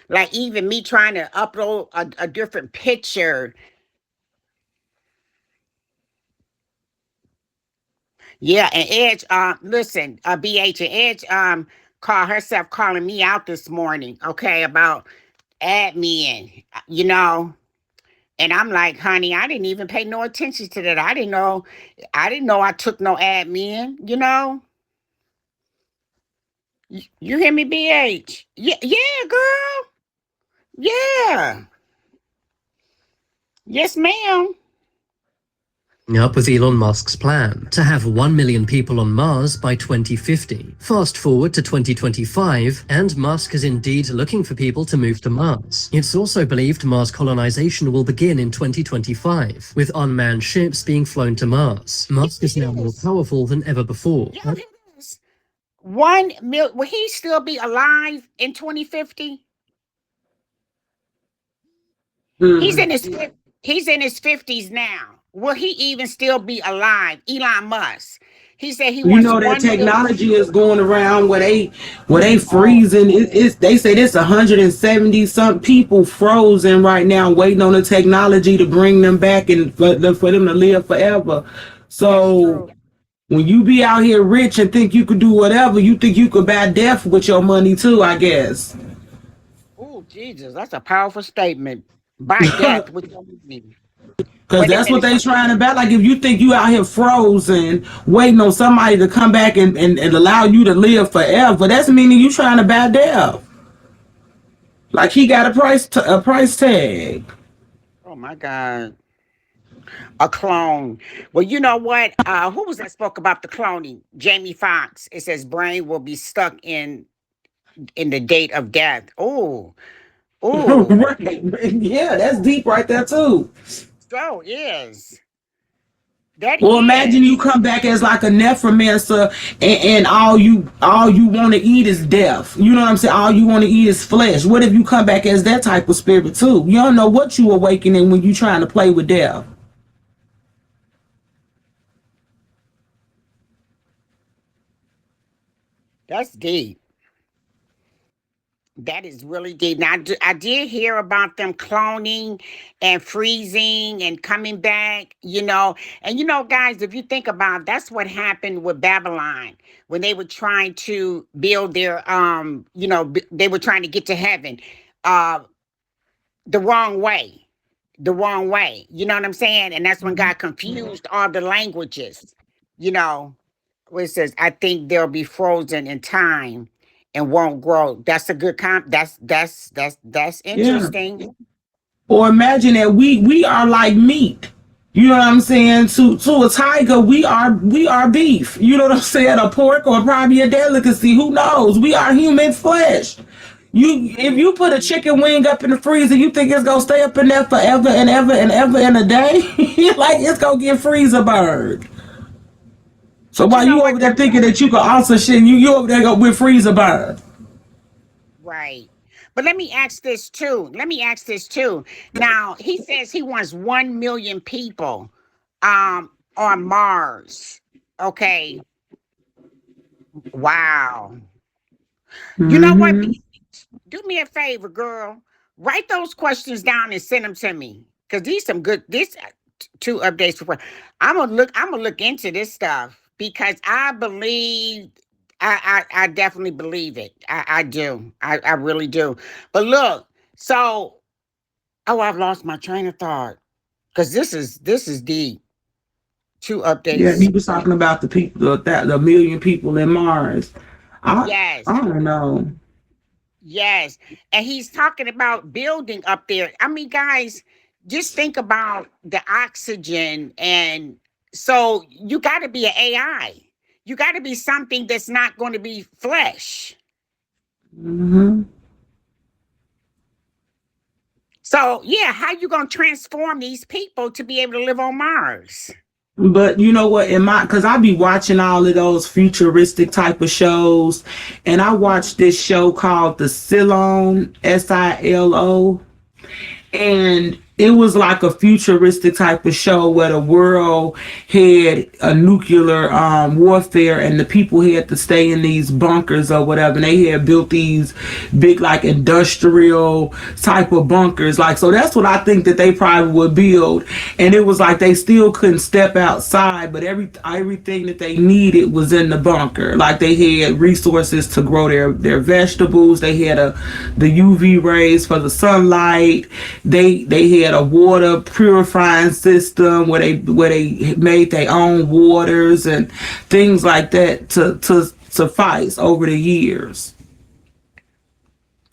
Like even me trying to upload a different picture. Yeah, and Edge, listen, BH and Edge, called herself calling me out this morning, okay, about admin, and I'm like, honey, I didn't even pay no attention to that. I didn't know I took no admin. You hear me, BH? Yeah, yeah, girl. Yeah. Yes, ma'am. Up with Elon Musk's plan to have 1 million people on Mars by 2050. Fast forward to 2025, and Musk is indeed looking for people to move to Mars. It's also believed Mars colonization will begin in 2025, with unmanned ships being flown to Mars. Musk is now more powerful than ever before. Yeah, it is. 1 mil. Will he still be alive in 2050? He's in his he's in his 50s now. Will he even still be alive? Elon Musk. He said he You wants know that 1 million. technology is going around where they freezing. They say there's 170 some people frozen right now, waiting on the technology to bring them back and for them to live forever. That's So true. when you be out here rich and think you could do whatever, you think you could buy death with your money too, I guess. Oh, Jesus, that's a powerful statement. By death with your money. Cause Wait a that's what minute. they trying to bat. Like if you think you out here frozen, waiting on somebody to come back and allow you to live forever, that's meaning you trying to buy death. Like he got a price tag. Oh my God. A clone. Well, you know what? Who was that spoke about the cloning? Jamie Foxx. It says brain will be stuck in the date of death. Oh, oh, Right. Yeah, that's deep right there too. so is. That Well, imagine you is. come back as like a necromancer, and all you want to eat is death. You know what I'm saying? All you want to eat is flesh. What if you come back as that type of spirit too? You don't know what you awakening when you trying to play with death. That's deep. That is really deep. Now, I did hear about them cloning and freezing and coming back, And, guys, if you think about it, that's what happened with Babylon when they were trying to build their, they were trying to get to heaven uh, the wrong way. The wrong way. You know what I'm saying? And that's when God confused all the languages, you know, where it says, I think they'll be frozen in time and won't grow. That's a good that's Yeah. interesting. Or imagine that we are like meat. You know what I'm saying? To a tiger, we are beef. You know what I'm saying? A pork or probably a delicacy. Who knows? We are human flesh. If you put a chicken wing up in the freezer, you think it's gonna stay up in there forever and ever and ever in a day? Like it's gonna get freezer burned. So But you while know you what? over there thinking that you can also shit, you over there go with freezer burn. Right. But let me ask this too. Let me ask this too. Now, he says he wants 1 million people on Mars. Okay. Wow. You know what? Mm-hmm. Do me a favor, girl. Write those questions down and send them to me. Cause these some good. This two updates for. I'm gonna look into this stuff because I believe. I definitely believe it. I do. I really do. But look. So I've lost my train of thought because this is deep. Two Yeah, updates. he was talking about the people that the million people in Mars. I Yes. I don't know. Yes. And he's talking about building up there. I mean, guys, just think about the oxygen. And so you got to be an AI. You got to be something that's not going to be flesh. Hmm. So, yeah, how you going to transform these people to be able to live on Mars? But you know what? Because I be watching all of those futuristic type of shows, and I watched this show called the Silo, Silo, and it was like a futuristic type of show where the world had a nuclear warfare, and the people had to stay in these bunkers or whatever, and they had built these big like industrial type of bunkers, like, so that's what I think that they probably would build. And it was like they still couldn't step outside, but everything that they needed was in the bunker. Like they had resources to grow their vegetables, they had the UV rays for the sunlight, they had a water purifying system where they made their own waters and things like that to suffice over the years.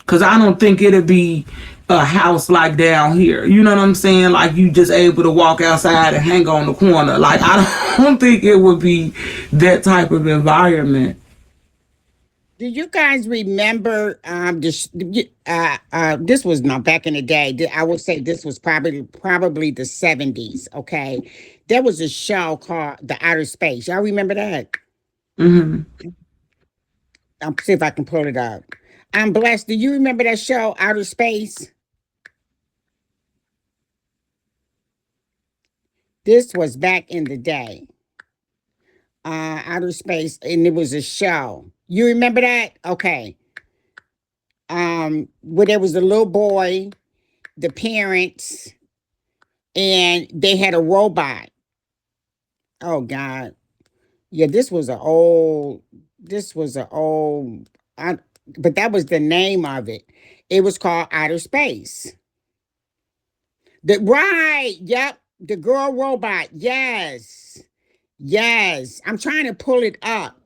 Cause I don't think it'd be a house like down here. You know what I'm saying? Like you just able to walk outside and hang on the corner. Like I don't think it would be that type of environment. Do you guys remember this was not back in the day. I would say this was probably the 70s, okay? There was a show called The Outer Space. Y'all remember that? Hmm. I'll see if I can pull it up. I'm blessed. Do you remember that show, Outer Space? This was back in the day. Outer Space, and it was a show. You remember that? Okay. Where there was a little boy, the parents, and they had a robot. Oh God. Yeah, this was a old I, but that was the name of it. It was called Outer Space. Right, yep, the girl robot. Yes. Yes. I'm trying to pull it up.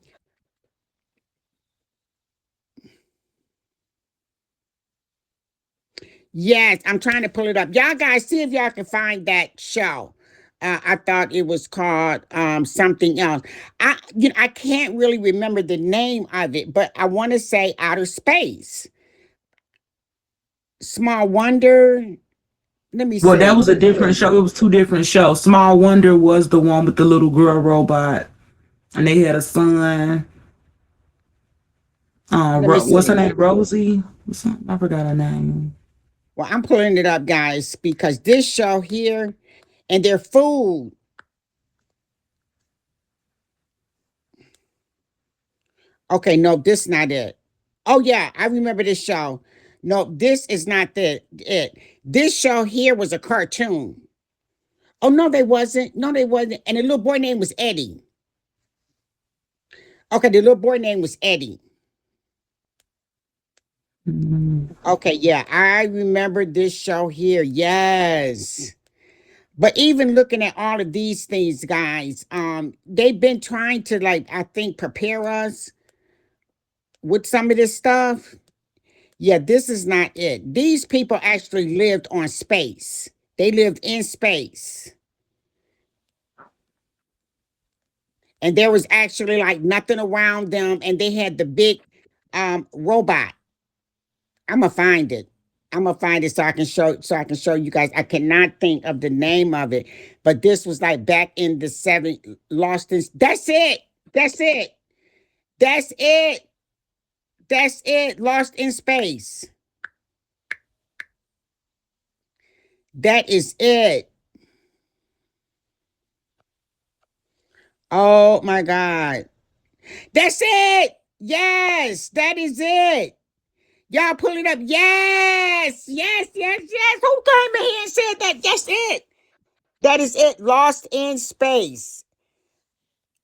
Yes, I'm trying to pull it up. Y'all guys see if y'all can find that show. I thought it was called something else. I can't really remember the name of it, but I want to say Outer Space. Small Wonder. Let me Well, that see. was a different show. It was two different shows. Small Wonder was the one with the little girl robot, and they had a son. Let me What's her see. name? Rosie. I forgot her name. Well, I'm pulling it up, guys, because this show here and their food. Okay, no, this not it. Oh yeah, I remember this show. No, this is not it. This show here was a cartoon. Oh no, they wasn't. No, they wasn't. And the little boy name was Eddie. Okay, the little boy name was Eddie. Mhm. Okay, yeah, I remember this show here. Yes. But even looking at all of these things, guys, they've been trying to, like, I think, prepare us with some of this stuff. Yeah, this is not it. These people actually lived on space. They lived in space. And there was actually like nothing around them, and they had the big robot. I'm gonna find it. I'm gonna find it so I can show you guys. I cannot think of the name of it, but this was like back in the Lost in. That's it. That's it. That's it. That's it. Lost in Space. That is it. Oh my God. That's it. Yes, that is it. Y'all pull it up. Yes, yes, yes, yes. Who came in here and said that? That's it. That is it. Lost in Space.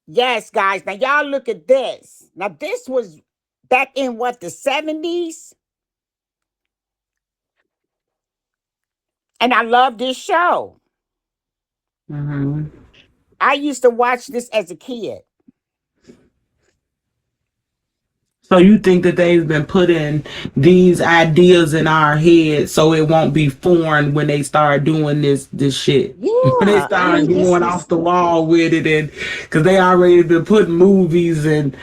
Yes, guys. Now y'all look at this. Now this was back in what, the 70s? And I love this show. Mhm. I used to watch this as a kid. So you think that they've been putting these ideas in our head so it won't be foreign when they start doing this shit. When they Yeah. I start mean, this going off is the wall with it, and because they already been putting movies and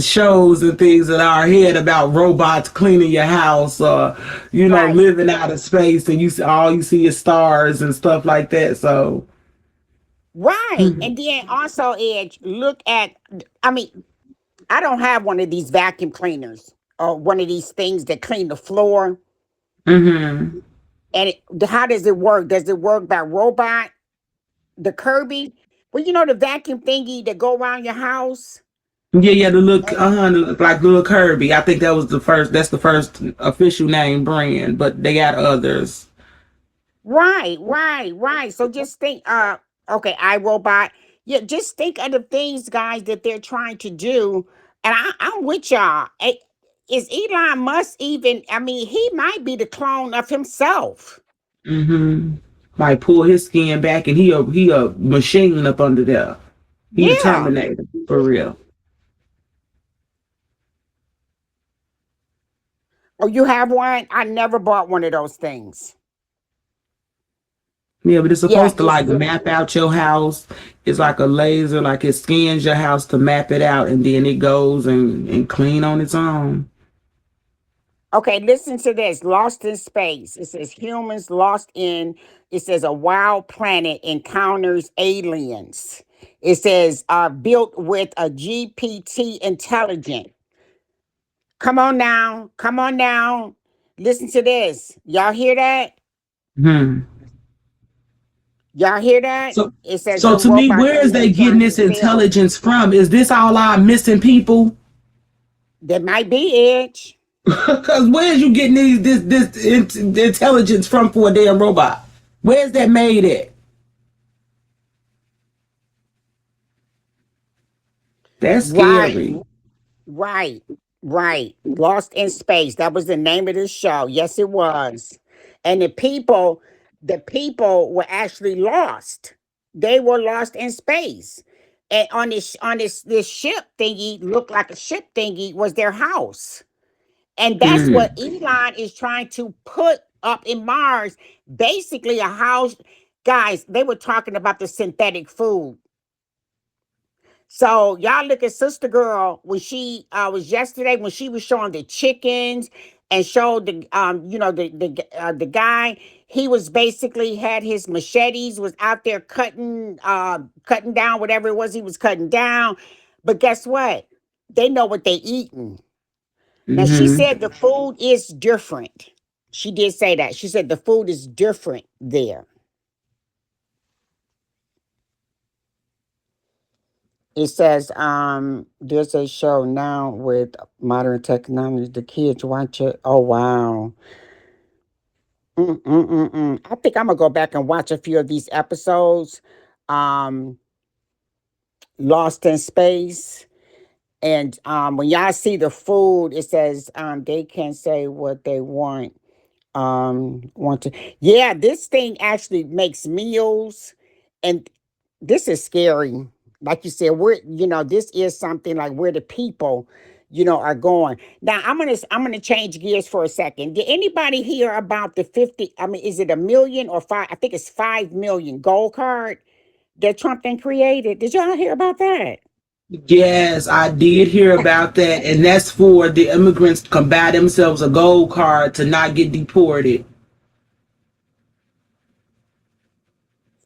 shows and things in our head about robots cleaning your house, or right. living out of space, and all you see is stars and stuff like that. So Right. And then also, Edge, look at, I mean, I don't have one of these vacuum cleaners or one of these things that clean the floor. mm-hmm. And how does it work? Does it work by robot? The Kirby? Well, you know the vacuum thingy that go around your house. Yeah, yeah, the look, like little Kirby. I think that was the first. That's the first official name brand, but they got others. Right, right, right. So just think, okay, iRobot. Yeah, just think of the things, guys, that they're trying to do. And I'm with y'all. Is Elon Musk even, I mean, he might be the clone of himself. Mm-hmm. Like pull his skin back, and he a machine up under there. He the Yeah. Terminator for real. Oh, you have one? I never bought one of those things. Yeah, but it's Yeah, supposed to like map out your house. It's like a laser, like it scans your house to map it out, and then it goes and clean on its own. okay, listen to this. Lost in space. It says humans lost in, it says a wild planet encounters aliens. It says built with a GPT intelligent. Come on now. Come on now. Listen to this. Y'all hear that? Hmm. Y'all hear that? So, It says so them to me, robots where is they even getting trying to this tell. intelligence from? Is this all our missing people? That might be Edge. Because where's you getting this intelligence from for a damn robot? Where's that made at? That's Right. scary. Right, right. Lost in Space. That was the name of the show. Yes, it was. And the people were actually lost. They were lost in space. And on this ship thingy, looked like a ship thingy, was their house. And that's what Hmm. Elon is trying to put up in Mars. Basically, a house. Guys, they were talking about the synthetic food. So y'all look at Sister Girl when she was yesterday when she was showing the chickens and showed the the guy. He was basically had his machetes, was out there cutting down whatever it was he was cutting down. But guess what? They know what they eating. Now she Hmm. said the food is different. She did say that. She said the food is different there. It says, there's a show now with modern technology. The kids watch it. Oh wow. I think I'm gonna go back and watch a few of these episodes. Um, Lost in Space. And when y'all see the food, it says they can say what they want to. Yeah, this thing actually makes meals, and this is scary. Like you said, this is something like where the people, are going. Now I'm gonna change gears for a second. Did anybody hear about the 50? I mean, is it a million or five? I think it's 5 million gold card that Trump then created. Did y'all hear about that? Yes, I did hear about that, and that's for the immigrants to come buy themselves a gold card to not get deported.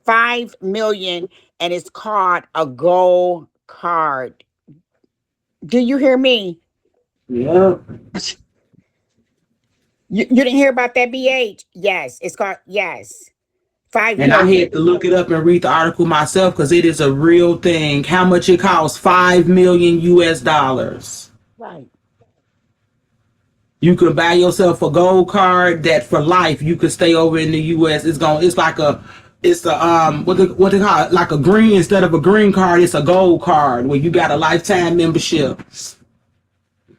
5 million, and it's called a gold card. Do you hear me? Yeah. You didn't hear about that, BH? Yes, it's called, yes, 5 And I had million. to look it up and read the article myself because it is a real thing. How much it costs? 5 million US dollars. Right. You can buy yourself a gold card that for life you could stay over in the US. It's like it's a what they call it, like a green instead of a green card, it's a gold card where you got a lifetime membership.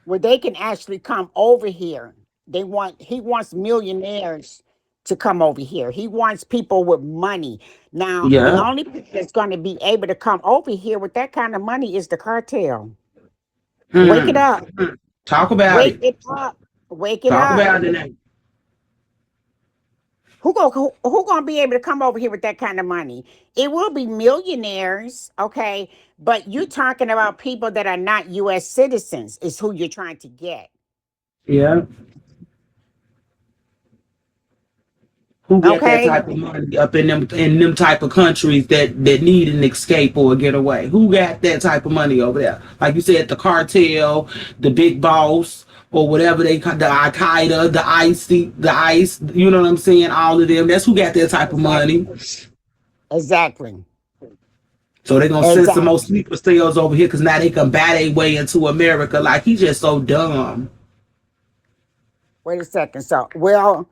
Where they can actually come over here. He wants millionaires to come over here. He wants people with money. Now, the Yeah. only people that's going to be able to come over here with that kind of money is the cartel. Wake it Hmm. up. Talk about Wake it. it up. Wake it Talk up. about it. Who gonna be able to come over here with that kind of money? It will be millionaires, okay, but you're talking about people that are not U.S. citizens is who you're trying to get, Yeah. Who got that okay? type of money up in them type of countries that need an escape or a getaway? Who got that type of money over there? Like you said, the cartel, the big boss, or whatever they call the Al Qaeda, the ICE. You know what I'm saying? All of them. That's who got that type of money. Exactly. Exactly. So they're gonna send some more Exactly. sleeper cells over here because now they can buy their way into America. Like he's just so dumb. Wait a second. So, well,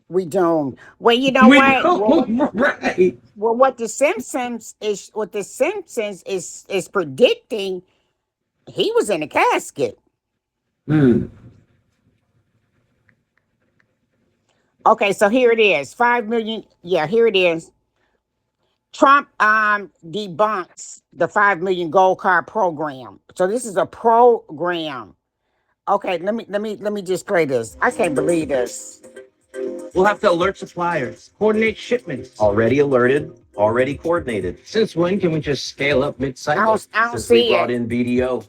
we doomed. Well, you know We what? know, right? What the Simpsons is predicting. He was in a casket. Mm. Okay, so here it is. 5 million. Yeah, here it is. Trump debunks the 5 million gold card program. So this is a program. Okay, let me just play this. I can't believe this. We'll have to alert suppliers, coordinate shipments. Already alerted, already coordinated. Since when can we just scale up mid-cycle? I don't Since we see brought it. in BDO.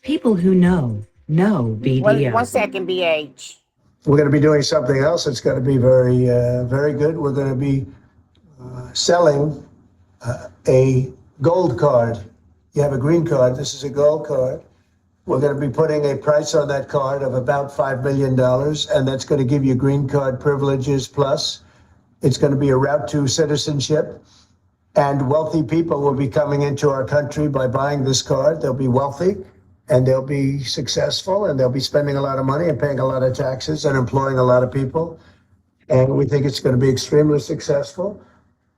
People who know One BDO. second, BH. We're going to be doing something else that's going to be very, very good. We're going to be selling a gold card. You have a green card. This is a gold card. We're going to be putting a price on that card of about $5 million, and that's going to give you green card privileges plus. It's going to be a route to citizenship, and wealthy people will be coming into our country by buying this card. They'll be wealthy, and they'll be successful, and they'll be spending a lot of money and paying a lot of taxes and employing a lot of people. And we think it's going to be extremely successful.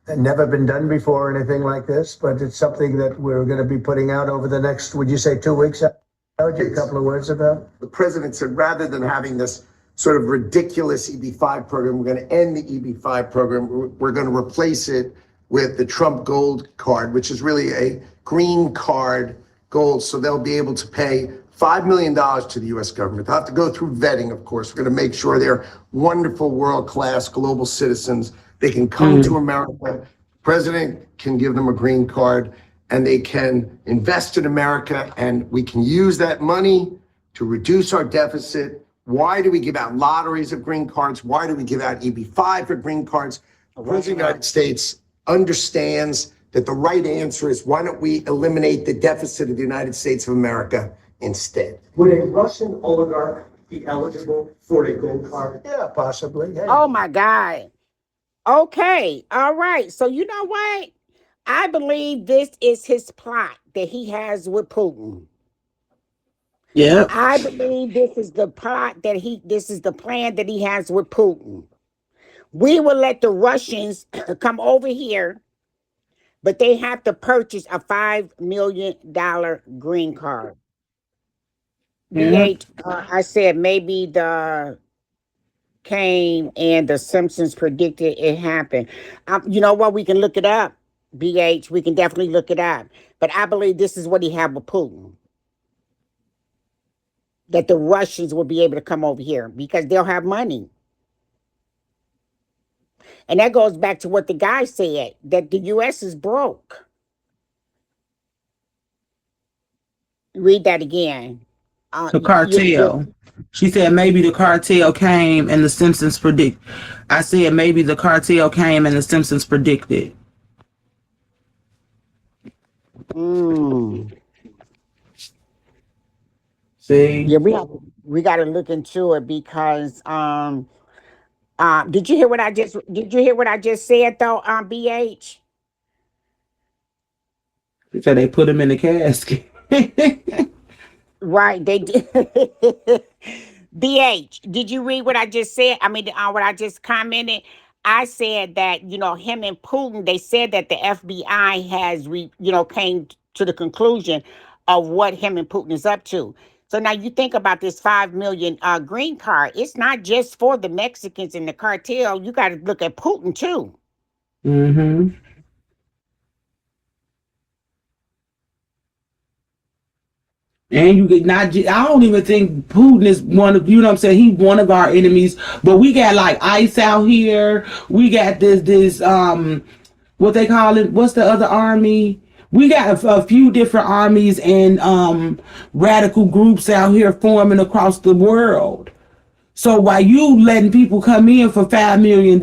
And never been done before, or anything like this, but it's something that we're going to be putting out over the next, would you say 2 weeks? Howard, a couple of words about? The president said rather than having this sort of ridiculous EB-5 program, we're going to end the EB-5 program. We're going to replace it with the Trump Gold Card, which is really a green card gold. So they'll be able to pay $5 million to the U.S. government. They'll have to go through vetting, of course. We're going to make sure they're wonderful, world-class global citizens. They can come to America. The president can give them a green card, and they can invest in America, and we can use that money to reduce our deficit. Why do we give out lotteries of green cards? Why do we give out EB-5 for green cards? The President of the United States understands that the right answer is why don't we eliminate the deficit of the United States of America instead? Would a Russian oligarch be eligible for a gold card? Yeah, possibly. Hey. Oh my God. Okay. All right. So you know what? I believe this is his plot that he has with Putin. Yep. I believe this is the this is the plan that he has with Putin. We will let the Russians come over here, but they have to purchase a $5 million green card. Yep. BH, I said maybe the came and the Simpsons predicted it happened. You know what? We can look it up. BH, we can definitely look it up. But I believe this is what he had with Putin. That the Russians will be able to come over here because they'll have money. And that goes back to what the guy said, that the U.S. is broke. Read that again. The cartel. She said maybe the cartel came and the Simpsons predict. I said maybe the cartel came and the Simpsons predicted. Mm. See? Yeah, we got to look into it because did you hear what I just said though, BH? She said they put him in the casket. Right, they did. BH, did you read what I just said? I mean, what I just commented. I said that him and Putin. They said that the FBI has came to the conclusion of what him and Putin is up to. So now you think about this 5 million green card. It's not just for the Mexicans and the cartel. You got to look at Putin too. Mm-hmm. And you get not. I don't even think Putin is one of, what I'm saying. He's one of our enemies. But we got like ICE out here. We got this what they call it. What's the other army? We got a few different armies and radical groups out here forming across the world. So while you letting people come in for $5 million,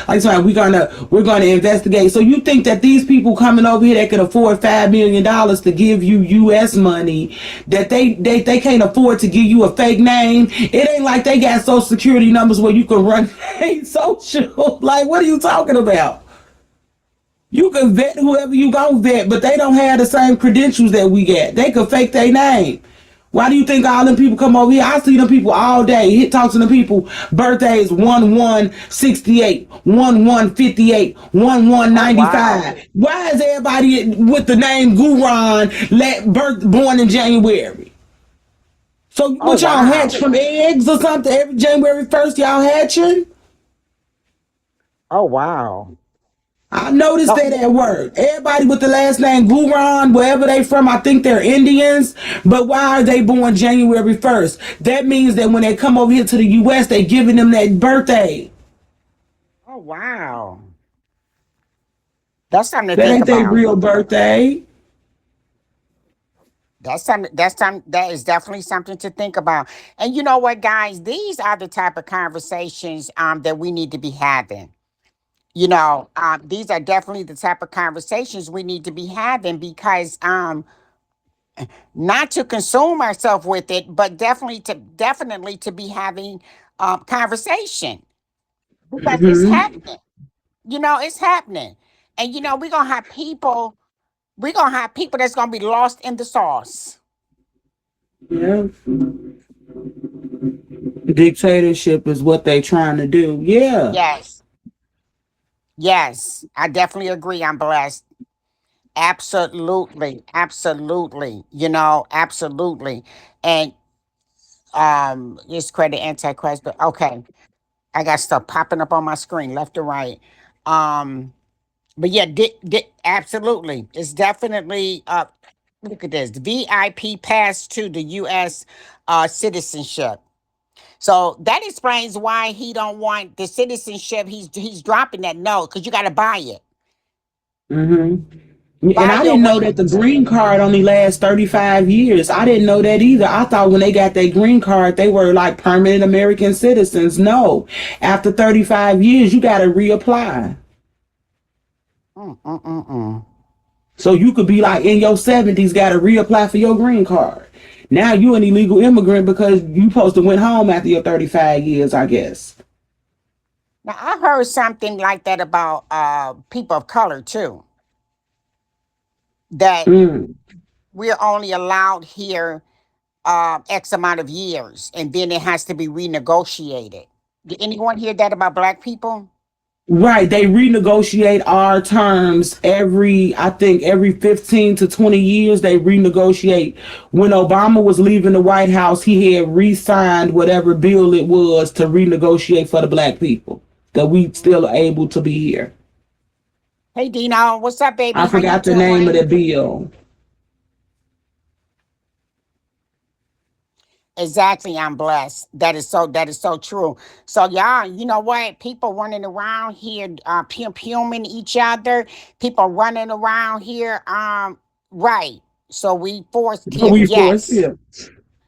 like sorry, we're gonna investigate. So you think that these people coming over here that can afford $5 million to give you U.S. money, that they can't afford to give you a fake name? It ain't like they got social security numbers where you can run social. Like, what are you talking about? You can vet whoever you gonna vet, but they don't have the same credentials that we get. They could fake their name. Why do you think all them people come over here? I see them people all day. Hit talk to them people. Birthdays 1/1/68, 1/1/58, one one Oh ninety wow. five. Why is everybody with the name Guron born in January? So Oh what y'all hatch wow. from eggs or something? Every January 1st y'all hatching? Oh wow. I noticed No. that at work. Everybody with the last name Guron, wherever they from, I think they're Indians. But why are they born January 1st? That means that when they come over here to the U.S., they giving them that birthday. Oh wow. That's something to That think ain't their about. real birthday. That is definitely something to think about. And you know what, guys? These are the type of conversations that we need to be having. These are definitely the type of conversations we need to be having because not to consume ourselves with it, but definitely to be having conversation because it's Mm-hmm. happening. It's happening. And we're gonna have people that's gonna be lost in the sauce. Yeah. Dictatorship is what they trying to do. Yeah. Yes. Yes. I definitely agree. I'm blessed. Absolutely. Absolutely. Absolutely. And it's credit antichrist, but okay. I got stuff popping up on my screen left or right. Um but yeah, absolutely. It's definitely look at this. VIP pass to the US citizenship. So that explains why he don't want the citizenship. He's dropping that note because you got to buy it. Mm-hmm. And Buy I your didn't way know that the into it. green card only lasts 35 years. I didn't know that either. I thought when they got their green card, they were like permanent American citizens. No, after 35 years, you got to reapply. Mm, mm, mm, mm. So you could be like in your 70s, got to reapply for your green card. Now you an illegal immigrant because you supposed to went home after your 35 years, I guess. Now I heard something like that about people of color too. That Mm. we're only allowed here X amount of years, and then it has to be renegotiated. Did anyone hear that about black people? Right, they renegotiate our terms I think every 15 to 20 years, they renegotiate. When Obama was leaving the White House, he had re-signed whatever bill it was to renegotiate for the black people, that we still are able to be here. Hey Dino, what's up, baby? I How you forgot the name of doing? the bill. Exactly, I'm blessed. That is so true. So y'all, you know what? People running around here, puming each other. People running around here. Right. So we forced here. We forced Yes. here.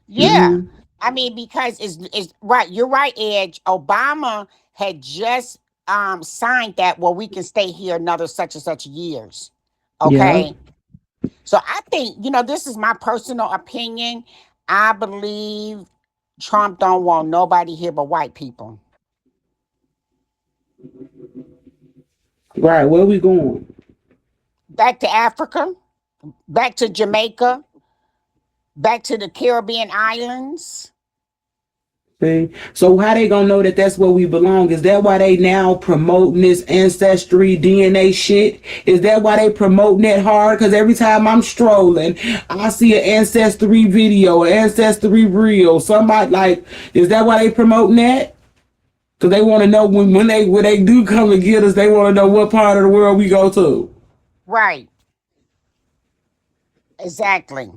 Yeah. Hmm. I mean, because it's right. You're right, Edge. Obama had just signed that. Well, we can stay here another such and such years. Yeah. Okay. So I think, this is my personal opinion. I believe Trump don't want nobody here but white people. Right, where we going? Back to Africa, back to Jamaica, back to the Caribbean islands. See? So how they gonna know that that's where we belong? Is that why they now promoting this ancestry DNA shit? Is that why they promoting that hard? Because every time I'm strolling, I see an ancestry video, an ancestry reel. Somebody like, is that why they promoting that? Because they want to know when they do come and get us, they want to know what part of the world we go to. Right, exactly.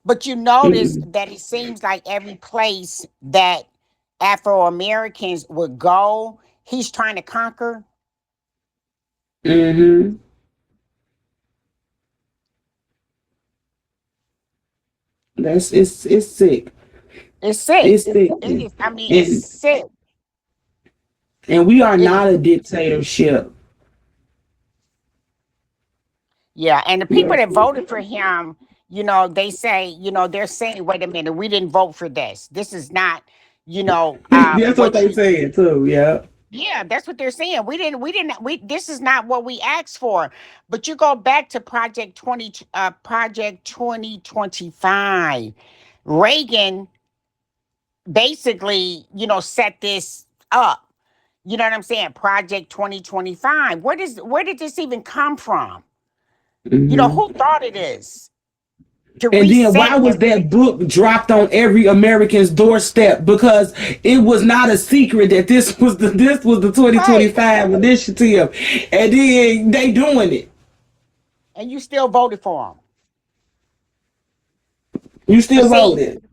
But you notice Mm-hmm. that it seems like every place that Afro Americans would go, he's trying to conquer. Mm-hmm. It's sick. It's sick. It's sick. It is. I mean, it's And sick. we are It not a dictatorship. Yeah, and the We are, people that voted for him, they say, they're saying, wait a minute, we didn't vote for this. This is not, that's what what they you. saying too. Yeah. Yeah, that's what they're saying. This is not what we asked for. But you go back to Project 2025. Reagan basically, set this up. You know what I'm saying? Project 2025. Where did this even come from? Hmm. Who thought it is to And then why reset was that book dropped on every American's doorstep? Because it was not a secret that this was the right? 2025 initiative, and then they doing it. And you still voted for him. You But still see, voted.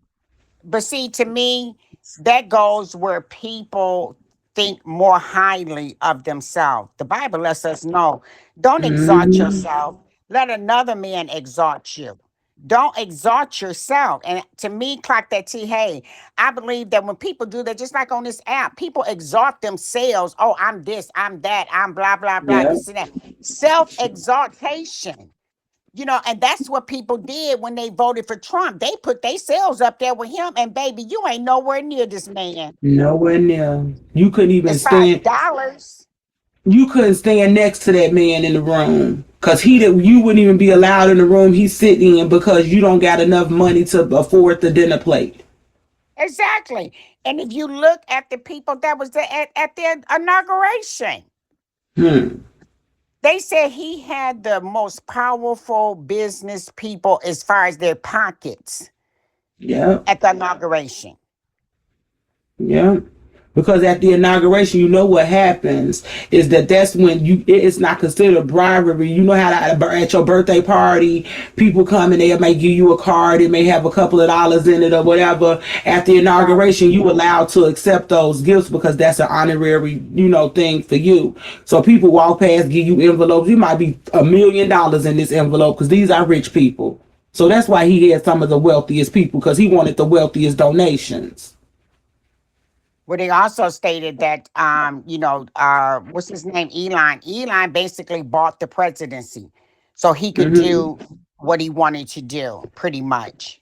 to me, that goes where people think more highly of themselves. The Bible lets us know, don't exalt Hmm. yourself. Let another man exalt you. Don't exalt yourself. And to me, clock that T. Hey, I believe that when people do that, just like on this app, people exalt themselves. Oh, I'm this, I'm that, I'm blah, blah, blah, Yeah. this and that. Self exaltation. And that's what people did when they voted for Trump. They put themselves up there with him, and baby, you ain't nowhere near this man. Nowhere near. You couldn't even As far as stand. dollars, You couldn't stand next to that man in the room because you wouldn't even be allowed in the room he's sitting in because you don't got enough money to afford the dinner plate. exactly. And if you look at the people that was there at their inauguration, Hmm. they said he had the most powerful business people as far as their pockets Yeah. at the inauguration. Yeah. Because at the inauguration, you know what happens is that's when it's not considered bribery. You know how at your birthday party, people come and they may give you a card. It may have a couple of dollars in it or whatever. At the Right. inauguration, you allowed to accept those gifts because that's an honorary, thing for you. So people walk past, give you envelopes. You might be $1 million in this envelope because these are rich people. So that's why he had some of the wealthiest people because he wanted the wealthiest donations. Well, they also stated that, what's his name? Elon. Elon basically bought the presidency so he could Hmm. do what he wanted to do, pretty much.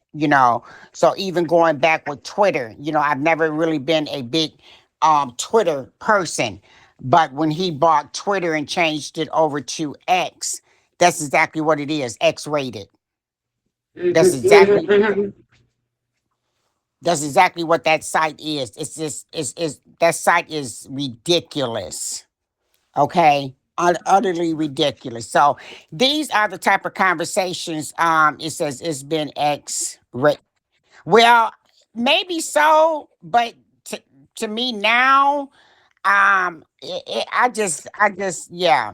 So even going back with Twitter, I've never really been a big Twitter person, but when he bought Twitter and changed it over to X, that's exactly what it is, X rated. That's exactly That's exactly what that site is. It's just it's that site is ridiculous. Okay. Utterly ridiculous. So these are the type of conversations it says it's been X well, maybe so, but to me now, I just yeah,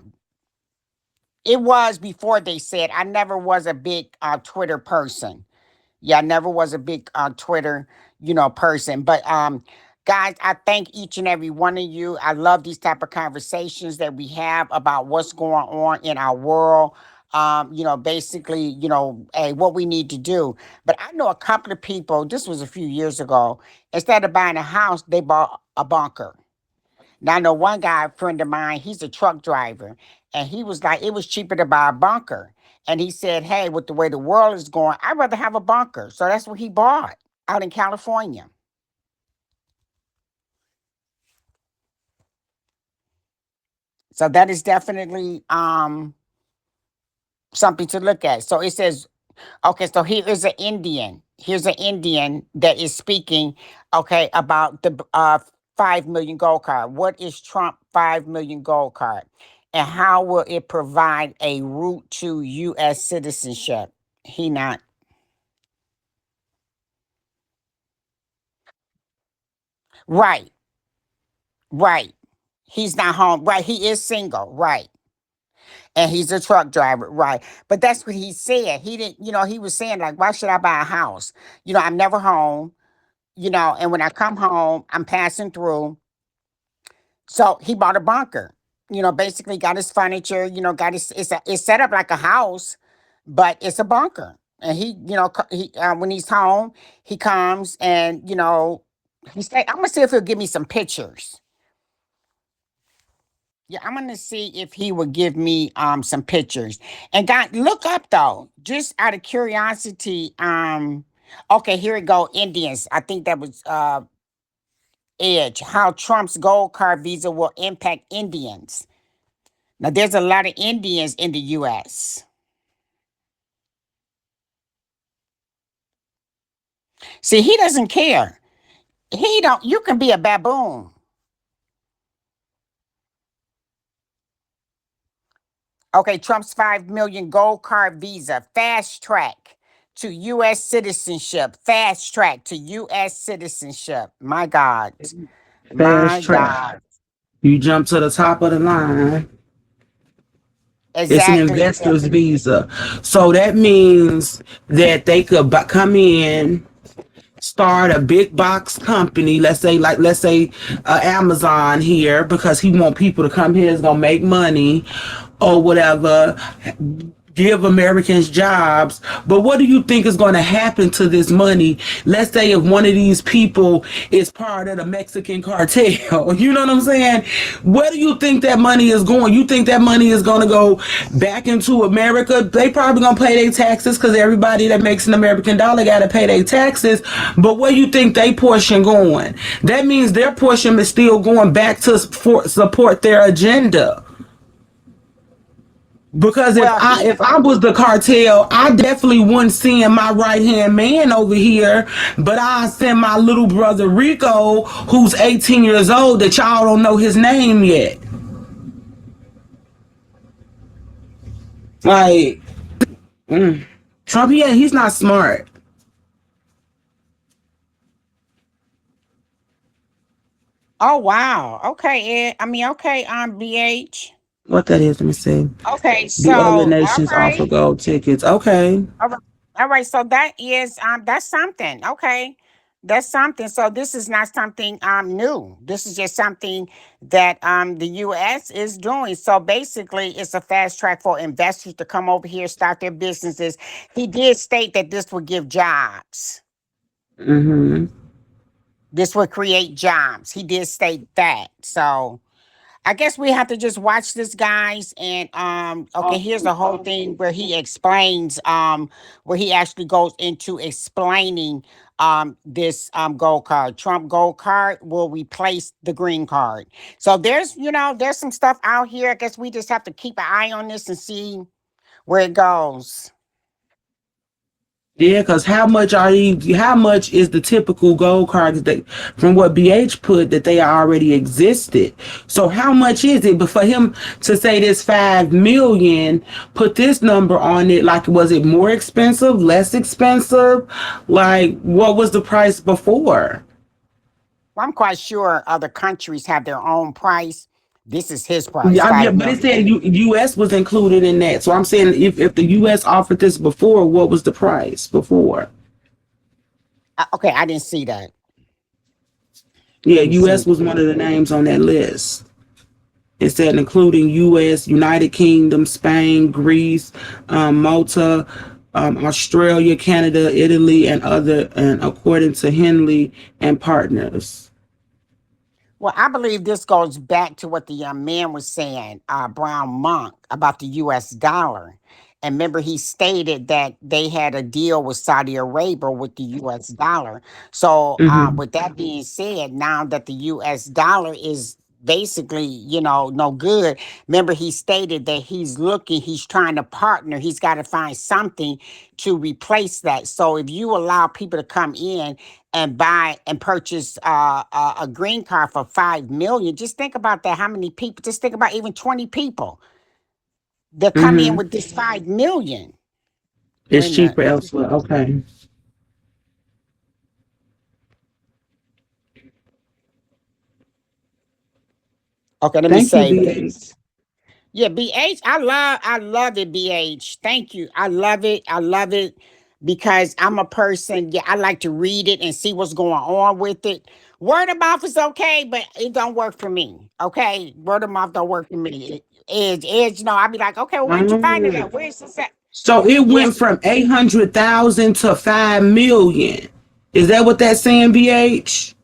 it was before they said I never was a big Twitter person. Yeah, I never was a big Twitter, person. But guys, I thank each and every one of you. I love these type of conversations that we have about what's going on in our world. Basically, hey, what we need to do. But I know a couple of people, this was a few years ago, instead of buying a house, they bought a bunker. Now I know one guy, a friend of mine, he's a truck driver, and he was like, it was cheaper to buy a bunker. And he said, hey, with the way the world is going, I'd rather have a bunker. So that's what he bought out in California. So that is definitely something to look at. So it says, okay, so here is an Indian. Here's an Indian that is speaking, okay, about the 5 million gold card. What is Trump 5 million gold card? And how will it provide a route to U.S. citizenship? He not right, right. He's not home. Right. He is single. Right. And he's a truck driver. Right. But that's what he said. He didn't, he was saying, like, why should I buy a house? I'm never home, and when I come home, I'm passing through. So he bought a bunker. Basically got his furniture. Got it's set up like a house, but it's a bunker. And he, he when he's home, he comes and he say, I'm gonna see if he'll give me some pictures. Yeah, I'm gonna see if he will give me some pictures. And God, look up though, just out of curiosity. Okay, here we go. Indians. I think that was Edge. How Trump's gold card visa will impact Indians. Now, there's a lot of Indians in the U.S. See, he doesn't care. He don't. You can be a baboon. Okay, Trump's 5 million gold card visa, fast track to U.S. citizenship. Fast track to U.S. citizenship. My God. Fast My track. God. You jump to the top of the line. It's an Exactly. investor's visa. So that means that they could come in, start a big box company. Let's say Amazon here, because he want people to come here. Is gonna make money or whatever, give Americans jobs. But what do you think is going to happen to this money? Let's say if one of these people is part of the Mexican cartel, you know what I'm saying? Where do you think that money is going? You think that money is going to go back into America? They probably going to pay their taxes, because everybody that makes an American dollar got to pay their taxes. But where you think they portion going? That means their portion is still going back to support their agenda. Because if Well, I he if I was the cartel, I definitely wouldn't send my right hand man over here, but I send my little brother Rico, who's 18 years old, that y'all don't know his name yet. Like, Trump, yeah, he's not smart. Oh wow. Okay, Ed. I mean, okay, BH. What that is? Let me see. Okay, Do other so all nations offer right. gold tickets? Okay. All right. All right. So that's something. Okay. That's something. So this is not something new. This is just something that the US is doing. So basically it's a fast track for investors to come over here, start their businesses. He did state that this would give jobs. Mm-hmm. This would create jobs. He did state that. So I guess we have to just watch this, guys. And okay, here's the whole thing where he explains, where he actually goes into explaining this gold card. Trump gold card will replace the green card. So there's some stuff out here. I guess we just have to keep an eye on this and see where it goes. Yeah, because how much are these? How much is the typical gold cards that, from what BH put, that they already existed? So how much is it? But for him to say this 5 million, put this number on it, like, was it more expensive, less expensive? Like, what was the price before? Well, I'm quite sure other countries have their own price. This is his price, Yeah, yeah, five but it million. said U.S. was included in that. So I'm saying, if the U.S. offered this before, what was the price before? Okay, I didn't see that. Yeah, Let me see. U.S. was one of the names on that list. It said including U.S., United Kingdom, Spain, Greece, Malta, Australia, Canada, Italy, and other, and according to Henley and Partners. Well, I believe this goes back to what the young man was saying, Brown Monk, about the US dollar. And remember, he stated that they had a deal with Saudi Arabia with the US dollar. So, Mm-hmm. with that being said, now that the US dollar is basically, no good, remember, he stated that he's trying to partner, he's got to find something to replace that. So, if you allow people to come in and buy and purchase a green card for 5 million. Just think about that. How many people? Just think about even 20 people that come in Mm-hmm. with this 5 million. Wait It's a minute. cheaper elsewhere. Okay. Okay, let me Thank you, save it. BA. Yeah, BH, I love it, BH. Thank you. I love it. I love it because I'm a person, yeah, I like to read it and see what's going on with it. Word of mouth is okay, but it don't work for me. Okay. Word of mouth don't work for me. Edge, no, I'll be like, okay, well, where'd you find it at? Where's this at? So it went Yes. from 800,000 to 5 million. Is that what that's saying, BH?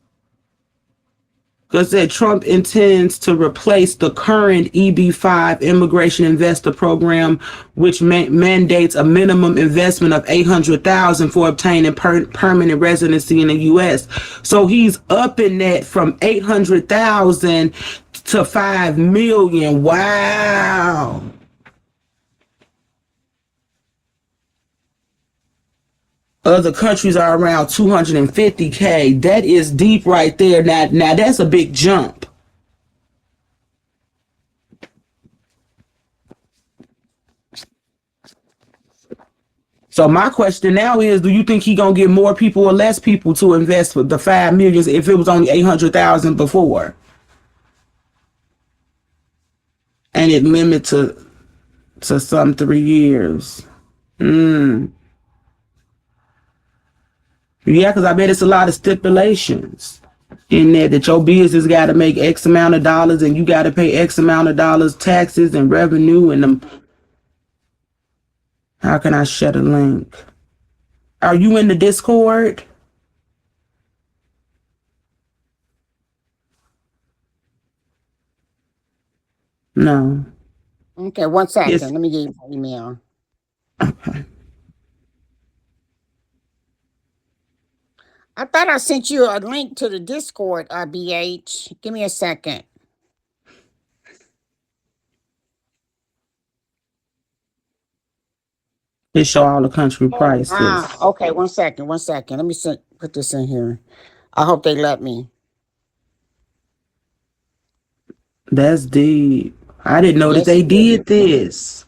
Because that Trump intends to replace the current EB-5 immigration investor program, which mandates a minimum investment of 800,000 for obtaining permanent residency in the U.S. So he's upping that from 800,000 to 5 million. Wow. Other countries are around 250K. That is deep right there. Now that's a big jump. So my question now is, do you think he gonna get more people or less people to invest for the 5 million if it was only 800,000 before, and it limit to some 3 years? Yeah, because I bet it's a lot of stipulations in there that your business got to make X amount of dollars and you got to pay X amount of dollars taxes and revenue and them. How can I share the link? Are you in the Discord? No. Okay, one It's second. Let me get you my email. I thought I sent you a link to the Discord, BH. Give me a second. it show all the country prices. Okay, one second, one second. Let me put this in here. I hope they let me. That's deep. I didn't know that Yes, they it is. did this.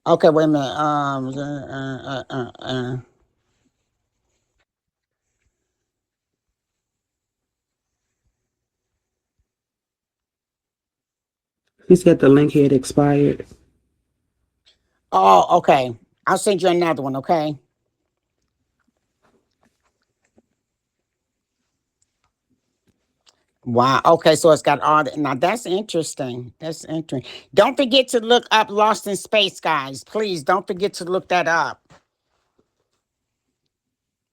Okay, wait a minute. He said the link had expired. Oh, okay. I'll send you another one, okay? Wow. Okay, so it's got all that. Now that's interesting. That's interesting. Don't forget to look up Lost in Space, guys. Please don't forget to look that up.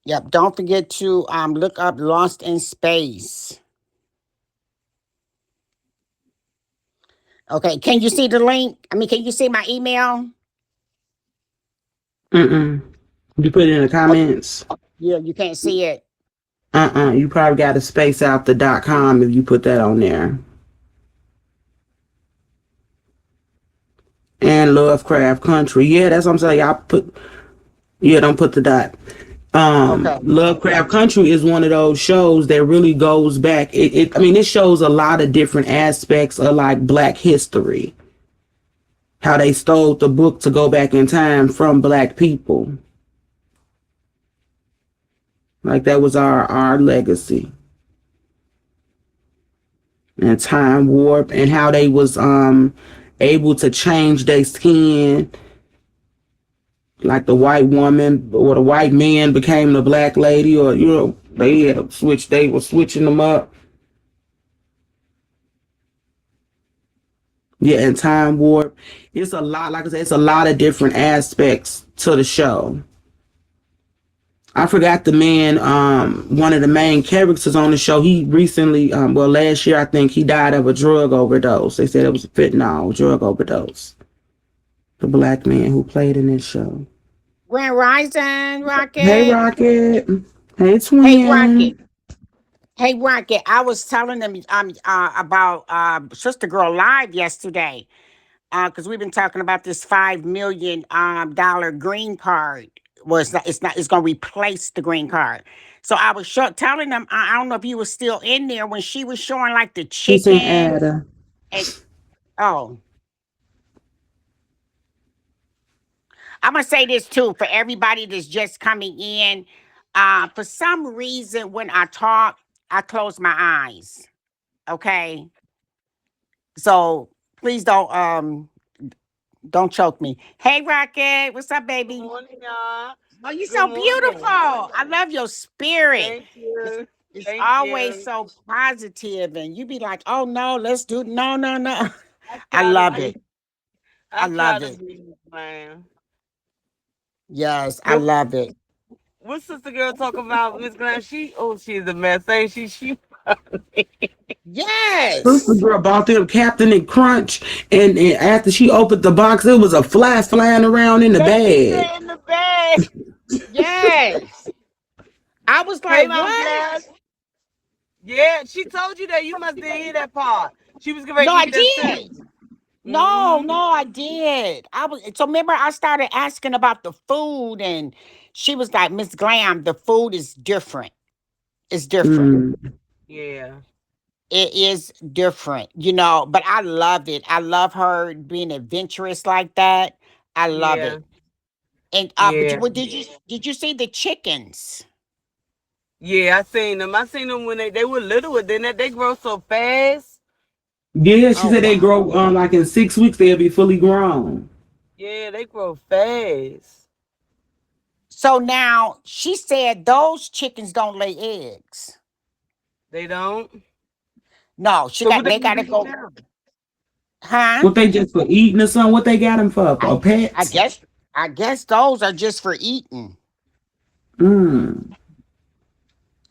Yep. Don't forget to look up Lost in Space. Okay. Can you see the link? I mean, can you see my email? Mm-mm. You put it in the Oh, comments. yeah, you can't see it. You probably got to space out the .com if you put that on there. And Lovecraft Country. Yeah, that's what I'm saying. Y'all put. Yeah, don't put the dot. Okay. Lovecraft Country is one of those shows that really goes back. I mean, it shows a lot of different aspects of like Black history. How they stole the book to go back in time from Black people. Like that was our legacy. And time warp and how they was able to change their skin, like the white woman or the white man became the black lady, or they had switched. They were switching them up. Yeah, and time warp. It's a lot. Like I said, it's a lot of different aspects to the show. I forgot the man. One of the main characters on the show. He recently, well, last year I think he died of a drug overdose. They said it was a fentanyl drug overdose. The black man who played in this show. Grand Rising, Hey, Rocket. Rocket. Hey, Hey, Rocket. twin. Hey, Rocket. I was telling them about Sister Girl Live yesterday. Because we've been talking about this $5 million green card. It's going to replace the green card. So I was telling them, I don't know if you were still in there when she was showing like the She's in chicken Ada. and oh, I'm gonna say this too for everybody that's just coming in. For some reason, when I talk, I close my eyes. Okay, so please don't choke me. Hey, Rocket, what's up, baby? Morning, y'all. Oh, you're Good so beautiful. morning. I love your spirit. Thank It's, you. it's Thank always you. so positive, and you be like, "Oh no, let's do no, no, no." I I try to love be. it. I I try love to it. be, man. Yes, I But love it. what sister girl talk about Miss Glam? She's a mess, ain't she? She Sister Yes. girl bought them Captain and Crunch, and after she opened the box, it was a fly flying around in the That she bag. said in the bag. Yes. I was Hey, like, Mom "What?" Glass. Yeah, she told you that. You must didn't hear that part. She was going No, to I eat that too. did. No, Mm-hmm. no, I did. I was so remember I started asking about the food, and she was like, "Miss Glam, the food is different. It's different. Mm. Yeah. It is different, but I love it. I love her being adventurous like that. I love Yeah. it. And but Yeah. what did you see the chickens? Yeah, I seen them. I seen them when they were little, and then they grow so fast. Yeah, she Oh said they wow. grow like in 6 weeks they'll be fully grown. Yeah, they grow fast. So now she said those chickens don't lay eggs. They don't. No, So what they they gonna gotta do with go, them? huh? What they just for eating or something? What they got them for I I pets? guess I guess those are just for eating. Mm.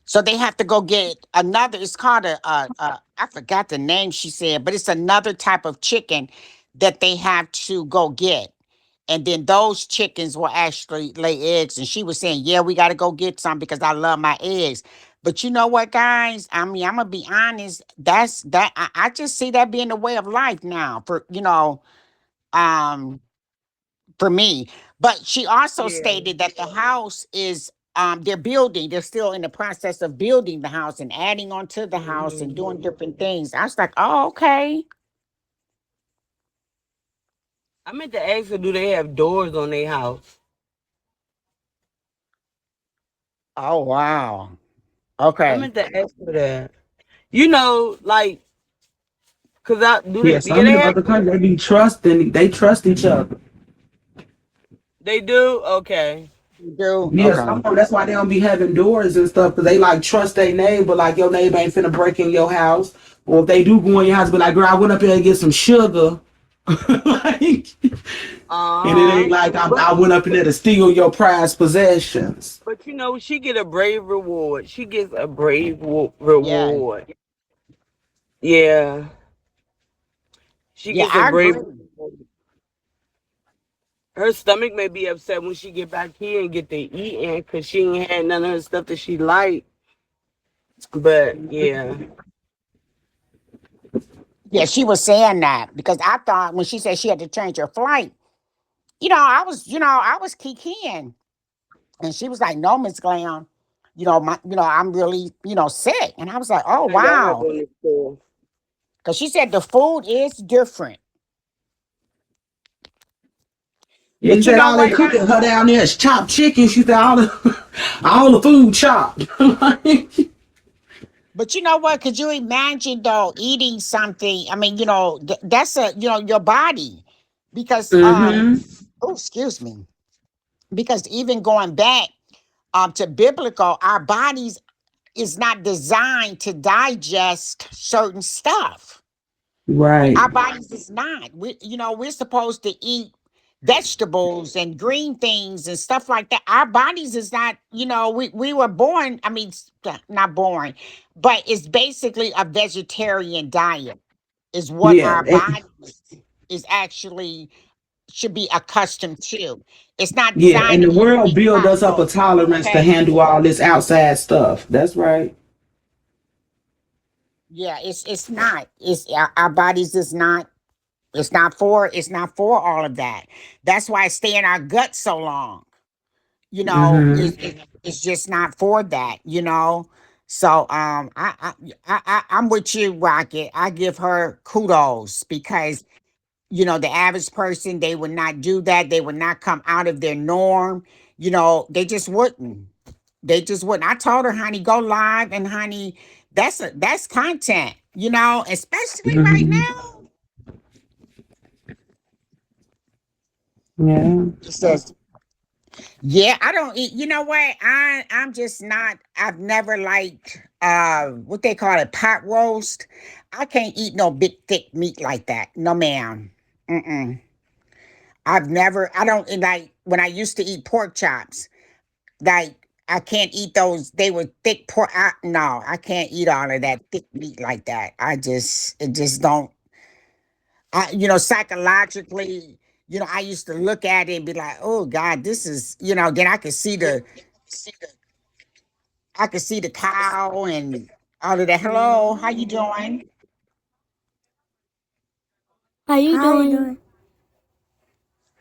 So they have to go get another. It's called I forgot the name she said, but it's another type of chicken that they have to go get. And then those chickens will actually lay eggs. And she was saying, "Yeah, we got to go get some because I love my eggs." But you know what, guys? I mean, I'm gonna be honest. I just see that being the way of life now. Um, for me. But she also Yeah. stated that the house is they're still in the process of building the house and adding on to the house and Hmm. doing different things. I was like, "Oh, okay." I meant to ask her, do they have doors on their house? Oh wow. I Okay. meant to ask her that. Like, cause I do Yeah, they? Yeah, some of they them have. other countries they be trusting. They trust each other. They do. Okay. You do? Yeah, some Okay. of them, that's why they don't be having doors and stuff because they like trust their neighbor. Like your neighbor ain't finna break in your house, or if they do go in your house, be like, "Girl, I went up here and get some sugar." Like, and it Uh ain't huh. like But I went up in there to steal your prized possessions. she get a brave reward. She gets a brave Yeah. reward. Yeah, she Yeah, gets a I brave. agree. Her stomach may be upset when she get back here and get to eating because she ain't had none of her stuff that she liked. But yeah, Yeah, she was saying that because I thought when she said she had to change her flight, I was kikiing. And she was like, "No, Miss Glam, I'm really, sick." And I was like, "Oh I gotta wow." go in the store. Because she said the food is different. Yeah, he But you said know all they what, cooking guys? her down there is chopped chicken. She said all the food chopped. But you know what? Could you imagine though eating something? I mean, that's your body. Because Mm-hmm. oh, excuse me. Because even going back to biblical, our bodies is not designed to digest certain stuff. Right. Our bodies is not. We're supposed to eat vegetables and green things and stuff like that. Our bodies is not, we were born, I mean, not born, but it's basically a vegetarian diet, is what Yeah. our body is actually should be accustomed to. It's not Yeah, designed and to the eat world build us up a tacos. tolerance to Okay. handle all this outside stuff. That's right. Yeah, it's not. It's our bodies is not. It's not for all of that. That's why it stay in our gut so long. Mm-hmm. It's just not for that. So I'm with you, Rocket. I give her kudos because the average person, they would not do that. They would not come out of their norm. They just wouldn't. They just wouldn't. I told her, honey, go live, and honey, that's content. Especially right Mm-hmm. now. Yeah. She says Yeah, I don't eat. You know what? I'm just not. I've never liked what they call it, pot roast. I can't eat no big thick meat like that. No, ma'am. Mm-mm. I've never. I don't like when I used to eat pork chops. Like I can't eat those. They were thick pork. No, I can't eat all of that thick meat like that. It just don't. Psychologically, I used to look at it and be like, oh God, this is, then I could see the cow and all of that. Hello, how you doing? How you doing?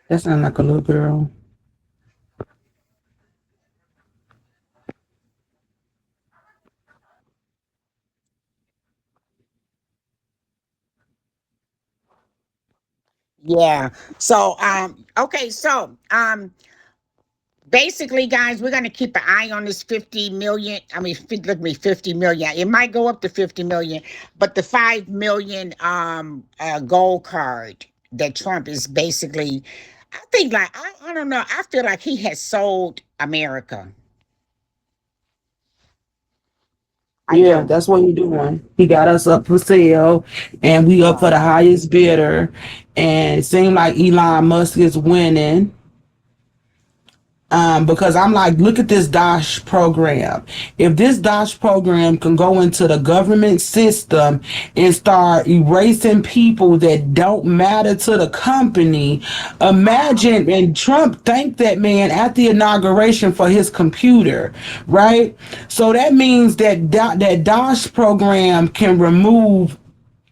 That sounds like a little girl. Yeah. So, okay, so basically, guys, we're gonna keep an eye on this 50 million. I mean, look at me, 50 million. It might go up to 50 million, but the 5 million gold card that Trump is basically, I think, like, I don't know. I feel like he has sold America. I Yeah, do. that's what he doing. He got us up for sale, and we up for Right. the highest bidder. And it seemed like Elon Musk is winning. Because I'm like, look at this Dosh program. If this Dosh program can go into the government system and start erasing people that don't matter to the company, Wow. imagine. And Trump thanked that man at the inauguration for his computer, right? So that means that that Dosh program can remove,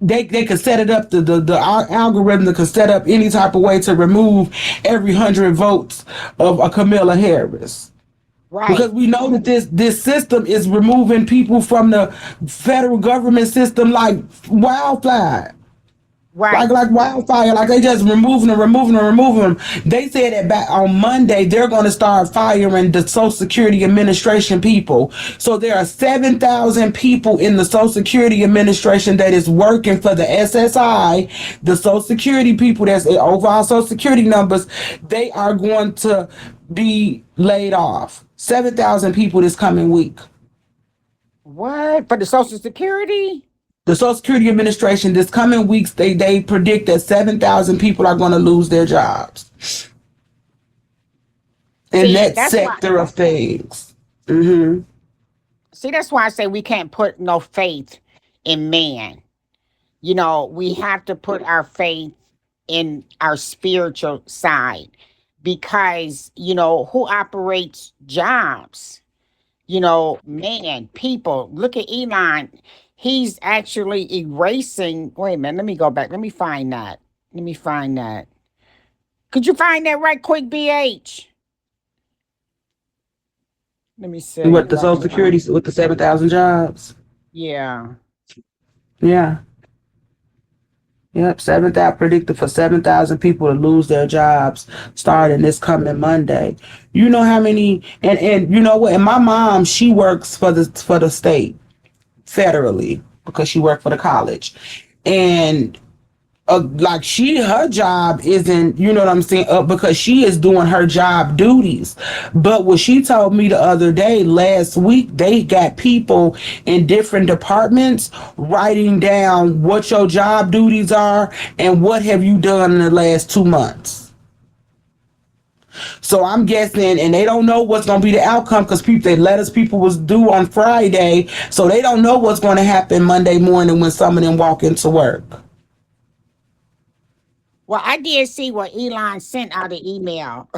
they could set it up, the algorithm that could set up any type of way to remove every 100 votes of a Kamala Harris, because Right. we know that this system is removing people from the federal government system like wildfire, Right. like wildfire, like they just removing them. They said that back on Monday they're going to start firing the Social Security Administration people. So there are 7,000 people in the Social Security Administration that is working for the SSI, the Social Security people that's over our Social Security numbers. They are going to be laid off. 7,000 people this coming week. What? For the Social Security? The Social Security Administration this coming weeks, they predict that 7,000 people are going to lose their jobs in See, that sector of things. that's why I say we can't put no faith in man. We have to put our faith in our spiritual side because, who operates jobs? Man, people, look at Elon. He's actually erasing. Wait a minute, let me go back. Let me find that. Let me find that. Could you find that right quick, BH? Let me see What if the I Social can Security find. with the 7,000 jobs? Yeah. Yeah. Yep, 7,000 predicted for 7,000 people to lose their jobs starting this coming Monday. You know how many, and you know what? And my mom, she works for the state federally because she worked for the college, and like her job isn't, you know what I'm saying, because she is doing her job duties. But what she told me the other day, last week, they got people in different departments writing down what your job duties are and what have you done in the last 2 months. So I'm guessing, and they don't know what's going to be the outcome because they let us people was due on Friday, so they don't know what's going to happen Monday morning when some of them walk into work. Well, I did see what Elon sent out an email,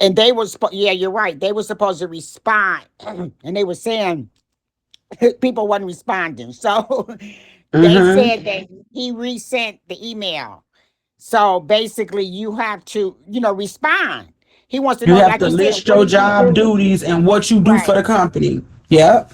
and they was yeah, you're right. They were supposed to respond, and they were saying people wasn't responding. So they Mm-hmm. said that he resent the email. So basically, you have to, respond. He wants to You know, have like to you said, list what your did you job do? duties and what you do for Right. the company. Yep.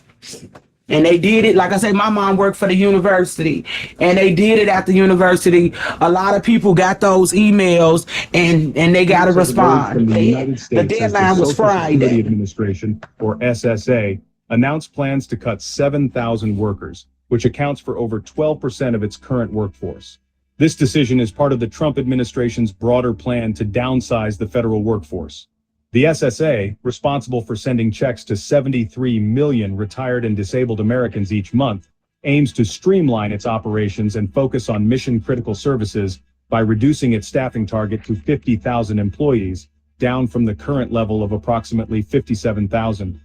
And they did it. Like I say, my mom worked for the university, and they did it at the university. A lot of people got those emails, and they got to Reports have emerged from respond. the United The States as the deadline was Social Security Friday. Administration, or SSA, announced plans to cut 7,000 workers, which accounts for over 12% of its current workforce. This decision is part of the Trump administration's broader plan to downsize the federal workforce. The SSA, responsible for sending checks to 73 million retired and disabled Americans each month, aims to streamline its operations and focus on mission-critical services by reducing its staffing target to 50,000 employees, down from the current level of approximately 57,000.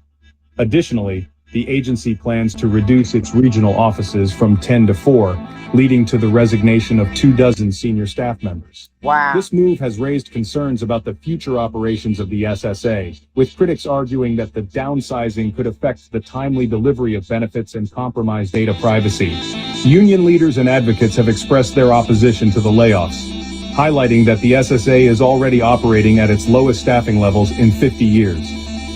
Additionally, the agency plans to reduce its regional offices from 10 to 4, leading to the resignation of 24 senior staff members. Wow. This move has raised concerns about the future operations of the SSA, with critics arguing that the downsizing could affect the timely delivery of benefits and compromise data privacy. Union leaders and advocates have expressed their opposition to the layoffs, highlighting that the SSA is already operating at its lowest staffing levels in 50 years.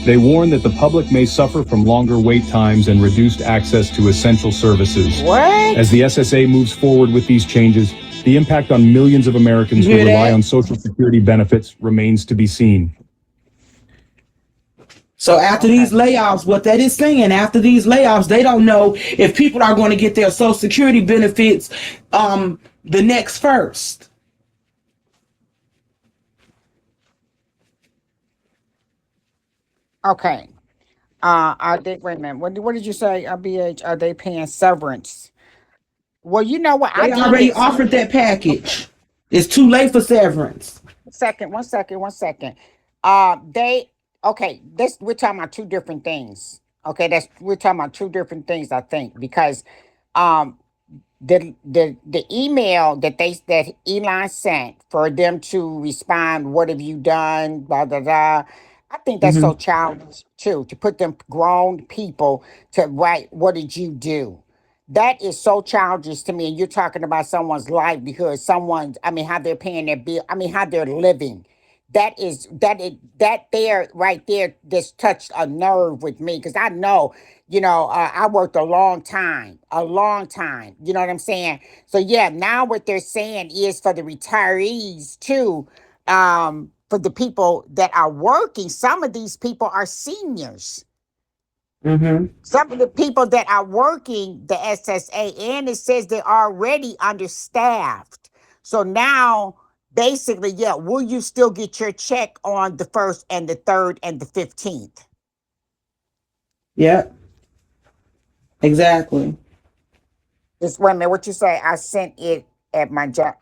They warn that the public may suffer from longer wait times and reduced access to essential services. What? As the SSA moves forward with these changes, the impact on millions of Americans who rely on Social Security benefits remains to be seen. So after these layoffs, what that is saying, after these layoffs, they don't know if people are going to get their Social Security benefits the next first. Okay. Are they, wait a minute. What did you say? BH, are they paying severance? Well, you know what? I They did already get offered that okay. package. It's too late for severance. One second. They okay. This we're talking about two different things. Okay, that's we're talking about two different things. I think because um the email that Elon sent for them to respond, what have you done? Blah blah blah. I think that's so Hmm. childish too, to put them grown people to write, what did you do? That is so childish to me. And you're talking about someone's livelihood, someone's, I mean, how they're paying their bill, I mean, how they're living. That there right there just touched a nerve with me because I know, I worked a long time. You know what I'm saying? So yeah, now what they're saying is for the retirees too, for the people that are working. Some of these people are seniors. Hmm. Some of the people that are working the SSA, and it says they're already understaffed. So now, basically, yeah, will you still get your check on the 1st and the 3rd and the 15th? Yep, exactly. Just wait a minute, what you say? I sent it at my job.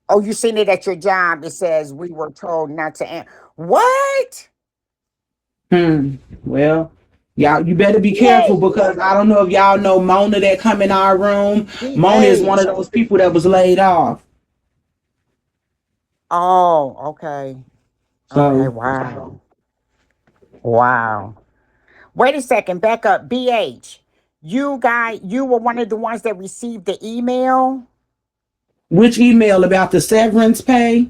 Oh, you seen it at your job? It says we were told not to. What? Well, y'all, you better be careful BH, because I don't know if y'all know Mona that come in our room. Mona is one of BH. those people that was laid off. Oh, okay. Okay, So wow. Wow. Wait a second, back up. BH, you were one of the ones that received the email? which email about the severance pay?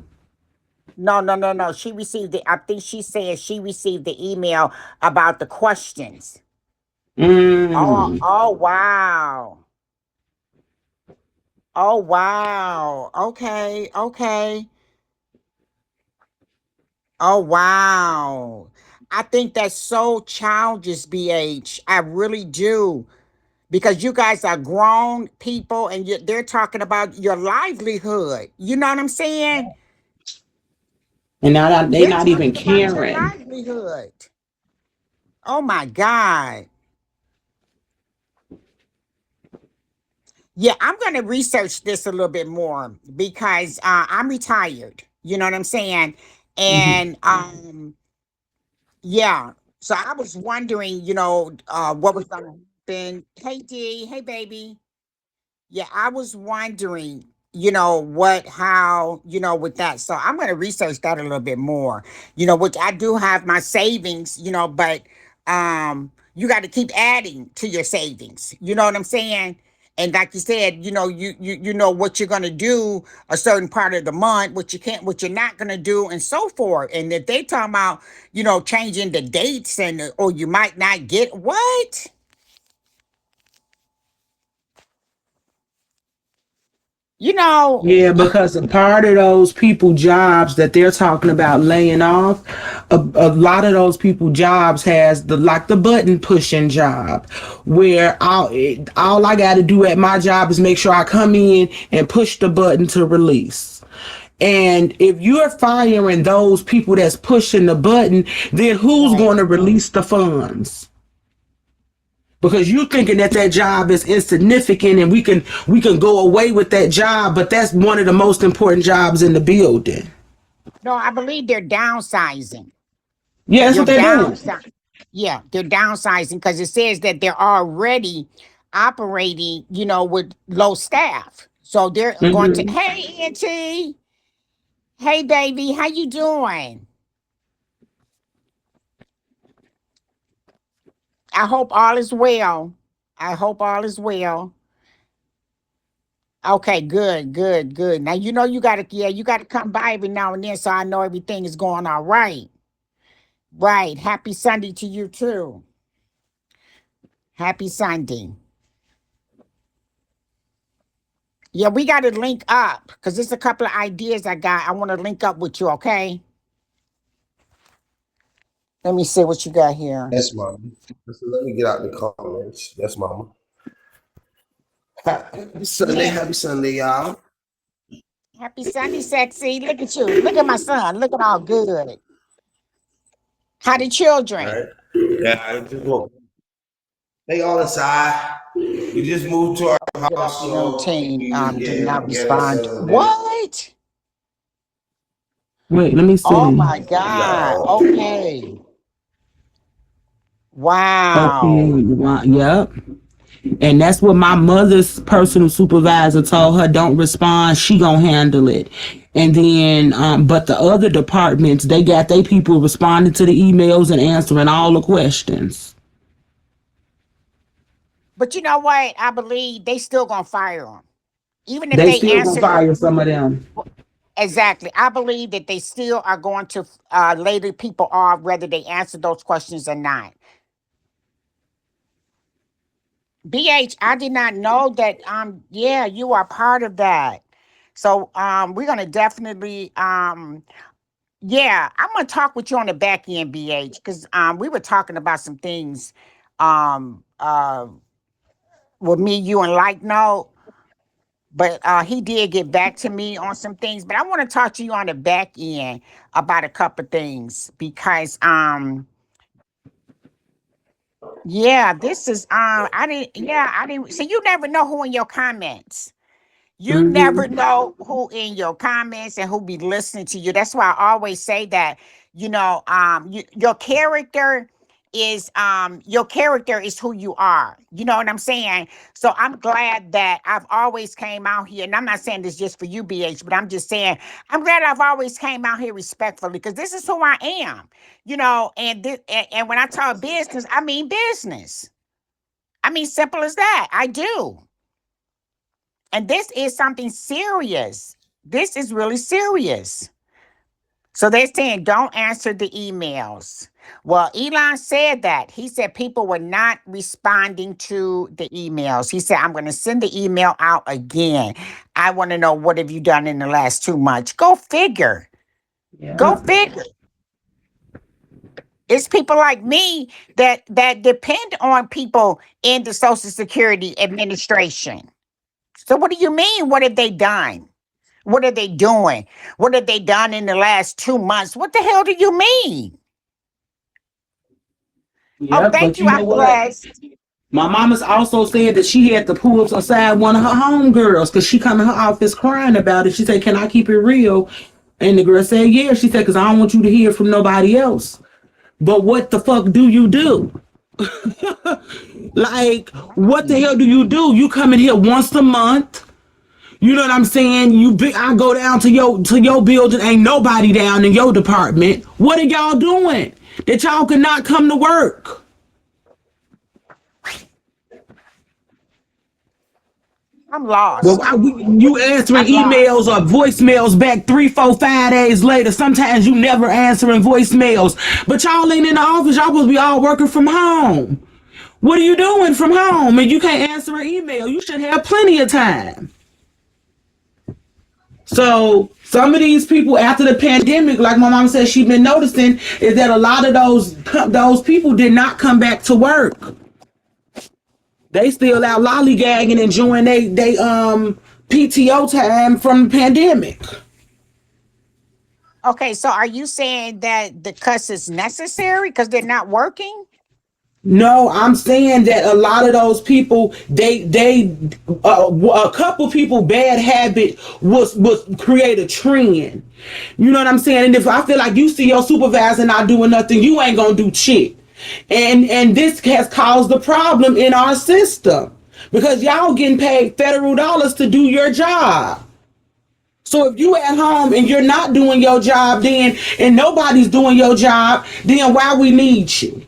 No, no, no, no. She received it. I think she said she received the email about the questions. Oh, Mm. oh, wow. Oh, wow. Okay, okay. Oh, wow. I think that's so childish, BH. I really do. Because you guys are grown people and they're talking about your livelihood. You know what I'm saying? And now they They're not even talking about your caring. livelihood. Oh my God. Yeah, I'm going to research this a little bit more because I'm retired. You know what I'm saying? Mhm. And yeah. So I was wondering, what was going to happen. Hey, D. Hey, baby. Yeah, I was wondering, how, with that. So I'm going to research that a little bit more, which I do have my savings, but you got to keep adding to your savings. You know what I'm saying? And like you said, you know what you're going to do a certain part of the month, what you can't, what you're not going to do, and so forth. And if they talking about, changing the dates or you might not get what? You know, Yeah, because a part of those people jobs that they're talking about laying off, a lot of those people jobs has the button pushing job, where all I got to do at my job is make sure I come in and push the button to release. And if you're firing those people that's pushing the button, then who's Right. going to release the funds? Because you're thinking that that job is insignificant and we can go away with that job, but that's one of the most important jobs in the building. No, I believe they're downsizing. Yeah, that's They're what they're doing. downsizing. Yeah, they're downsizing because it says that they're already operating, with low staff. So they're going to, Hmm. hey, Auntie, hey, baby, how you doing? I hope all is well. I hope all is well. Okay, good, good, good. Now you gotta, yeah, you gotta come by every now and then so I know everything is going all right. Right. Happy Sunday to you too. Happy Sunday. Yeah, we gotta link up because there's a couple of ideas I got. I want to link up with you, okay? Let me see what you got here. Yes, mama. So let me get out the comments. Yes, mama. Happy Sunday, Yeah. happy Sunday, y'all. Happy Sunday, sexy. Look at you. Look at my son. Looking all good. How the All children? right. Yeah, I just woke. They all inside. We just moved to our Good house, afternoon, so team. we just Did not getting respond. settled in. What? Wait, let me Oh see. my God. No. Okay. Okay, Wow. yep. And that's what my mother's personal supervisor told her, don't respond, she gonna handle it. And then but the other departments, they got their people responding to the emails and answering all the questions. But you know what? I believe they still gonna fire them, even if They they still gonna answer the. fire some of them. Exactly. I believe that they still are going to lay the people off whether they answer those questions or not. BH, I did not know that yeah, you are part of that. So we're gonna definitely yeah, I'm gonna talk with you on the back end, BH, because we were talking about some things um uh with me, you and like no. But he did get back to me on some things. But I want to talk to you on the back end about a couple things because yeah, this is I didn't so you never know who in your comments. You never Hmm. know who in your comments and who be listening to you. That's why I always say that, your character is who you are. You know what I'm saying? So I'm glad that I've always came out here, and I'm not saying this just for you, BH, but I'm just saying I'm glad I've always came out here respectfully because this is who I am. And when I talk business, I mean business. I mean simple as that. I do. And this is something serious. This is really serious. So they're saying don't answer the emails. Well, Elon said that. He said people were not responding to the emails. He said, I'm going to send the email out again. I want to know what have you done in the last 2 months. Go figure. Go Yeah. figure. It's people like me that depend on people in the Social Security Administration. So what do you mean? What have they done? What are they doing? What have they done in the last 2 months? What the hell do you mean? Oh, Yep, thank but you. you know I'm what? blessed. My mama's also said that she had to pull up aside one of her homegirls because she come in her office crying about it. She said, "Can I keep it real?" And the girl said, "Yeah." She said, "Because I don't want you to hear from nobody else." But what the fuck do you do? Like, what the Right. hell do you do? You come in here once a month. You know what I'm saying? I go down to your building. Ain't nobody down in your department. What are y'all doing? That y'all cannot come to work? I'm Well, lost. you answering I'm emails lost. or voicemails back 3, 4, 5 days later. Sometimes you never answering voicemails. But y'all ain't in the office. Y'all supposed to be all working from home. What are you doing from home? And you can't answer an email. You should have plenty of time. So some of these people after the pandemic, like my mom said, she been noticing is that a lot of those people did not come back to work. They still out lollygagging, enjoying they PTO time from the pandemic. Okay, so are you saying that the cuts is necessary because they're not working? No, I'm saying that a lot of those people, a couple people bad habit was create a trend. You know what I'm saying? And if I feel like you see your supervisor not doing nothing, you ain't gonna do shit. And this has caused the problem in our system because y'all getting paid federal dollars to do your job. So if you at home and you're not doing your job, then and nobody's doing your job, then why we need you?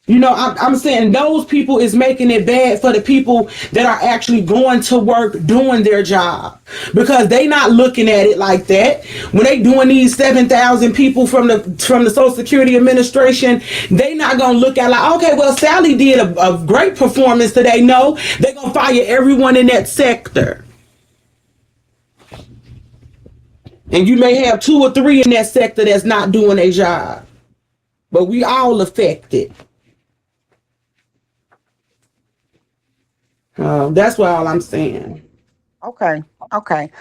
You know, I'm saying those people is making it bad for the people that are actually going to work doing their job because they not looking at it like that. When they doing these 7,000 people from the Social Security Administration, they not gonna look at like, okay, well, Sally did a great performance today. No, they gonna fire everyone in that sector, and you may have two or three in that sector that's not doing their job, but we all affected. That's what all I'm saying. Okay. Okay.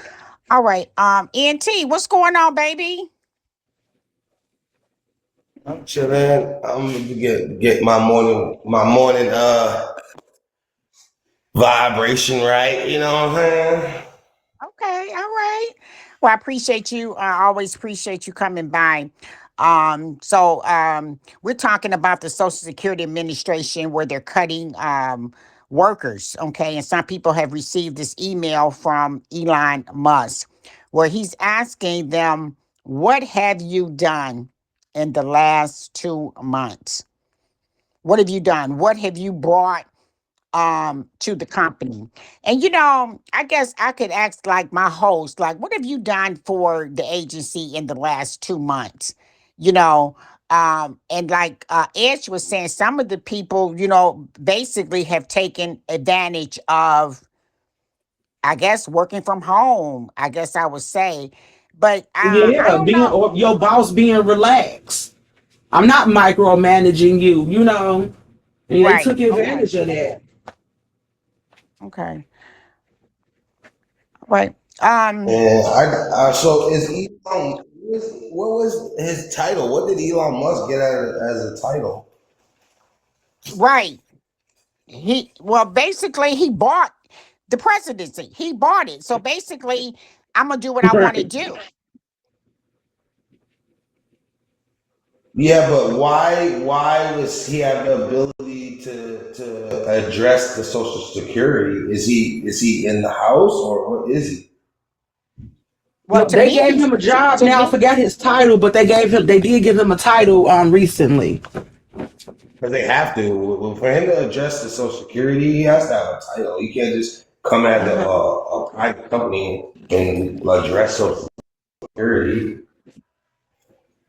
All right. NT, what's going on, baby? I'm chilling. I'm gonna get my morning vibration right. You know what I'm saying? Okay, all right. Well, I appreciate you. I always appreciate you coming by. We're talking about the Social Security Administration where they're cutting workers. Okay, and some people have received this email from Elon Musk where he's asking them, "What have you done in the last 2 months? What have you done? What have you brought to the company?" And I guess I could ask like my host, like, what have you done for the agency in the last 2 months? You know, and like Edge was saying, some of the people, basically have taken advantage of, I guess, working from home, I guess I would say. But I Yeah, don't being know. or your boss being relaxed. I'm not micromanaging you, you know. And they Right. took Okay. advantage of that. Okay. Right. And so is Elon. What was his title? What did Elon Musk get as a title? Right. Basically he bought the presidency. He bought it. So basically, I'm gonna do what I want to Right. do. Yeah, but why does he have the ability to address the Social Security? Is he in the House or what is he? Well, No, to they me, gave him a job to now. I me, forgot his title, but they did give him a title recently. Because they have to. For him to address the Social Security, he has to have a title. He can't just come as a private company and address Social Security.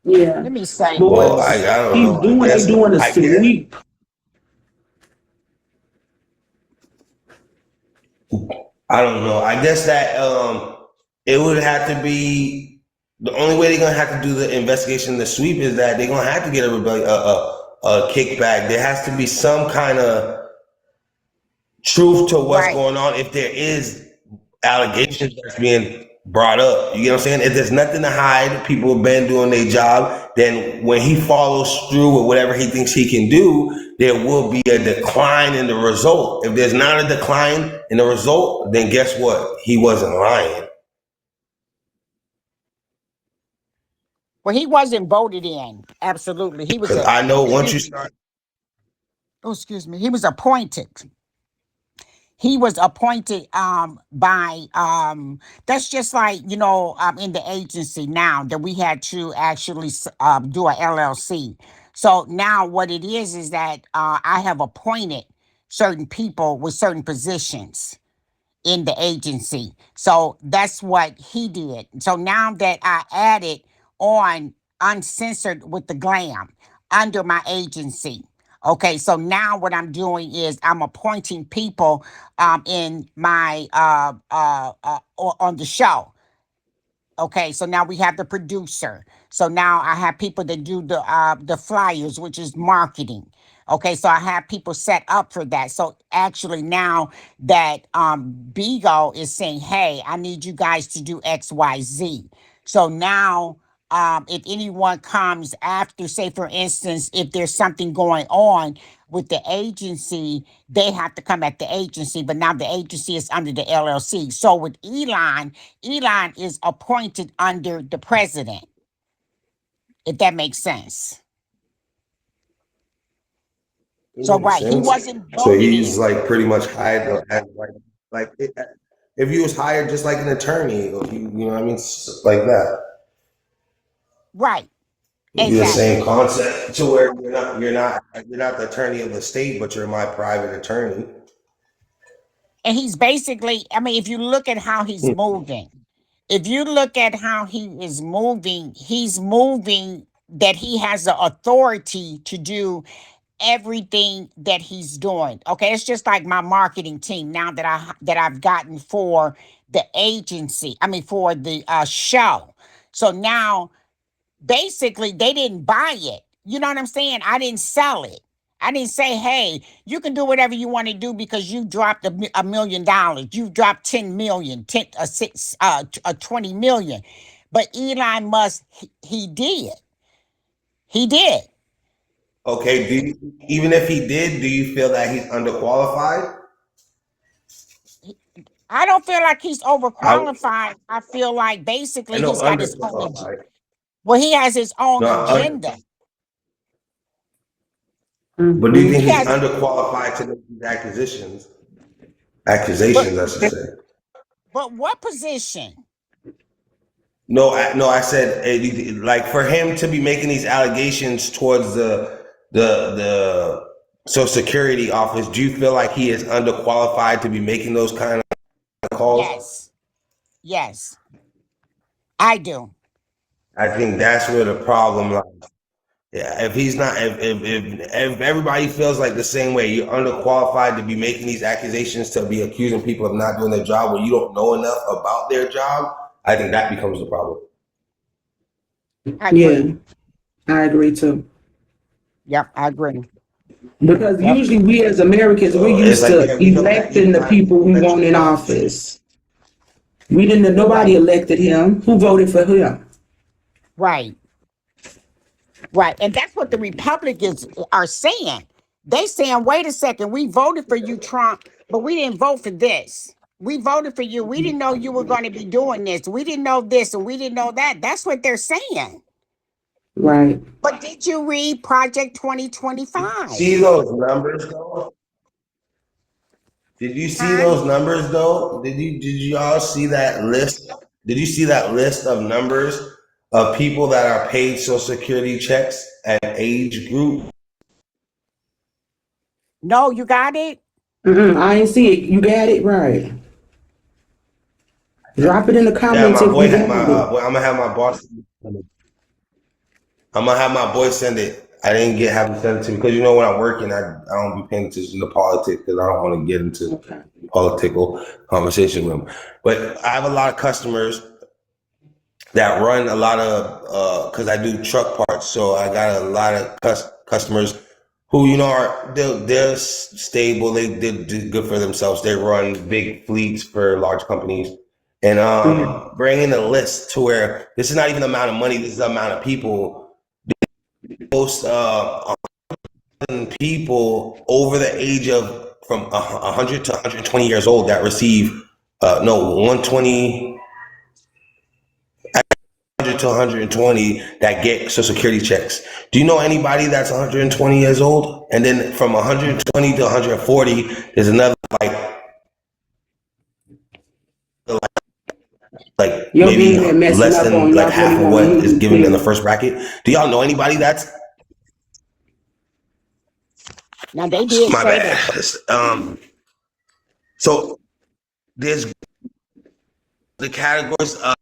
Yeah. let me say Well, I, this. I don't know. They doing a I guess sweep. I don't know. I guess that it would have to be the only way they're gonna have to do the investigation, the sweep, is that they're gonna have to get a kickback. There has to be some kind of truth to what's Right. going on if there is allegations that's being brought up. You get what I'm saying? If there's nothing to hide, people have been doing their job, then when he follows through with whatever he thinks he can do, there will be a decline in the result. If there's not a decline in the result, then guess what? He wasn't lying. Well, he wasn't voted in. Absolutely, he was Because a. I know once you Excuse me. start, Oh, excuse me. He was appointed. He was appointed by that's just like in the agency now that we had to actually do a LLC. So now what it is that I have appointed certain people with certain positions in the agency. So that's what he did. So now that I added on uncensored with the glam under my agency. Okay, so now what I'm doing is I'm appointing people in my on the show. Okay, so now we have the producer. So now I have people that do the flyers, which is marketing. Okay, so I have people set up for that. So actually now that Bigo is saying, "Hey, I need you guys to do XYZ." So now if anyone comes after, say for instance, if there's something going on with the agency, they have to come at the agency, but now the agency is under the LLC. So with Elon, Elon is appointed under the president, if that makes sense. It So makes right, he sense. wasn't So voted he's in. like pretty much hired as if he was hired just like an attorney, or you know what I mean, like that. Right, It'd be the same exactly. concept to where you're not the attorney of the state, but you're my private attorney. And he's basically, I mean, if you look at how he's moving, if you look at how he is moving, he's moving that he has the authority to do everything that he's doing. Okay, it's just like my marketing team now that I've gotten for the agency. I mean, for the show. So now basically they didn't buy it. You know what I'm saying? I didn't sell it. I didn't say, hey, you can do whatever you want to do because you dropped $1 million. You dropped 10 million, 20 million. But Elon Musk, he did. He did. Okay, even if he did, do you feel that he's underqualified? I don't feel like he's I overqualified. I feel like I basically know he's got his own underqualified. well, he has his own No, agenda. but do you think He he's has, underqualified to make these acquisitions? but Accusations, I should say. what position? No, I said like for him to be making these allegations towards the Social Security office. Do you feel like he is underqualified to be making those kind of calls? Yes, yes, I do. I think that's where the problem lies. Yeah, if he's not, if everybody feels like the same way, you're underqualified to be making these accusations, to be accusing people of not doing their job when you don't know enough about their job. I think that becomes the problem. I agree. Yeah, I agree too. Yep, I agree. Because Yep, usually we as Americans, we're So it's used like, to yeah, we know that electing the Elon people we let want you in know. office. We didn't, nobody right, elected him. Who voted for him? right, right. And that's what the Republicans are saying. They saying, wait a second, we voted for you, Trump, but we didn't vote for this. We voted for you. We didn't know you were going to be doing this. We didn't know this and we didn't know that. That's what they're saying. Right. But did you read Project See 2025? those numbers though? Did you see Huh? those numbers though? Did you all see that list? Did you see that list of numbers of people that are paid Social Security checks and age group? No, you got it? I ain't see it. You got it right. Drop it in the Yeah, comments my if boy you had got my it. boy. I'm gonna have my boss. I'm gonna have my boy send it. I didn't have him send it to me because when I'm working, I don't be paying attention to politics because I don't want to get into Okay. political conversation with him. But I have a lot of customers that run a lot of because I do truck parts, so I got a lot of customers who they're stable. They do good for themselves. They run big fleets for large companies, and bringing a list to where this is not even the amount of money. This is the amount of people. Most people over the age of from 100 to 120 years old that receive 120 to 120 that get Social Security checks. Do you know anybody that's 120 years old? And then from 120 to 140, there's another like Your maybe internet messing less up than on you. like I really half of want to what hear is you given in the clear. first bracket. Do y'all know anybody that's Now they did my say that. bad? So there's the categories of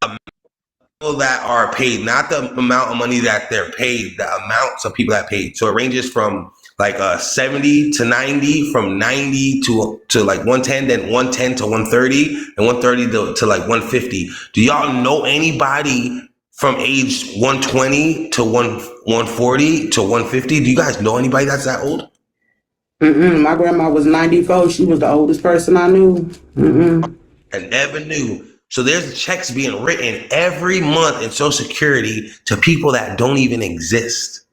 people that are paid, not the amount of money that they're paid, the amounts of people that paid. So it ranges from like 70 to 90, from 90 to like 110, then 110 to 130, and 130 to like 150. Do y'all know anybody from age 120 to 140 to 150? Do you guys know anybody that's that old? My grandma was 94. She was the oldest person I knew. I never knew. So there's checks being written every month in Social Security to people that don't even exist.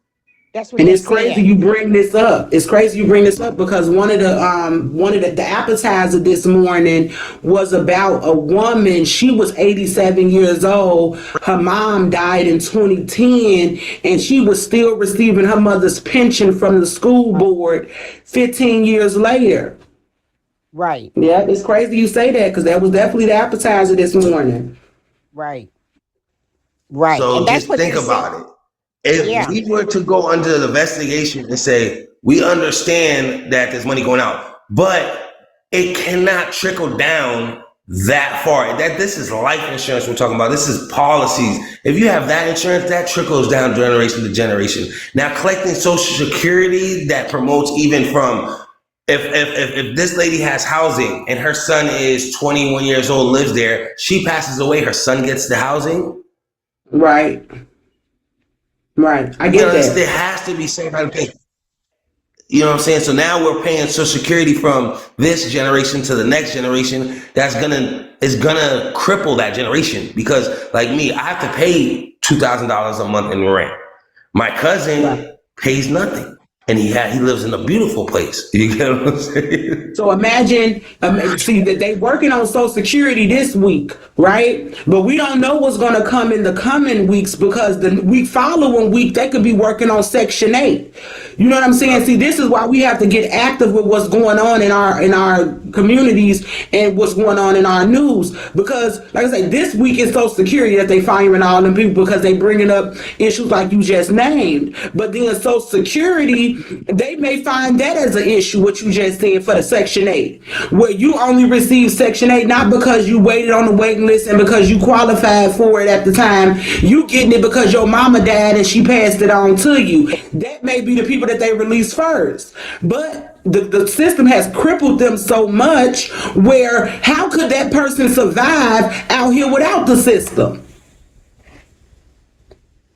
That's what And they it's crazy said. you bring this up. It's crazy you bring this up because one of the appetizer this morning was about a woman. She was 87 years old. Her mom died in 2010, and she was still receiving her mother's pension from the school board 15 years later. Right, Yeah, it's crazy you say that because that was definitely the appetizer this morning. right, right. And So that's just what think they're saying. about it. If Yeah, we were to go under the investigation and say, we understand that there's money going out, but it cannot trickle down that far. That this is life insurance we're talking about. This is policies. If you have that insurance, that trickles down generation to generation. Now collecting Social Security that promotes even from if this lady has housing and her son is 21 years old, lives there, she passes away, her son gets the housing. Right. Right. I You get know, there that. has to be some kind of thing. You know what I'm saying? So now we're paying Social Security from this generation to the next generation. Is gonna cripple that generation because, like me, I have to pay $2,000 a month in rent. My Right. cousin pays nothing, and he lives in a beautiful place. You get what I'm saying? So imagine, see that they working on Social Security this week, right? But we don't know what's going to come in the coming weeks because the week following week they could be working on Section 8. You know what I'm saying? See, this is why we have to get active with what's going on in our communities and what's going on in our news. Because, like I say, this week is Social Security that they firing all them people because they bringing up issues like you just named. But then Social Security, they may find that as an issue, what you just said for the Section 8, where you only receive Section 8 not because you waited on the waiting list and because you qualified for it at the time. You getting it because your mama died and she passed it on to you. That may be the people that they release first. But the system has crippled them so much where how could that person survive out here without the system?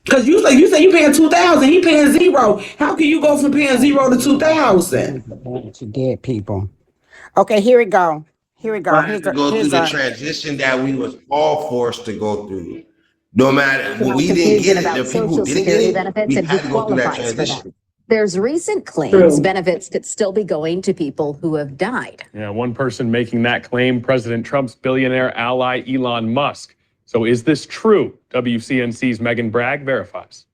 Because you say you paying 2,000, he paying zero. How can you go from paying zero to 2,000? to dead people. Okay, here we go. Here we go. I have to go through the transition that we was all forced to go through. No matter when we didn't get it, the people who didn't get it, we had to go through that transition. There's recent claims True. benefits could still be going to people who have died. Yeah, one person making that claim, President Trump's billionaire ally, Elon Musk. So is this true? WCNC's Megan Bragg verifies.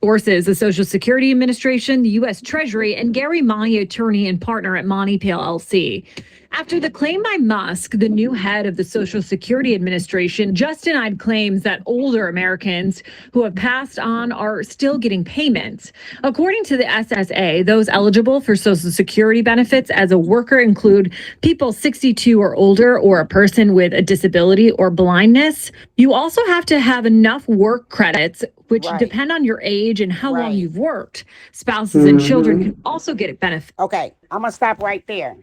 Sources, the Social Security Administration, the U.S. Treasury, and Gary Monty, attorney and partner at Monty PLLC. After the claim by Musk, the new head of the Social Security Administration just denied claims that older Americans who have passed on are still getting payments. According to the SSA, those eligible for Social Security benefits as a worker include people 62 or older or a person with a disability or blindness. You also have to have enough work credits, which Right. depend on your age and how long Right. you've worked. Spouses and children can also get benefits. Okay, I'm gonna stop right there.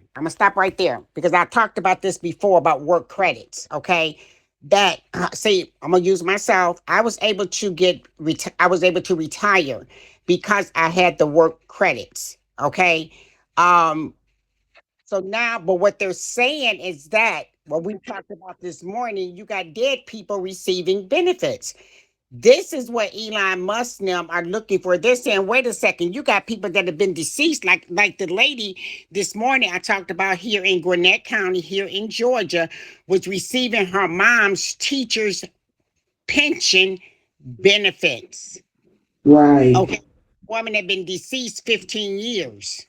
Because I talked about this before about work credits. Okay, that see, I'm gonna use myself. I was able to retire because I had the work credits. Okay, so now, but what they're saying is that what we talked about this morning, you got dead people receiving benefits. This is what Elon Musk and them are looking for. They're saying, wait a second, you got people that have been deceased, like the lady this morning I talked about here in Gwinnett County, here in Georgia, was receiving her mom's teacher's pension benefits. Right. Okay, woman had been deceased 15 years.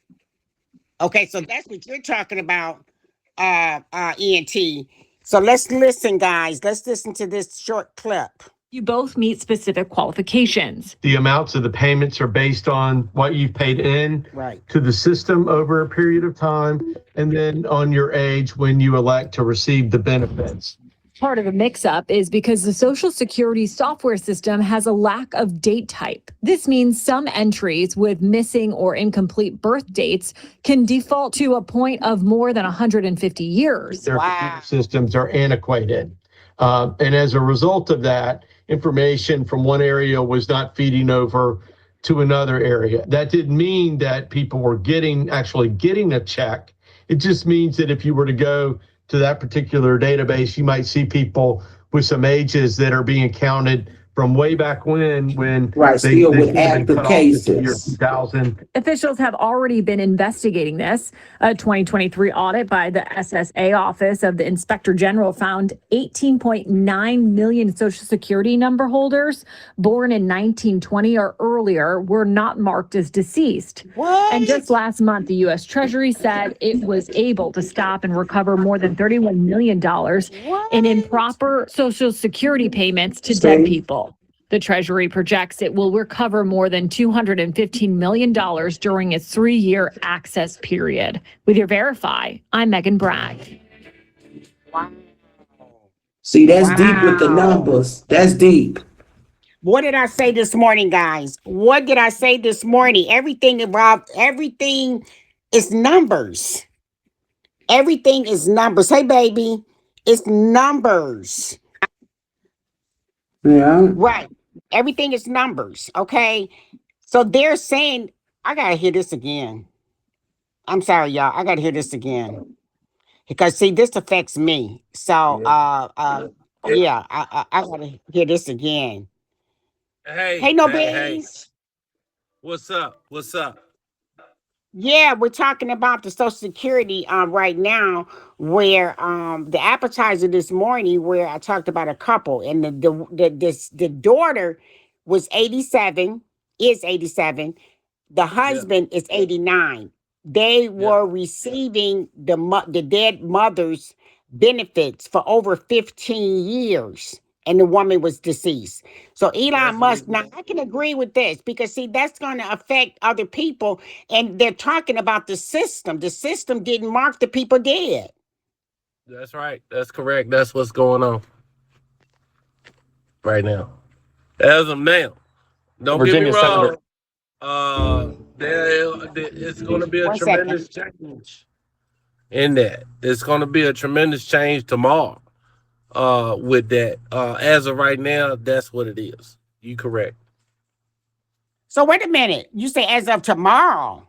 Okay, so that's what you're talking about, ENT. So let's listen, guys. Let's listen to this short clip. You both meet specific qualifications. The amounts of the payments are based on what you've paid in Right. to the system over a period of time, and then on your age when you elect to receive the benefits. Part of the mix-up is because the Social Security software system has a lack of date type. This means some entries with missing or incomplete birth dates can default to a point of more than 150 years. Their Wow. computer systems are antiquated. And as a result of that, information from one area was not feeding over to another area. That didn't mean that people were actually getting a check. It just means that if you were to go to that particular database, you might see people with some ages that are being counted from way back when Right, they still with should have been active cut off at the year cases. 2000. Officials have already been investigating this. A 2023 audit by the SSA Office of the Inspector General found 18.9 million Social Security number holders born in 1920 or earlier were not marked as deceased. What? And just last month, the U.S. Treasury said it was able to stop and recover more than $31 million in improper Social Security payments to dead people. The Treasury projects it will recover more than $215 million during its 3-year access period. With your Verify, I'm Megan Bragg. See, that's deep with the numbers. That's deep. What did I say this morning, guys? What did I say this morning? Everything is numbers. Everything is numbers. Hey, baby, it's numbers. Yeah. Right. Everything is numbers. Okay. So they're saying, I got to hear this again. I'm sorry, y'all. I got to hear this again. Because, see, this affects me. So, yeah, I got to hear this again. Hey, no beans. What's up? What's up? Yeah, we're talking about the Social Security right now, where the appetizer this morning, where I talked about a couple, and the daughter was 87, is 87. The husband is 89. They were receiving the dead mother's benefits for over 15 years, and the woman was deceased. So Elon Musk, now I can agree with this because see, that's going to affect other people, and they're talking about the system. The system didn't mark the people dead. That's right. That's correct. That's what's going on right now. As of now, don't Virginia get me wrong. Senator. It's going to be a One tremendous change in that. It's going to be a tremendous change tomorrow. With that, as of right now, that's what it is. You correct. So wait a minute. You say as of tomorrow?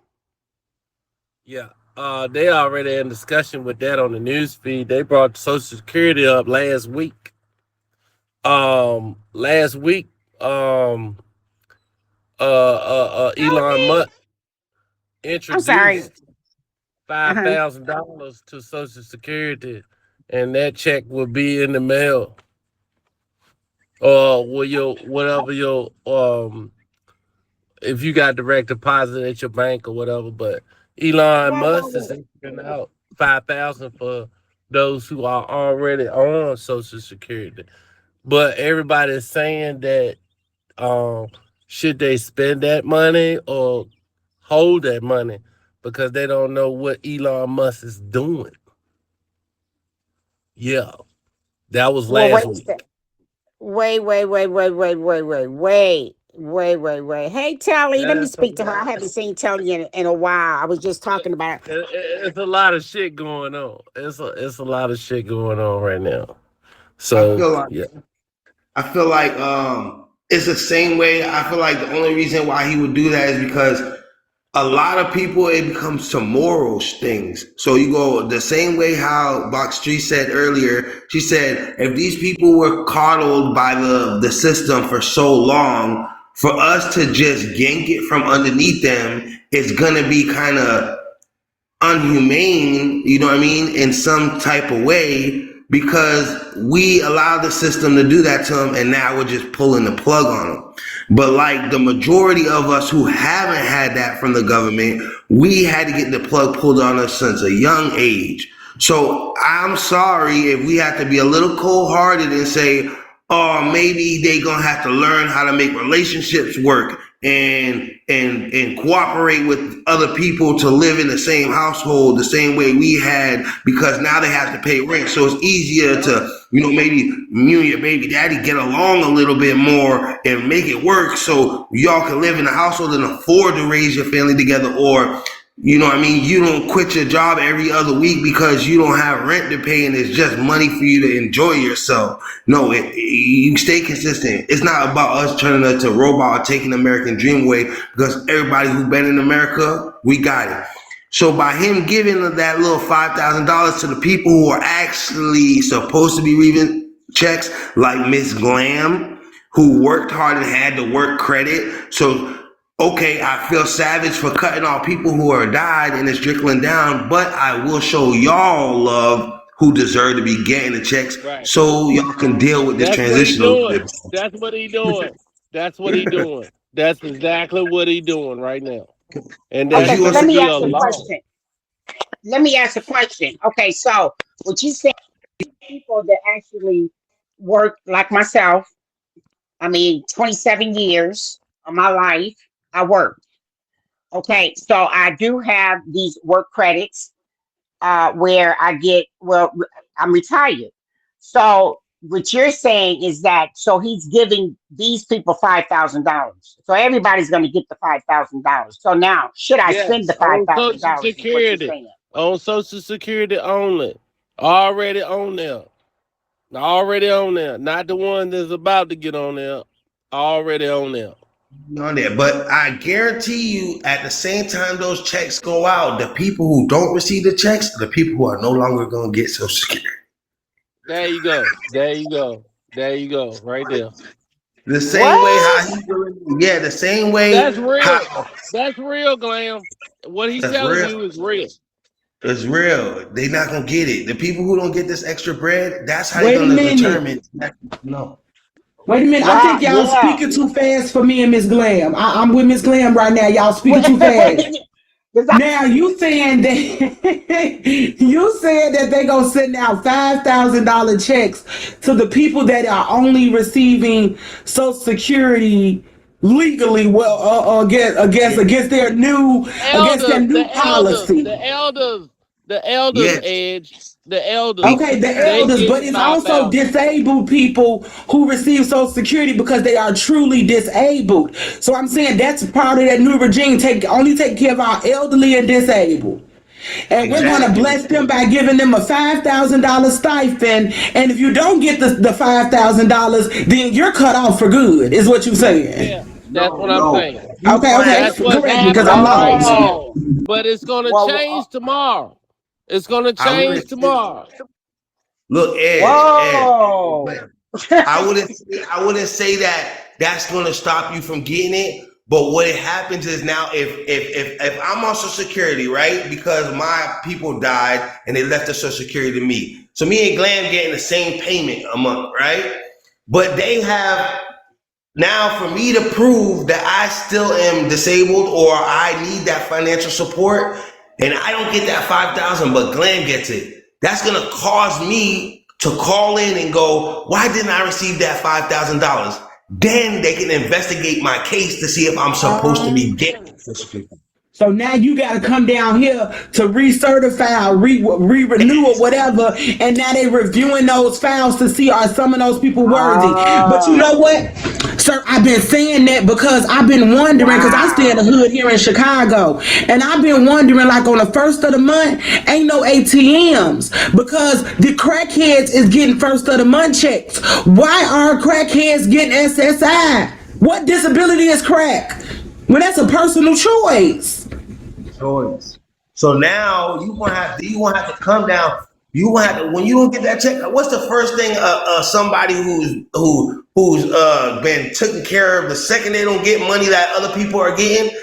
Yeah. They already in discussion with that on the news feed. They brought Social Security up last week. Elon Musk introduced $5,000 to Social Security, and that check will be in the mail. Or if you got direct deposit at your bank or whatever. But Elon Musk is giving out $5,000 for those who are already on Social Security. But everybody is saying that should they spend that money or hold that money because they don't know what Elon Musk is doing. Yeah, that was last week. Wait. Hey, Telly, let me speak to her. I haven't seen Telly in a while. I was just talking about It's a lot of shit going on. It's a lot of shit going on right now. So I feel like it's the same way. I feel like the only reason why he would do that is because a lot of people, it becomes to moral things. So you go the same way how Box Tree said earlier. She said, if these people were coddled by the system for so long, for us to just yank it from underneath them, it's gonna be kind of unhumane, you know what I mean, in some type of way, because we allow the system to do that to them, and now we're just pulling the plug on them. But like the majority of us who haven't had that from the government, we had to get the plug pulled on us since a young age. So I'm sorry if we have to be a little cold-hearted and say, oh, maybe they gonna have to learn how to make relationships work and cooperate with other people to live in the same household the same way we had, because now they have to pay rent. So it's easier to, maybe you and your baby daddy get along a little bit more and make it work so y'all can live in a household and afford to raise your family together. Or, you don't quit your job every other week because you don't have rent to pay and it's just money for you to enjoy yourself. No, you stay consistent. It's not about us turning us to a robot or taking the American dream away, because everybody who's been in America, we got it. So by him giving that little $5,000 to the people who are actually supposed to be reading checks, like Miss Glam, who worked hard and had the work credit. So, okay, I feel savage for cutting off people who are died and it's trickling down, but I will show y'all love who deserve to be getting the checks, Right. so y'all can deal with this That's what he transition a little doing. bit. That's what he doing. That's what he doing. That's exactly what he doing right now. And there Okay, so should let me be a ask a law. question. Let me ask a question. Okay, so what you said, people that actually work like myself, I mean, 27 years of my life, I worked. Okay, so I do have these work credits where I get, well, I'm retired. So what you're saying is that, so he's giving these people $5,000. So everybody's going to get the $5,000. So now, should I spend the Yes, five on thousand Social dollars? Is what you're Security. saying? On Social Security only. Already on there. Already on there. Not the one that's about to get on there. Already on there. On there, but I guarantee you, at the same time those checks go out, the people who don't receive the checks are the people who are no longer going to get Social Security. There you go. There you go. There you go. Right there. The same way how What? he doing, yeah, the same way That's real. how That's real, Glam. What he's that's telling real. you is real. It's real. They not gonna get it. The people who don't get this extra bread, that's how they're Wait a gonna minute. determine. No, Wait a minute. I Wow, think y'all yeah. speaking too fast for me and Miss Glam. I'm with Miss Glam right now. Y'all speaking too Wait, fast. 'cause Now you saying that you said that they gonna send out $5,000 checks to the people that are only receiving Social Security legally. Well, against their new Elders, the elders, policy. the elders, the elders, yes, Edge. The elders, Okay, the they elders, but getting it's also 5,000. disabled people who receive Social Security because they are truly disabled. So I'm saying that's part of that new regime. Take care of our elderly and disabled. And we're going to exactly. bless them by giving them a $5,000 stipend. And if you don't get the $5,000, then you're cut off for good, is what you're saying. Yeah, that's No, what I'm no. saying. You gonna have That's Okay. what's Correct me because happening I'm right lost. now. whoa. But it's gonna Whoa, change tomorrow. It's gonna I change wouldn't tomorrow. look, Edge, whoa. but I wouldn't say that that's gonna stop you from getting it. But what happens is now, if I'm on Social Security, right, because my people died and they left the Social Security to me, so me and Glam getting the same payment a month, right? But they have now, for me to prove that I still am disabled or I need that financial support, and I don't get that 5,000, but Glenn gets it, that's gonna cause me to call in and go, why didn't I receive that $5,000? Then they can investigate my case to see if I'm supposed to be getting it. So now you got to come down here to recertify, renew or whatever, and now they reviewing those files to see are some of those people worthy. But you know Oh, what, sir? I've been saying that because I've been wondering because I stay in the wow. hood here in Chicago, and I've been wondering like on the first of the month ain't no ATMs because the crackheads is getting first of the month checks. Why are crackheads getting SSI? What disability is crack? Well, that's a personal choice. Choice. So now you gonna have to come down. You gonna have to, when you don't get that check. What's the first thing somebody who's been taken care of the second they don't get money that other people are getting?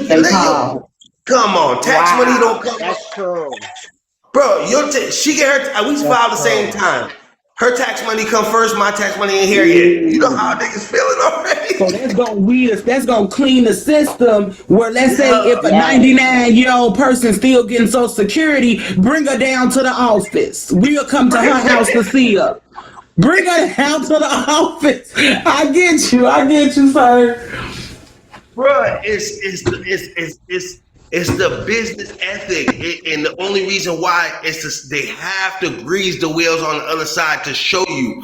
They Let your call. come on, tax money don't Wow. come. That's true. Bro, she get her. We That's filed the same true. time. Her tax money come first. My tax money ain't here yet. You know Mm. how niggas feeling So already. that's gonna weed us. That's gonna clean the system. Where let's say Yeah. if a Yes. 99-year-old person still getting Social Security, bring her down to the office. We'll come to her house to see her. Bring her down to the office. I get you. I get you, sir. Bruh, it's the business ethic, and the only reason why is they have to grease the wheels on the other side to show you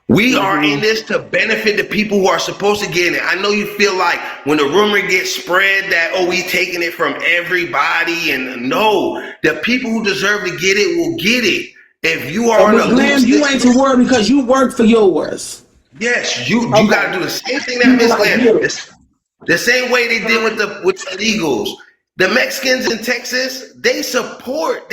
we are in Mm-hmm. this to benefit the people who are supposed to get it. I know you feel like when the rumor gets spread that we taking it from everybody, and no, the people who deserve to get it will get it. If you So are in Miss a loop Glam, you ain't system, to worry because you work for yours. yes, you got Okay. to do the same thing that You Miss like Glam. get it. The same way they did with the illegals. The Mexicans in Texas, they support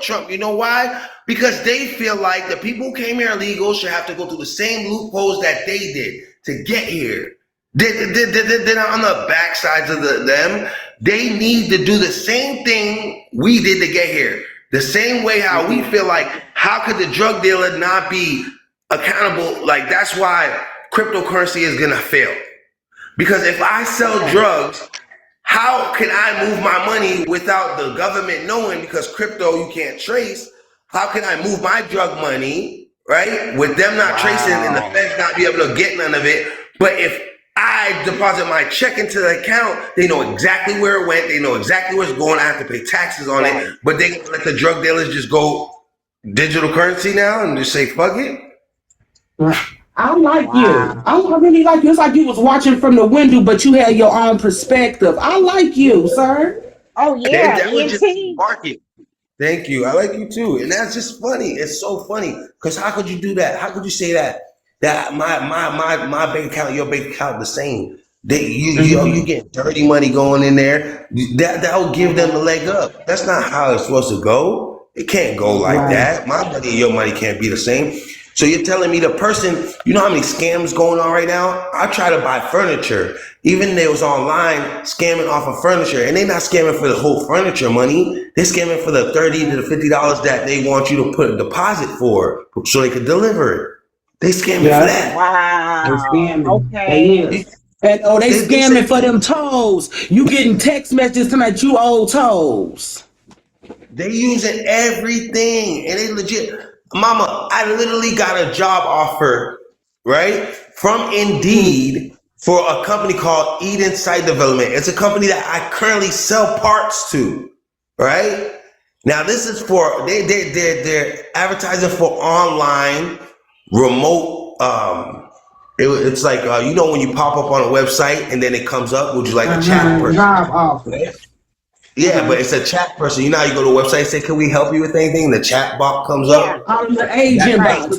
Trump. You know why? Because they feel like the people who came here illegal should have to go through the same loopholes that they did to get here. They're on the backsides of them. They need to do the same thing we did to get here. The same way how we feel like, how could the drug dealer not be accountable? Like, that's why cryptocurrency is gonna fail. Because if I sell drugs, how can I move my money without the government knowing? Because crypto you can't trace. How can I move my drug money, right? With them not tracing and the feds not be able to get none of it. But if I deposit my check into the account, they know exactly where it went. They know exactly where it's going. I have to pay taxes on it. But they let the drug dealers just go digital currency now and just say, fuck it. I like you. I really like you. It's like you was watching from the window, but you had your own perspective. I like you, sir. Oh yeah, That was just ENT. market. Thank you. I like you too. And that's just funny. It's so funny. Because how could you do that? How could you say that? That my bank account, your bank account the same. You get dirty money going in there. That'll give them a leg up. That's not how it's supposed to go. It can't go like that. My money and your money can't be the same. So you're telling me the person, you know how many scams going on right now? I try to buy furniture. Even they was online scamming off of furniture, and they're not scamming for the whole furniture money. They're scamming for the $30 to $50 that they want you to put a deposit for so they could deliver it. They scamming for that. Wow. They scamming. Okay. They is. And they scamming for them tolls. You getting text messages to make you owe tolls. They using everything, and they legit. Mama, I literally got a job offer, right, from Indeed for a company called Eden Site Development. It's a company that I currently sell parts to, right? Now this is for they're advertising for online remote. It's like you know when you pop up on a website and then it comes up. Would you like a chat person? Job offer. Yeah, but it's a chat person. You know how you go to a website and say, can we help you with anything? The chat box comes up. On the agent box.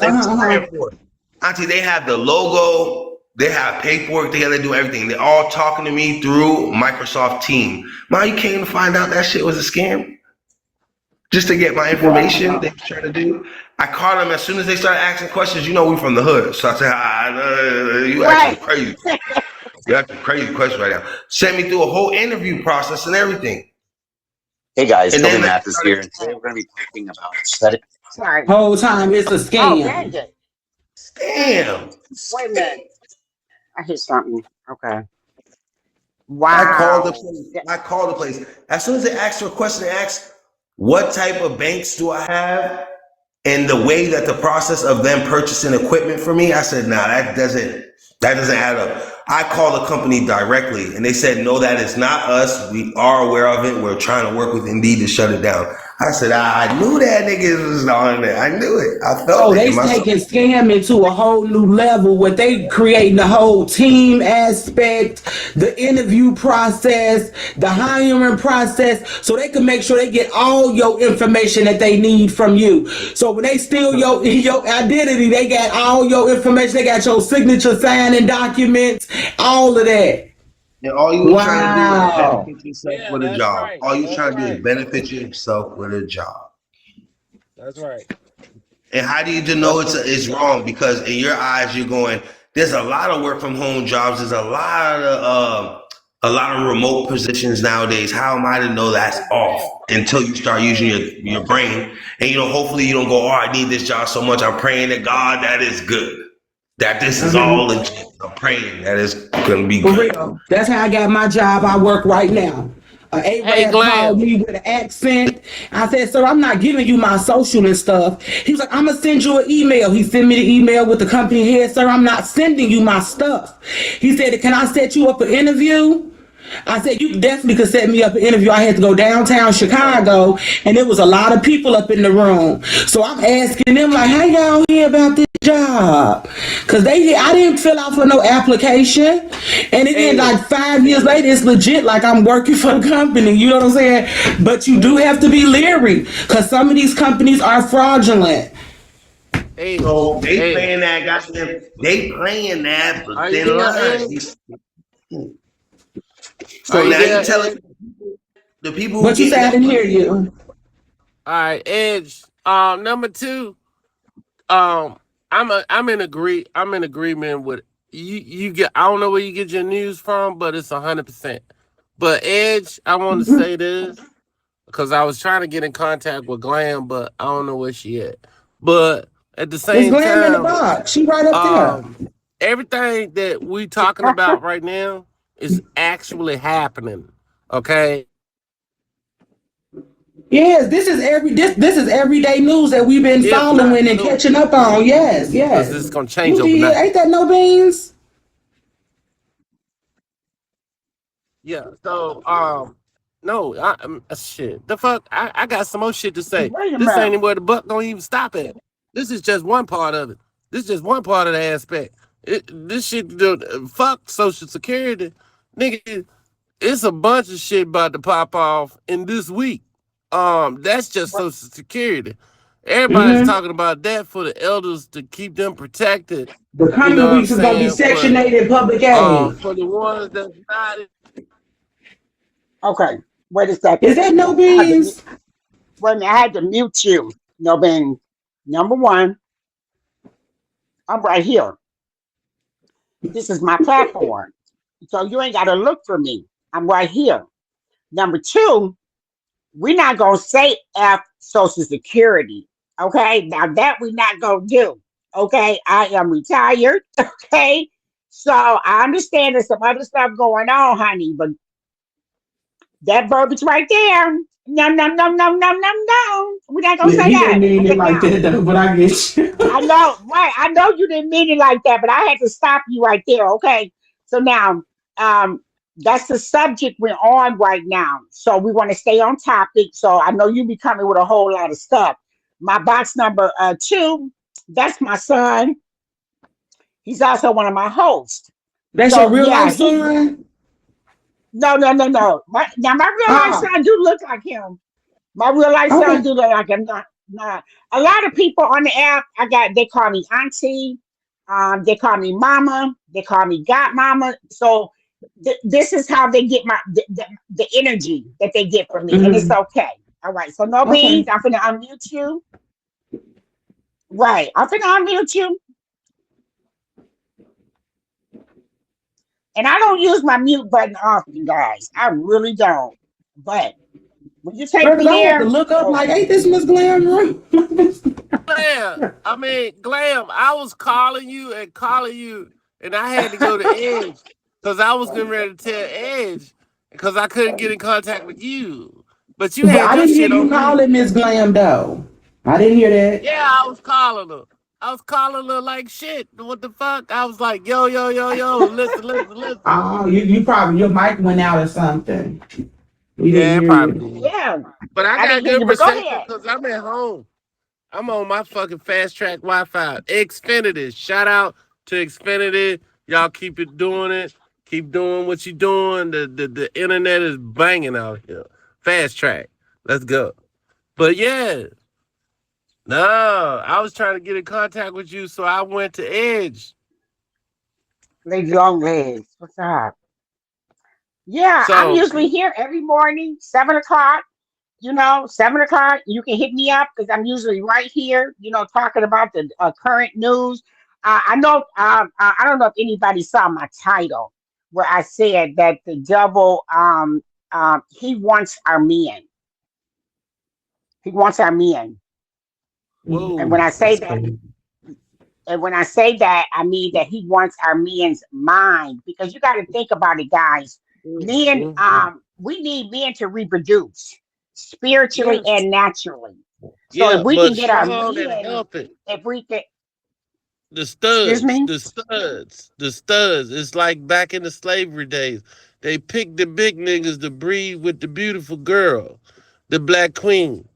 Auntie, they have the logo, they have paperwork together, they do everything. They're all talking to me through Microsoft Teams. Man, you came to find out that shit was a scam? Just to get my information they trying to do? I called them as soon as they started asking questions. You know we from the hood. So I said, you acting crazy. You asking crazy questions right now. Sent me through a whole interview process and everything. Hey guys, And Toby then Mathis here, and today we're going to be talking about credit. Sorry. Whole time it's a scam. dang it. Damn. Wait a minute. I hit something. Okay. I Wow. called the place. As soon as they asked for a question, they asked, what type of banks do I have? And the way that the process of them purchasing equipment for me, I said, nah, that doesn't add up. I called the company directly and they said, no, that is not us. We are aware of it. We're trying to work with Indeed to shut it down. I said, I knew that niggas was on there. I knew it. I felt it. They taking scamming to a whole new level. What they creating the whole team aspect, the interview process, the hiring process, so they can make sure they get all your information that they need from you. So when they steal your identity, they got all your information. They got your signature, signing documents, all of that. And all you trying to do is benefit yourself with a job. Right. All you trying to do is benefit yourself with a job. That's right. And how do you know it's wrong? Because in your eyes, you're going, there's a lot of work from home jobs. There's a lot of remote positions nowadays. How am I to know that's off until you start using your brain? And hopefully you don't go, oh, I need this job so much. I'm praying to God that is good. That this is all legit. I'm praying that it's gonna be For good. real. That's how I got my job. I work right now. A-Rab called me with an accent. I said, sir, I'm not giving you my social and stuff. He was like, I'm gonna send you an email. He sent me the email with the company head. Sir, I'm not sending you my stuff. He said, can I set you up an interview? I said, you definitely could set me up an interview. I had to go downtown Chicago, and there was a lot of people up in the room. So I'm asking them, like, how y'all hear about this job? Because I didn't fill out for no application. And then, like, 5 years later, it's legit, like I'm working for the company. You know what I'm saying? But you do have to be leery, because some of these companies are fraudulent. So they playing that, goddamn. They playing that, but then lies. So now you telling The people who What you getting say? I that didn't hear money. you. All right, Edge. Number two. Um, I'm in agreement with you. You get. I don't know where you get your news from, but it's 100%. But Edge, I want to say this because I was trying to get in contact with Glam, but I don't know where she at. But at the It's same Glam in the time, box. She right up there. everything that we talking about right now is actually happening. Okay. Yes, this is everyday news that we've been If not, following and so catching up on. Yes, because yes. this is gonna change You did. overnight. Ain't that no beans? Yeah. So, no, shit. The fuck, I got some more shit to say. Wait a This ain't even minute. where the buck don't even stop at. This is just one part of it. This is just one part of the aspect. This shit, fuck Social Security, nigga. It's a bunch of shit about to pop off in this week. That's just Social Security. Everybody's Mm-hmm. talking about that for the elders to keep them protected. The You know coming what I'm weeks is gonna be saying? Section But 8 and public aid. for the ones that's not, Okay, wait a Is second. that no I had to beans? wait a minute. I had to mute you. No, being number one, I'm right here. This is my platform, so you ain't got to look for me. I'm right here. Number two, we're not gonna say F Social Security. Okay, now that we're not gonna do. Okay, I am retired. Okay, so I understand there's some other stuff going on, honey, but that verbiage right there. No, no, no, no, no, no, no. We're not gonna Yeah, say he didn't that. mean it Okay, like now that though, but I get you. I know, right? I know you didn't mean it like that, but I had to stop you right there. Okay, so now, um, that's the subject we're on right now. So we want to stay on topic. So I know you be coming with a whole lot of stuff. My box number two. That's my son. He's also one of my hosts. That's your So real life yeah, he son? no, no, no, no. Now my real life Oh, son do look like him. My real life son okay. do look like him. Not a lot of people on the app. They call me auntie. They call me mama. They call me godmama. So this is how they get the energy that they get from me, and it's Mm-hmm. okay. All right. So no Okay. beans. I'm gonna unmute you. Right. I'm gonna unmute you, and I don't use my mute button often, guys. I really don't. But when you take Because me I had to there, look up like, okay. ain't this Miss Glam room? Glam. Glam, I was calling you and calling you, and I had to go to Edge because I was getting ready to tell Edge because I couldn't get in contact with you. But you But had I your didn't hear shit you on mute. calling Miss Glam though. I didn't hear that. Yeah, I was calling her. I was calling her like shit. What the fuck? I was like, yo, yo, yo, yo, listen, listen, listen. Oh, you probably your mic went out or something. We didn't Yeah, hear you. probably did. Yeah, But I I didn't got hear good you, but go reception ahead. because I'm at home. I'm on my fucking fast track Wi-Fi. Xfinity. Shout out to Xfinity. Y'all keep it doing it. Keep doing what you doing. The internet is banging out here. Fast track. Let's go. But yeah, no, I was trying to get in contact with you, so I went to Edge. Lady Long Legs, what's up? Yeah, I'm So usually here every morning, 7 o'clock. 7 o'clock. You can hit me up because I'm usually right here. Talking about the current news. I know. I don't know if anybody saw my title where I said that the devil. He wants our men. He wants our men. And when whoa, I say That's that, crazy. I mean that he wants our men's mind because you got to think about it, guys. Men, we need men to reproduce spiritually yes, and naturally. So if yeah, we but can get our strong and men, healthy. if we can, The excuse studs, me, the studs, the studs. It's like back in the slavery days. They picked the big niggas to breed with the beautiful girl, the black queen.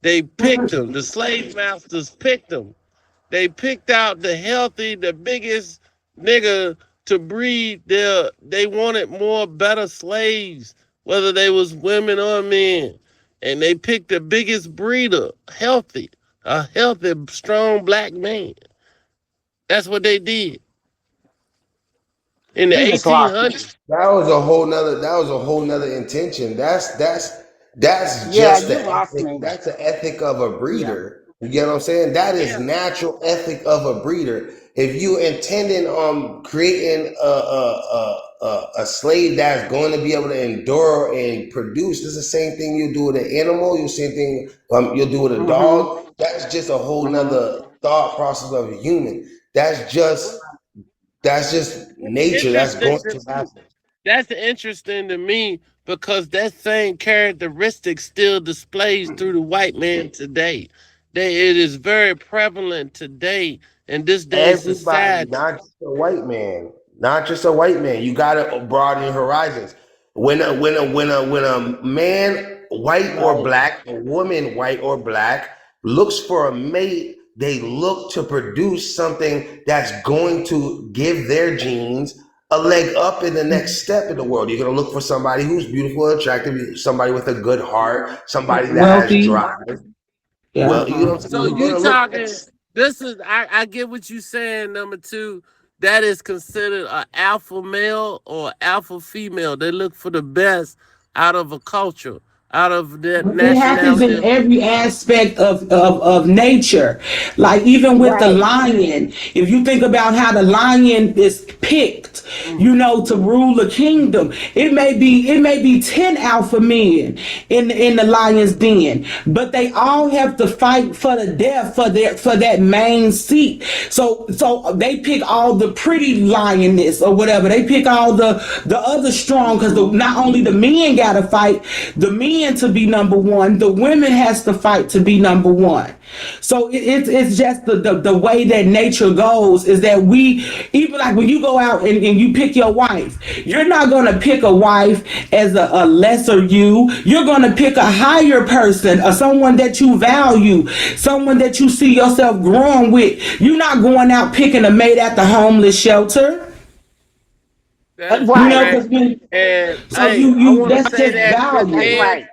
They picked them. The slave masters picked them. They picked out the healthy, the biggest nigga to breed their. They wanted more better slaves, whether they was women or men. And they picked the biggest breeder, a healthy, strong black man. That's what they did in the he just lost me. 1800s. That was a whole nother. That was a whole nother intention. That's That's Yeah, just you the lost ethic. me. That's the ethic of a Yeah. breeder. You get what I'm saying? That is Yeah. natural ethic of a breeder. If you intending on creating a slave that's going to be able to endure and produce, it's the same thing you do with an animal. You same thing you'll do with a Mm-hmm. dog. That's just a whole Mm-hmm. nother thought process of a human. That's just nature. That's Interesting going to to me. happen. That's interesting to me because that same characteristic still displays through the white man today. It is very prevalent today in this day's Everybody, society. not just a white man, not just a white man. You gotta broaden your horizons. When a man, white or Right. black, a woman, white or black, looks for a mate, they look to produce something that's going to give their genes a leg up in the next step in the world. You're gonna look for somebody who's beautiful, attractive, somebody with a good heart, somebody that has Wealthy. drive. Yeah. Well, you know Mm-hmm. what I'm saying? So You're you gonna look. talking this is I get what you saying, number two. That is considered an alpha male or alpha female. They look for the best out of a culture, out of that It happens nationality. in every aspect of nature. Like even with the Right. lion, if you think about how the lion is picked, to rule a kingdom, it may be 10 alpha men in the lion's den, but they all have to fight for the death for that main seat. So they pick all the pretty lioness or whatever. They pick all the other strong because Mm-hmm. not only the men gotta fight, the men to be number one, the women has to fight to be number one. So it's just the way that nature goes is that we, even like when you go out and you pick your wife, you're not gonna pick a wife as a lesser you. You're gonna pick a higher person or someone that you value, someone that you see yourself growing with. You're not going out picking a mate at the homeless shelter. That is Right. correct. Because when And so hey, you I you want to that's say just that, Miss That's value. Ed, right.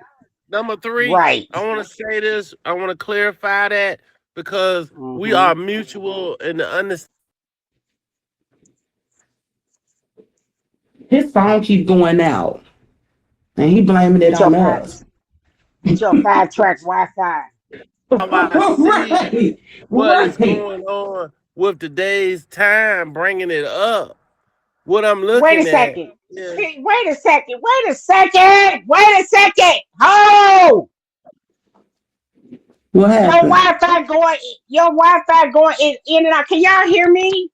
number three, Right. I want to say this. I want to clarify that because we Mm-hmm. are mutual in the understanding. His phone keep going out, and he blaming it Get on your five. us. Get your 5 track Wi-Fi. How I see Right, what is right. going on with today's time, bringing it up. What I'm Wait a looking at second. is Wait a second. Wait a second. Wait a second. Oh, What your happened? Wi-Fi going. Your Wi-Fi going in and out. Can y'all hear me?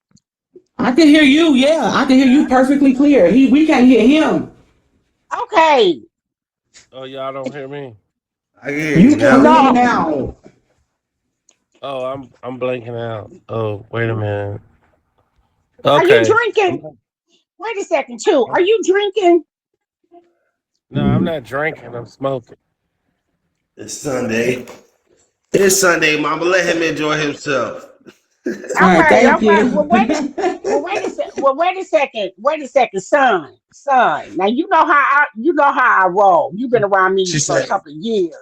I can hear you. Yeah, I can hear you perfectly clear. We can't hear him. Okay. oh y'all don't hear me. I can hear You you going now. in and No. out. Oh, I'm blanking out. Oh, wait a minute. Are you Okay. drinking? Wait a second, too. Are you drinking? No, I'm not drinking. I'm smoking. It's Sunday. It's Sunday, mama. Let him enjoy himself. All right, Okay. thank Okay. you. Wait a second. Wait a second, son. Son. Now you know how I roll. You've been around me She for a said, couple of years.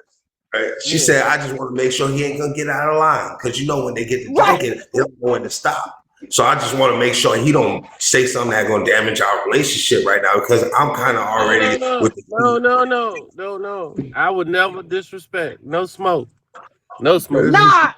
she Yeah. said, I just want to make sure he ain't gonna get out of line. Cause you know when they get to Right. drinking, they don't know when to stop. So I just want to make sure he don't say something that's gonna damage our relationship right now because I'm kind of No, no, already no, with the no, heat. no, no, no, no. I would never disrespect. No smoke. No smoke. Nah,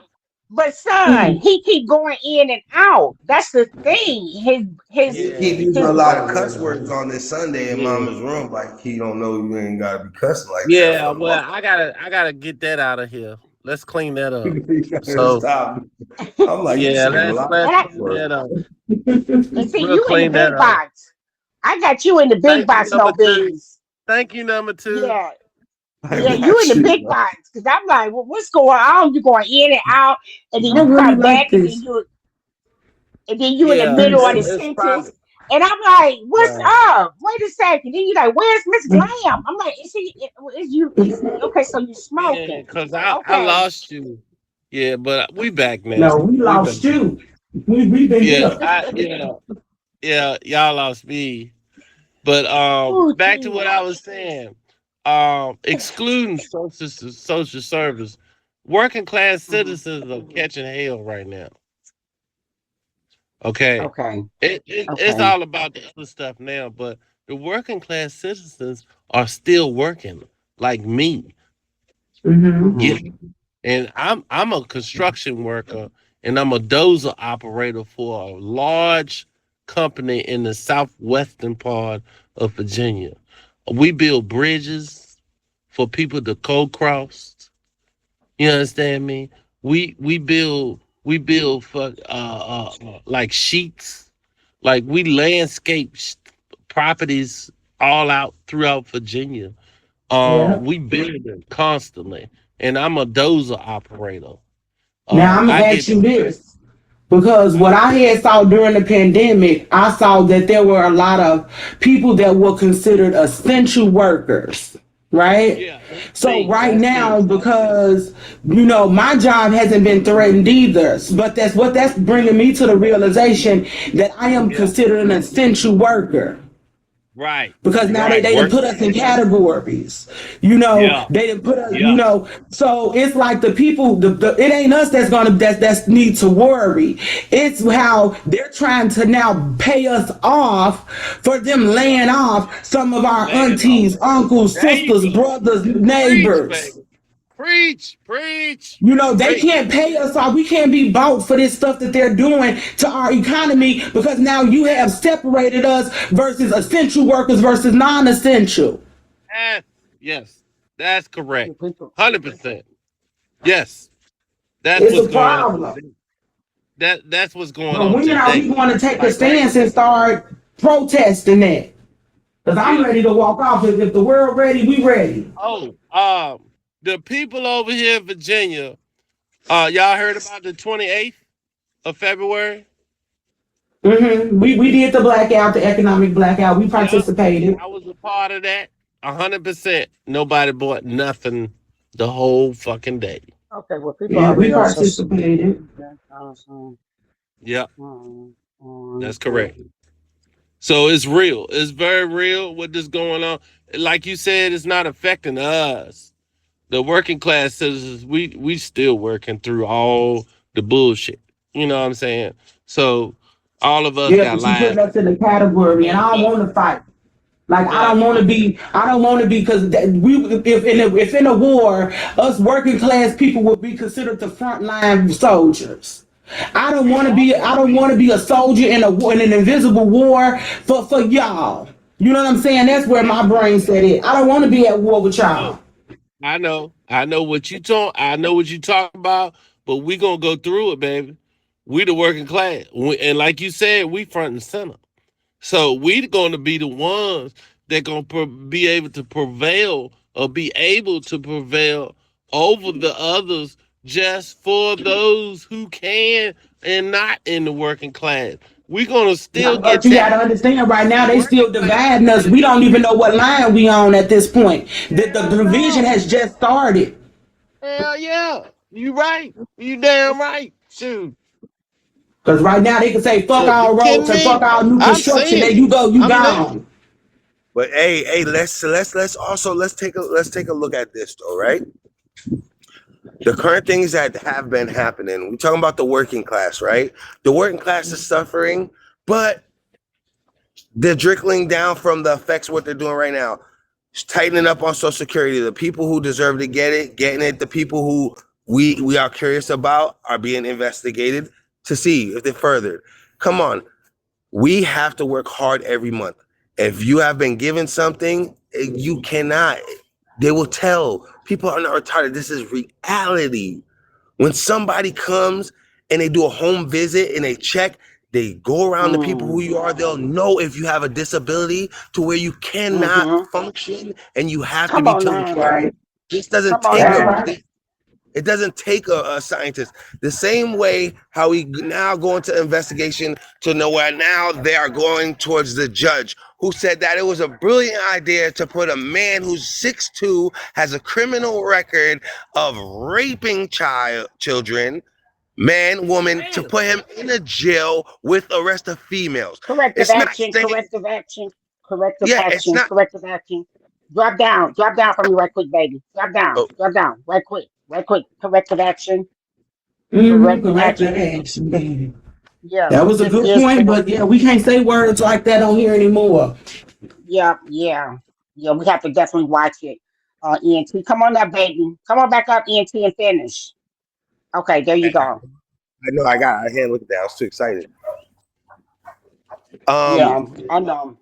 but son, he keep going in and out. That's the thing. His He Yeah, keep using his a lot of cuss yeah, words on this Sunday in yeah. mama's room, like he don't know you ain't gotta be cussing like that Yeah, for the well, mother. I gotta get that out of here. Let's clean that up. You gotta So stop. I'm like, you yeah, saying a let's lot and let's of I cuss clean words. that up. and see We'll you in the clean that big up. box. I got you in the big Thank you, box, no number two. beans. Thank you, number two. Yeah, I yeah, you in got the you, big man. box. Cause I'm like, well, what's going on? You going in and out, and then I you really come like back, this. and then you in the Yeah, middle of the it's sentence. probably And I'm like, what's right. up? Wait a second. Then you like, where's Miss Glam? I'm like, is you is okay, so you Yeah, smoking. cause I Okay. lost you. Yeah, but we back No, now. we We back. lost you. We been Yeah, here. yeah, y'all lost me. But Oh, back to what I was Jesus. saying. Excluding social service, working class Hmm. citizens are catching hell right now. Okay, Okay. it's Okay. all about the other stuff now, but the working class citizens are still working. like me. Mm-hmm. Yeah. And I'm a construction worker and I'm a dozer operator for a large company in the southwestern part of Virginia. We build bridges for people to co-cross. You understand me? We build for like sheets. Like we landscape properties all out throughout Virginia. Yeah. We build them constantly, and I'm a dozer operator. Now I'm gonna I ask get you this. Because what I had saw during the pandemic, I saw that there were a lot of people that were considered essential workers, right? yeah. So See, right that's now, true. because my job hasn't been threatened either, but that's bringing me to the realization that I am Yeah, considered an essential worker. right, Because now they right. didn't Work. put us in categories. Yeah, They didn't put us, yeah. so it's like the people, it ain't us that's need to worry. It's how they're trying to now pay us off for them Yeah, laying off some of our laying off. aunties, uncles, There you sisters, go. brothers, Preach, neighbors. baby. Preach, preach, They preach. can't pay us off. We can't be bought for this stuff that they're doing to our economy because now you have separated us versus essential workers versus non-essential. Yes, yes, that's correct. People. 100%. Yes, that's It's what's a going on problem. today. That's what's going But on when are today. we going to take a Like right. stance and start protesting that? Because I'm Yeah. ready to walk off. If the world ready, we ready. Oh, the people over here in Virginia, y'all heard about the 28th of February? We did the blackout, the economic blackout. We Yep. participated. I was a part of that. 100%. Nobody bought nothing the whole fucking day. Okay, well, people Yeah, we already on social. participated. Yep, Um, that's correct. So it's real. It's very real what is going on. Like you said, it's not affecting us. The working class citizens, we still working through all the bullshit. You know what I'm saying? So all of us Yeah, got but you lives. put us in the category, and I don't But want to fight. Like I but don't want to be. I don't want to be because if in a war, us working class people would be considered the frontline soldiers. I don't we want to all be. I gonna don't be. want to be a soldier in an invisible war for y'all. You know what I'm saying? That's where my brain set it. I don't want to be at war with Oh, y'all. I know what you talk. I know what you talk about. But we gonna go through it, baby. We the working class, and like you said, we front and center. So we going to be the ones that going to be able to prevail or be able to prevail over the others just for those who can and not in the working class. We're going to still But get you got that. to understand, right now The they working still class dividing us. is We don't even know what line we on at this point. The hell division no. has just started. Hell yeah. You right. You damn right. Shoot. Because right now they can say fuck You all roads kidding and fuck me? all new I'm construction. There seeing you it. go, you I'm living. gone. But hey, let's also let's take a look at this though, right? The current things that have been happening. We're talking about the working class, right? The working class is suffering, but they're trickling down from the effects of what they're doing right now. Just tightening up on Social Security. The people who deserve to get it, getting it. The people who we are curious about are being investigated to see if they're furthered. Come on, we have to work hard every month. If you have been given something, you cannot. They will tell. People are not retarded. This is reality. When somebody comes and they do a home visit and they check, they go around the people who you are, they'll know if you have a disability to where you cannot function and you have to Come be on taken now. care of. This doesn't Come on take That's now. right. it doesn't take a scientist. The same way how we now go into investigation to know where now they are going towards the judge who said that it was a brilliant idea to put a man who's 6'2", has a criminal record of raping children, man, woman, to put him in a jail with the rest of females. Corrective It's not action. saying, Corrective action. Corrective yeah, it's action. not. Corrective action. Drop down. Drop down for me right quick, baby. Drop down. Oh, Drop down. Right quick. Right quick. Corrective action. Corrective Correct that action. action, baby. Yeah. That was a This good is point, correct. but yeah, we can't say words like that on here anymore. Yeah. Yeah. Yeah. We have to definitely watch it. ENT. Come on up, baby. Come on back up, ENT, and finish. Okay, there you go. I know I can't look at that. I was too excited. Yeah, I know.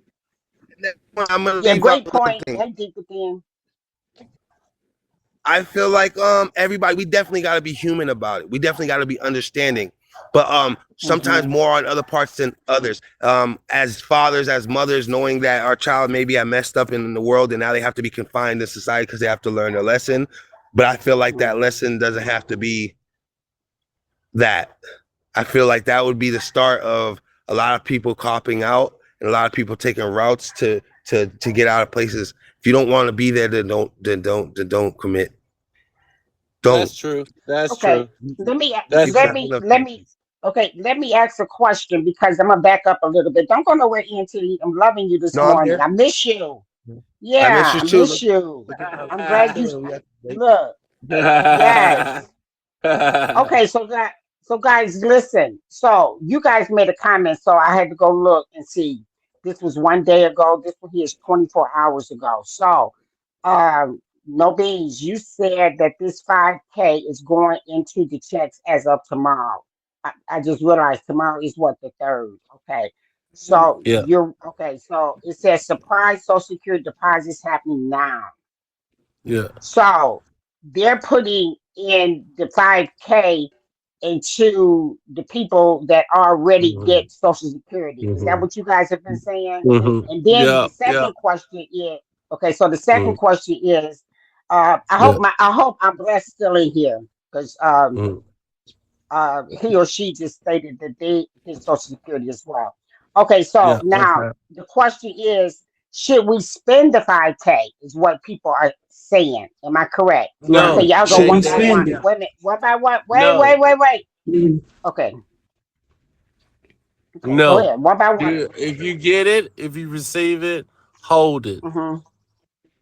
I'm gonna Yeah, leave out great one point. thing. Hey, deep within. I feel like everybody, we definitely got to be human about it. We definitely got to be understanding, but sometimes more on other parts than others. As fathers, as mothers, knowing that our child maybe had messed up in the world and now they have to be confined in society because they have to learn their lesson. But I feel like that lesson doesn't have to be that. I feel like that would be the start of a lot of people copping out and a lot of people taking routes to get out of places. If you don't want to be there, then don't commit. Don't. That's true. That's Okay, true. That's let true. me let me let me ask a question because I'm gonna back up a little bit. Don't go nowhere, ENT. I'm loving you this No, I'm morning. here. I miss you. I miss Yeah, you I too. miss you. Look at I'm glad you we have to wait. look. Yes. Okay, so guys, listen. So you guys made a comment, so I had to go look and see. This was one day ago. This one here is 24 hours ago. So, no beans. You said that this 5K is going into the checks as of tomorrow. I just realized tomorrow is what, the third. Okay. So Yeah. you're okay. So it says surprise Social Security deposits happening now. Yeah. So they're putting in the 5K into the people that already get Social Security. Is that what you guys have been saying? And then Yeah. the Yeah. second question is okay. So the second question is, Yeah. I hope I'm blessed still in here because he or she just stated that they get Social Security as well. Okay, so Yeah. now Okay. the question is, should we spend the 5K? Is what people are saying. Am I correct? Okay, Right. No. y'all go Should They we one by they one. spend it? Wait a minute. One by one. no. Wait. Mm. Okay. Okay, go No. ahead. One by one. If you get it, if you receive it, hold it Mm-hmm.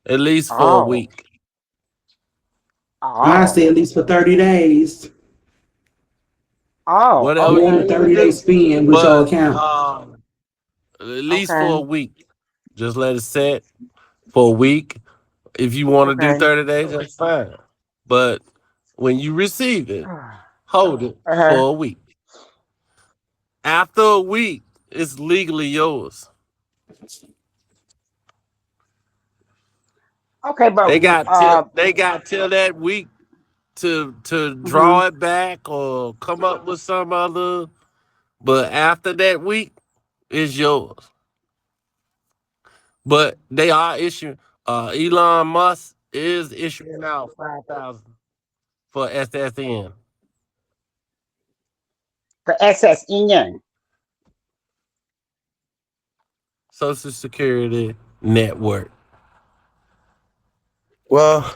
at least for a Oh. week. I say Oh. at least for 30 days. Oh. Whatever You you want a Okay. need to 30-day do. spend with your But account. at least for a Okay. week. Just let it set for a week. If you want to do Okay. 30 days, that's fine. But when you receive it, hold it Uh-huh. for a week. After a week, it's legally yours. Okay, but They got till that week to mhm. draw it back or come up with some other. But after that week, it's yours. But they are issuing. Elon Musk is issuing out 5,000 for SSN. For SSN. Social Security Network. Well,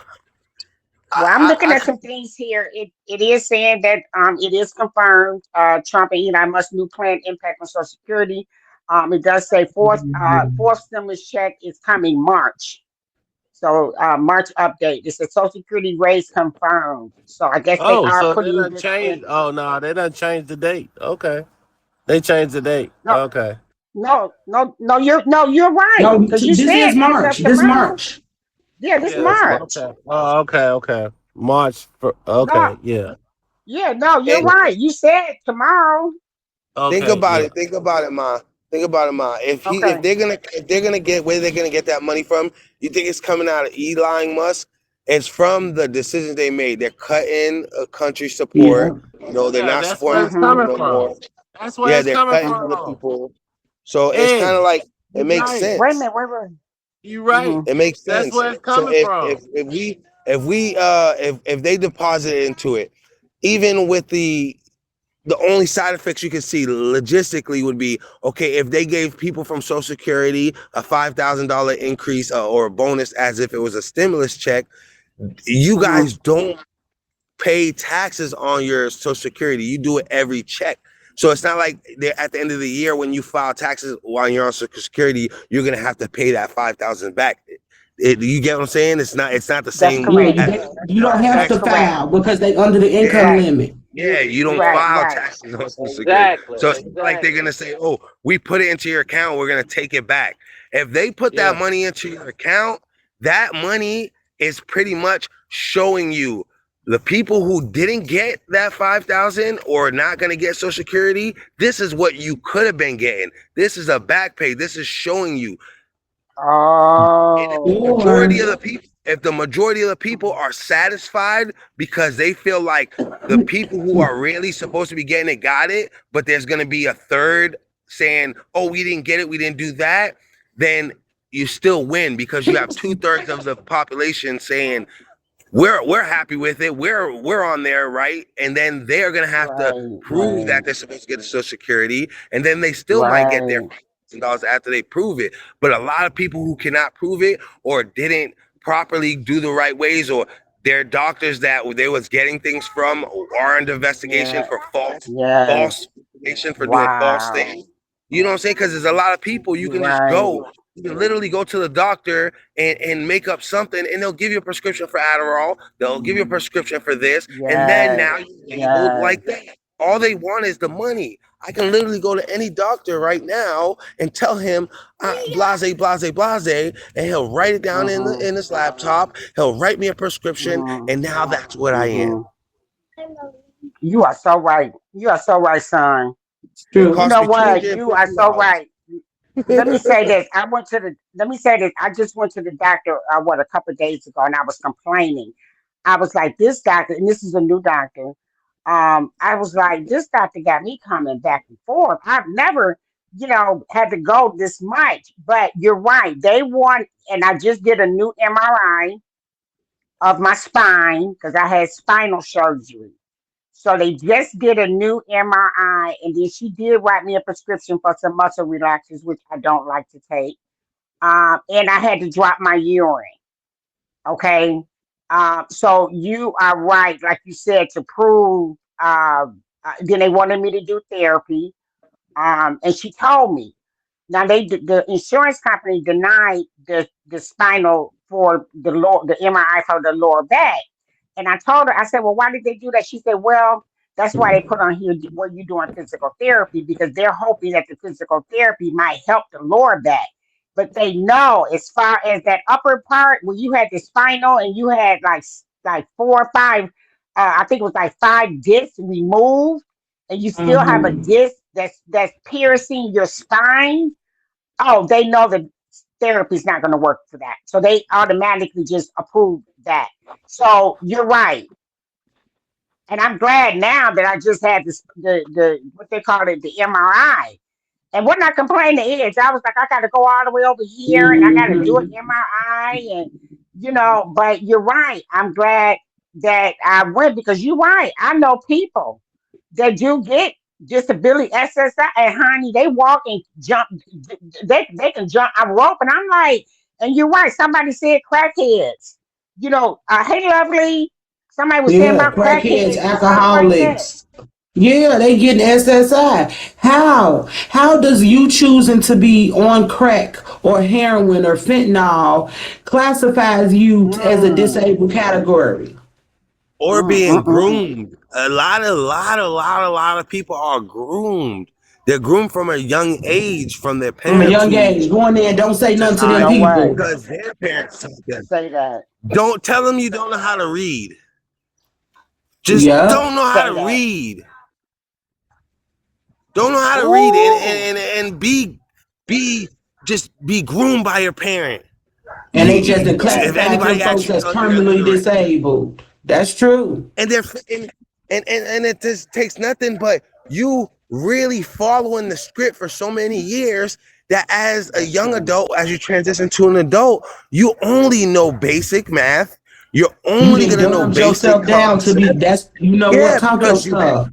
Well, I'm looking I at some things here. It is saying that it is confirmed Trump and Elon Musk's new plan impact on Social Security. It does say fourth stimulus check is coming March. So March update. It says Social Security raise confirmed. So I guess they Oh, are so they putting done this in. changed. Oh no, they done changed the date. Okay, they changed the date. No, Okay. you're right No, because you this said is as of March. This tomorrow. March. Yeah, this yeah, it's March. March. Okay. Oh, okay. Okay. March. No, Okay. Yeah. yeah, no, you're And right. You said tomorrow. think Okay. about Yeah. it. Think about it, Ma. Think about it, Ma. If Okay. they're gonna get where they're gonna get that money from, you think it's coming out of Elon Musk? It's from the decisions they made. They're cutting country support. Yeah. They're Yeah. not That's where supporting it's the Mm-hmm. coming people no from. more. That's where Yeah, it's they're coming cutting from the from. people. So it's kind Ed, of like it you makes right. Wait a sense. minute. Wait. You right. Mm-hmm. It makes That's sense. where it's So coming from. if they deposit into it, even with the only side effects you can see logistically would be okay if they gave people from Social Security a $5,000 increase or a bonus as if it was a stimulus check. You Mm-hmm. guys don't pay taxes on your Social Security. You do it every check. So it's not like they're at the end of the year when you file taxes while you're on Social Security, you're gonna have to pay that 5,000 back. You get what I'm saying? It's not the That's same. Yeah, correct. you don't have That's to correct. file because they under the income Yeah. Right. limit. Yeah, you don't Right. file Right. taxes on Social Security. Exactly. So it's not like they're Exactly. gonna say, "Oh, we put it into your account, we're gonna take it back." If they put that Yeah. money into your account, that money is pretty much showing you the people who didn't get that 5,000 or not going to get Social Security. This is what you could have been getting. This is a back pay. This is showing you. Oh. Majority of the people, if the majority of the people are satisfied because they feel like the people who are really supposed to be getting it got it, but there's going to be a third saying, oh, we didn't get it, we didn't do that, then you still win because you have 2/3 of the population saying we're happy with it, we're on there, right? And then they're gonna have to prove that they're supposed to get the Social Security, and then they still might get their $5,000 after they prove it. But a lot of people who cannot prove it or didn't properly do the right ways, or their doctors that they was getting things from are under investigation for false information, for doing false things. You know what I'm saying? Because there's a lot of people you can just go. You can literally go to the doctor and make up something, and they'll give you a prescription for Adderall. They'll give you a prescription for this, and then now you're labeled like that. All they want is the money. I can literally go to any doctor right now and tell him blase, blase, blase, and he'll write it down in his laptop. He'll write me a prescription, and now that's what I am. You are so right. You are so right, son. True. You know what? You are so right. Let me say this. Let me say this. I just went to the doctor, a couple of days ago, and I was complaining. I was like, this doctor, and this is a new doctor. I was like, this doctor got me coming back and forth. I've never, had to go this much. But you're right. They want, and I just did a new MRI of my spine because I had spinal surgery. So they just did a new MRI, and then she did write me a prescription for some muscle relaxers, which I don't like to take. And I had to drop my urine. Okay. So you are right, like you said, to prove. Then they wanted me to do therapy. And she told me. Now the insurance company denied the spinal for the MRI for the lower back. And I told her, I said, well, why did they do that? She said, well, that's why they put on here what you doing physical therapy, because they're hoping that the physical therapy might help the lower back. But they know as far as that upper part where you had the spinal and you had like 4 or 5, I think it was like 5 discs removed, and you still have a disc that's piercing your spine. Oh, they know the therapy is not going to work for that. So they automatically just approve that. So you're right. And I'm glad now that I just had this the what they call it, the MRI. And what I complaining is I was like, I gotta go all the way over here and I gotta do an MRI and but you're right. I'm glad that I went because you're right. I know people that do get disability SSI, and honey, they walk and jump. They can jump a rope, and I'm like, and you're right. Somebody said crackheads. Hey, lovely. Somebody was saying Yeah, about crackheads, crackheads and stuff like that. alcoholics. Yeah, they getting SSI. How? How does you choosing to be on crack or heroin or fentanyl classifies you as a disabled category? Or being groomed. A lot of people are groomed. They're groomed from a young age from their From a parents young age, go in there and don't say nothing to them people. because their parents taught them. Say that. Don't tell them you don't know how to read. Just don't know how to read. Don't know how to read and be groomed by your parent. And they just If classify anybody them asks folks you as something, you're permanently ignorant. disabled. That's true. And it just takes nothing but you really following the script for so many years that as a young adult, as you transition to an adult, you only know basic math. You're only gonna know basic yourself down to be concepts. what, talk your stuff.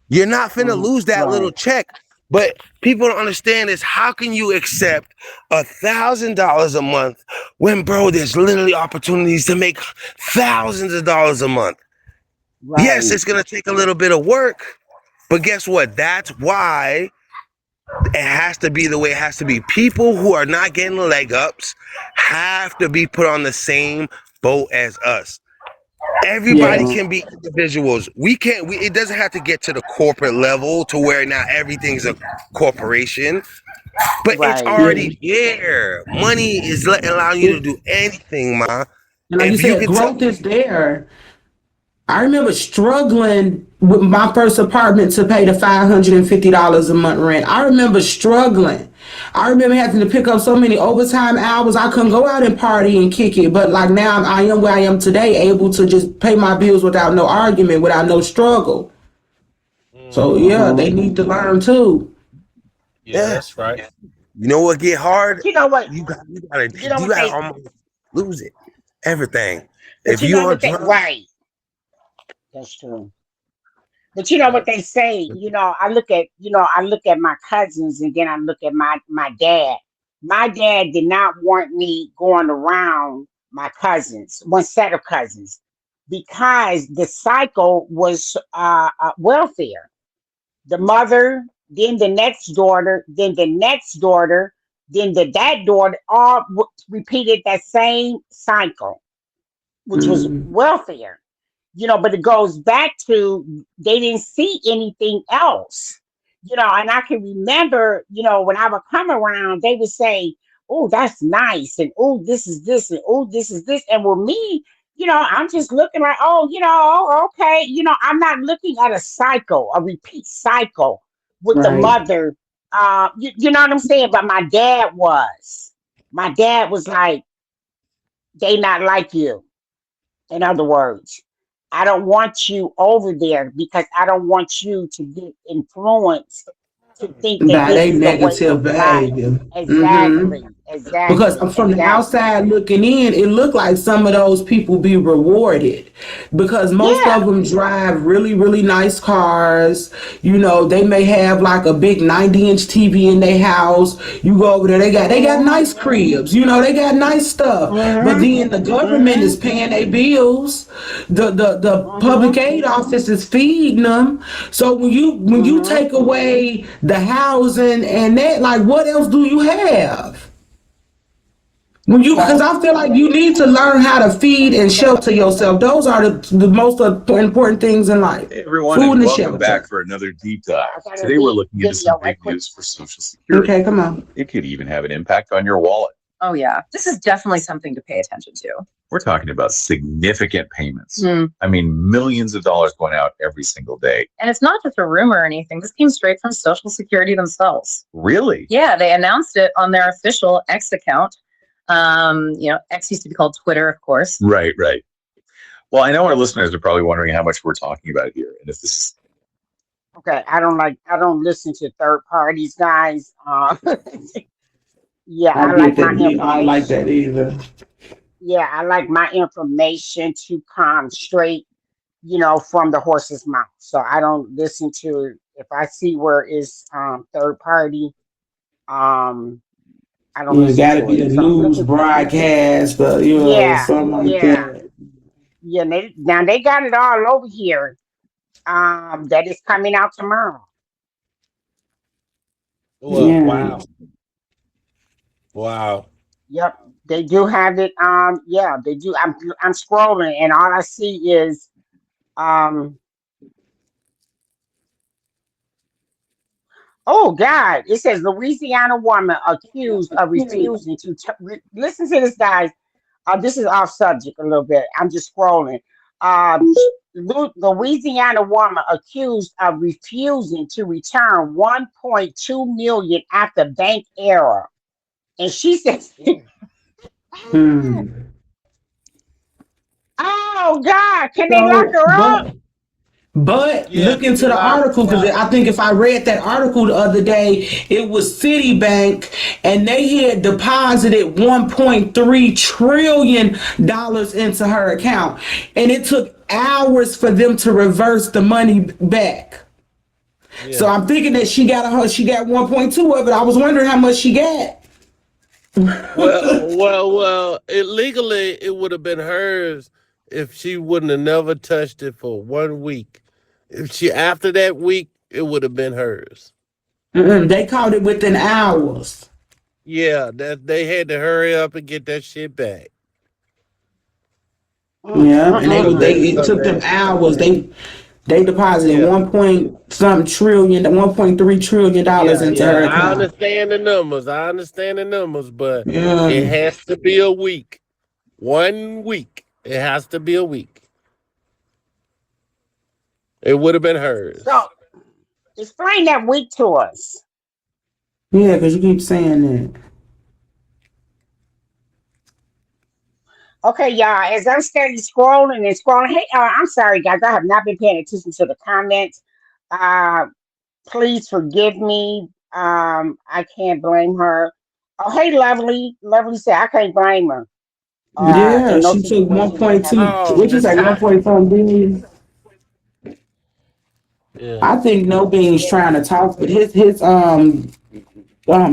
You're not finna lose that little check. But people don't understand is how can you accept $1,000 a month when, bro, there's literally opportunities to make thousands of dollars a month. Right. Yes, it's gonna take a little bit of work, but guess what? That's why it has to be the way it has to be. People who are not getting leg ups have to be put on the same boat as us. Everybody can be individuals. It doesn't have to get to the corporate level to where now everything's a corporation, but it's already there. Money is allowing you to do anything, ma. And like you If you said, could tell, growth is there. I remember struggling with my first apartment to pay the $550 a month rent. I remember struggling. I remember having to pick up so many overtime hours. I couldn't go out and party and kick it. But like now I am where I am today, able to just pay my bills without no argument, without no struggle. So yeah, they need to learn too. Yeah, yeah. that's right. You know what get hard? You know what? You know You what gotta they? almost lose it. Everything. But If you you know on what they? drugs, Right. That's true. But you know what Yep. they say, I look at my cousins and then I look at my dad. My dad did not want me going around my cousins, one set of cousins, because the cycle was welfare. The mother, then the next daughter, then the next daughter, then that daughter, all repeated that same cycle, which was Mm, welfare. But it goes back to they didn't see anything else. And I can remember, when I would come around, they would say, "Oh, that's nice," and "Oh, this is this," and "Oh, this is this." And with me, I'm just looking like, "Oh, oh, okay." I'm not looking at a cycle, a repeat cycle with the right. mother. You know what I'm saying? But my dad was. My dad was like, "They not like you." In other words, I don't want you over there because I don't want you to get influenced to think that By this they is the way negative of life. behavior. Hmm. Exactly, Because exactly, from the exactly. outside looking in, it looked like some of those people be rewarded because most Yeah. of them drive really, really nice cars. They may have like a big 90-inch TV in their house. You go over there, they got Mhm. nice cribs. They got nice stuff. But Mhm. then the government is Mhm. paying their bills. The public Mhm. aid office is feeding them. So when you Mhm. take away the housing and that, like what else do you have? Because Okay. I feel like you need to learn how to feed and shelter yourself. Those are the most important things in life. Hey everyone, Food and and welcome back shelter. for another deep dive. I got a Today we're looking into some video right big quick. news for Social Security. Okay, come on. It could even have an impact on your wallet. Oh, yeah. This is definitely something to pay attention to. We're talking about significant payments. I mean, millions of dollars going out every single day. And it's not just a rumor or anything. This came straight from Social Security themselves. Really? Yeah, they announced it on their official X account. X used to be called Twitter, of course. Right, right. Well, I know our listeners are probably wondering how much we're talking about here. And if this is Okay. I don't listen to third parties, guys. Yeah, I I get like my that. I don't like that information. either. Yeah, I like my information to come straight, from the horse's mouth. So I don't listen to if I see where it's third party, um, I don't It listen got to to be it. a So I'm news looking for broadcast, or yeah, something like yeah, that. yeah. Now they got it all over here. That is coming out tomorrow. Well, Yeah. wow. Wow. Yep, they do have it. Yeah, they do. I'm scrolling and all I see is um oh God, it says Louisiana woman accused of refusing to listen to this, guys. This is off subject a little bit. I'm just scrolling. Uh, Louisiana woman accused of refusing to return 1.2 million after bank error, and she says, Hmm. "Oh God, can they lock So, her up?" but Yeah, look they into can the lock article her because up. I think if I read that article the other day, it was Citibank and they had deposited $1.3 trillion into her account, and it took hours for them to reverse the money back. So Yeah. I'm thinking that she got 1.2 of it. I was wondering how much she got. Well. Legally, it would have been hers if she wouldn't have never touched it for 1 week. If she after that week, it would have been hers. They caught it within hours. Yeah, that they had to hurry up and get that shit back. Yeah, and So it took them hours. They deposited yeah, 1.3 trillion dollars into yeah. her I account. understand the numbers. But it Yeah. has to be a week. 1 week. It has to be a week. It would have been hers. So explain that week to us. Yeah, because you keep saying that. Okay, y'all. As I'm steady scrolling and scrolling, hey, I'm sorry, guys. I have not been paying attention to the comments. Uh, please forgive me. I can't blame her. Oh, hey, lovely, lovely said I can't blame her. Yeah, In no she took situation that have 1.2. Oh, What you Miss say, Hot. 1.4 billion? Yeah. I think No Bean's trying to talk, but his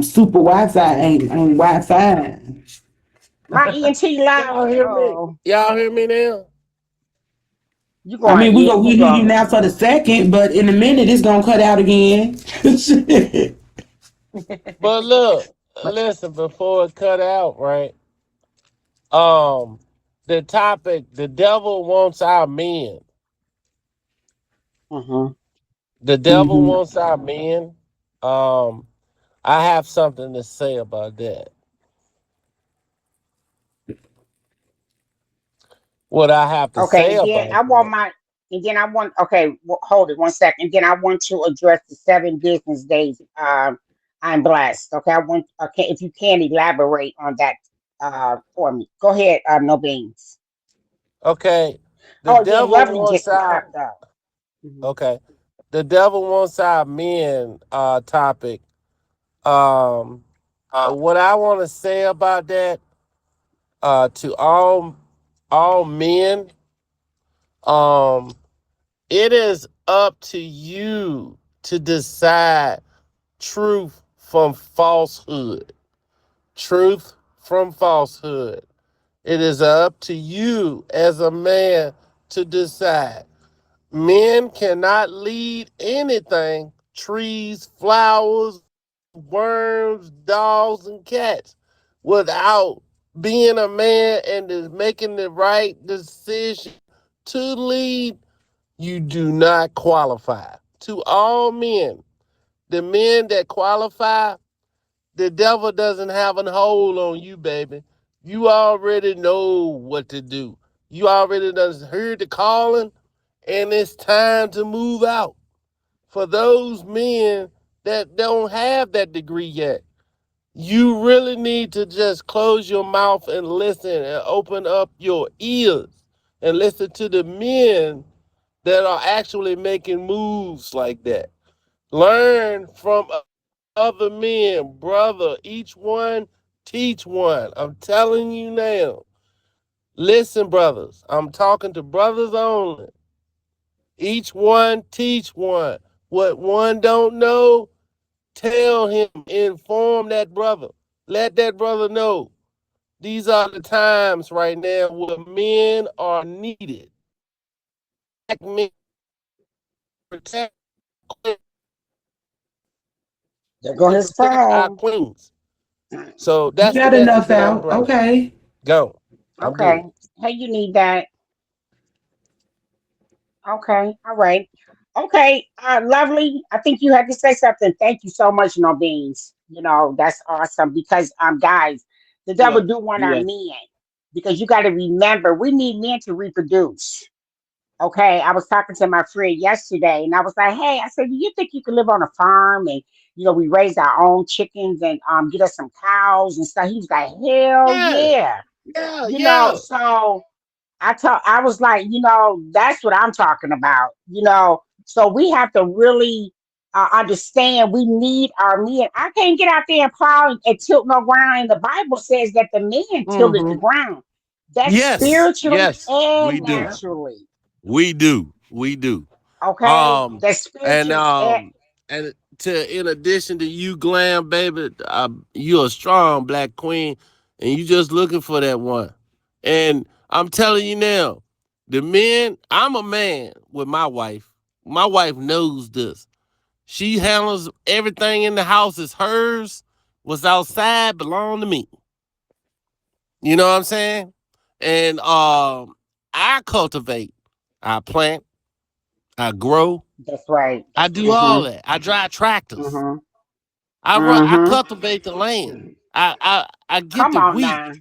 super Wi-Fi ain't Wi-Fi. my ENT loud. Y'all hear me? Oh, Y'all hear me now? you I going? mean, Yeah, we you hear you go. now for the second, but in a minute it's gonna cut out again. But look, listen, before it cut out, right? Um, the topic, the devil wants our men. Mm-hmm. The devil hmm wants our men. Um, I have something to say about that. What I have to Okay, say and then about I want that. my, and then I want. Okay, hold it 1 second. Then I want to address the 7 business days. I'm blessed. Okay, I want. Okay, if you can elaborate on that for me, go ahead. No beans. Okay, the Oh, then devil lovely wants just our popped up. Mhm. okay. The devil wants our men topic. Um what I want to say about that to all men, um it is up to you to decide truth from falsehood. Truth from falsehood. It is up to you as a man to decide. Men cannot lead anything, trees, flowers, worms, dogs, and cats, without being a man and is making the right decision to lead. You do not qualify. To all men, the men that qualify, the devil doesn't have a hold on you, baby. You already know what to do. You already done heard the calling, and it's time to move out. For those men that don't have that degree yet, you really need to just close your mouth and listen and open up your ears and listen to the men that are actually making moves like that. Learn from other men, brother. Each one teach one. I'm telling you now. Listen, brothers. I'm talking to brothers only. Each one teach one. What one don't know, tell him, inform that brother. Let that brother know. These are the times right now where men are needed. Black men protect, There go his protect our phone. queens. So You that's the got message enough that I'm out. bringing. Okay. Go. I'm Okay. good. Hey, you need that. Okay. All right. Okay. Lovely. I think you had to say something. Thank you so much, No Beans. That's awesome because guys, the devil Yeah, do want our yeah. men because you got to remember we need men to reproduce. Okay. I was talking to my friend yesterday and I was like, hey, I said, do you think you could live on a farm and we raise our own chickens and get us some cows and stuff? He was like, hell Yeah, yeah. yeah, yeah. So I was like, that's what I'm talking about, So we have to really understand we need our men. I can't get out there and plow and tilt no ground. And the Bible says that the men tilled the Mm-hmm. ground. That's Yes, spiritually yes, we and do. naturally. We do. We do. Okay? Um, That's and spiritually and in addition to you, Glam, baby, you're a strong black queen, and you just looking for that one. And I'm telling you now, the men, I'm a man with my wife. My wife knows this. She handles everything in the house is hers. What's outside belong to me. You know what I'm saying? And I cultivate, I plant, I grow, that's right. I do all Mm-hmm. that. I drive tractors. Mm-hmm. I Mm-hmm. cultivate the land. I get Come the on wheat. now.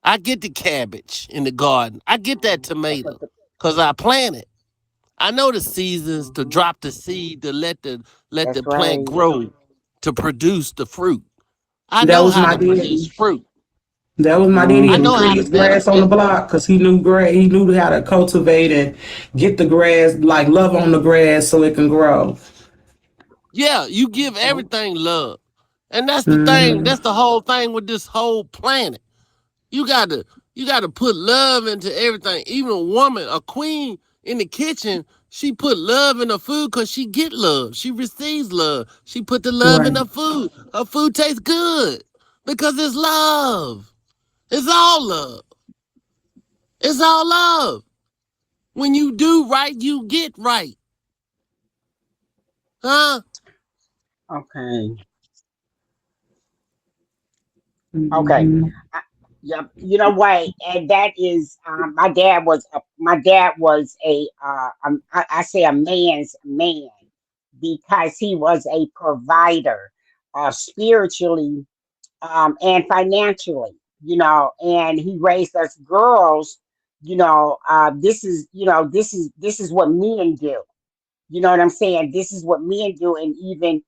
I get the cabbage in the garden. I get that tomato because I plant it. I know the seasons to drop the seed to let the That's plant right. grow to produce the fruit. I That know was how my to produce daddy. fruit. That was my daddy I and the know how to prettiest grass on the manifest. block because he knew he knew how to cultivate and get the grass, like love on the grass so it can grow. Yeah, you give everything love. And that's the thing. Hmm. That's the whole thing with this whole planet. You gotta you gotta put love into everything. Even a woman, a queen in the kitchen, she put love in her food because she get love. She receives love. She put the love in Right. her food. Her food tastes good because it's love. It's all love. It's all love. When you do right, you get right. Huh? Okay. Okay. Hmm. Yep. You know what? And that is, my dad was I say a man's man because he was a provider, spiritually, and financially. And he raised us girls. This is what men do. You know what I'm saying? This is what men do, and even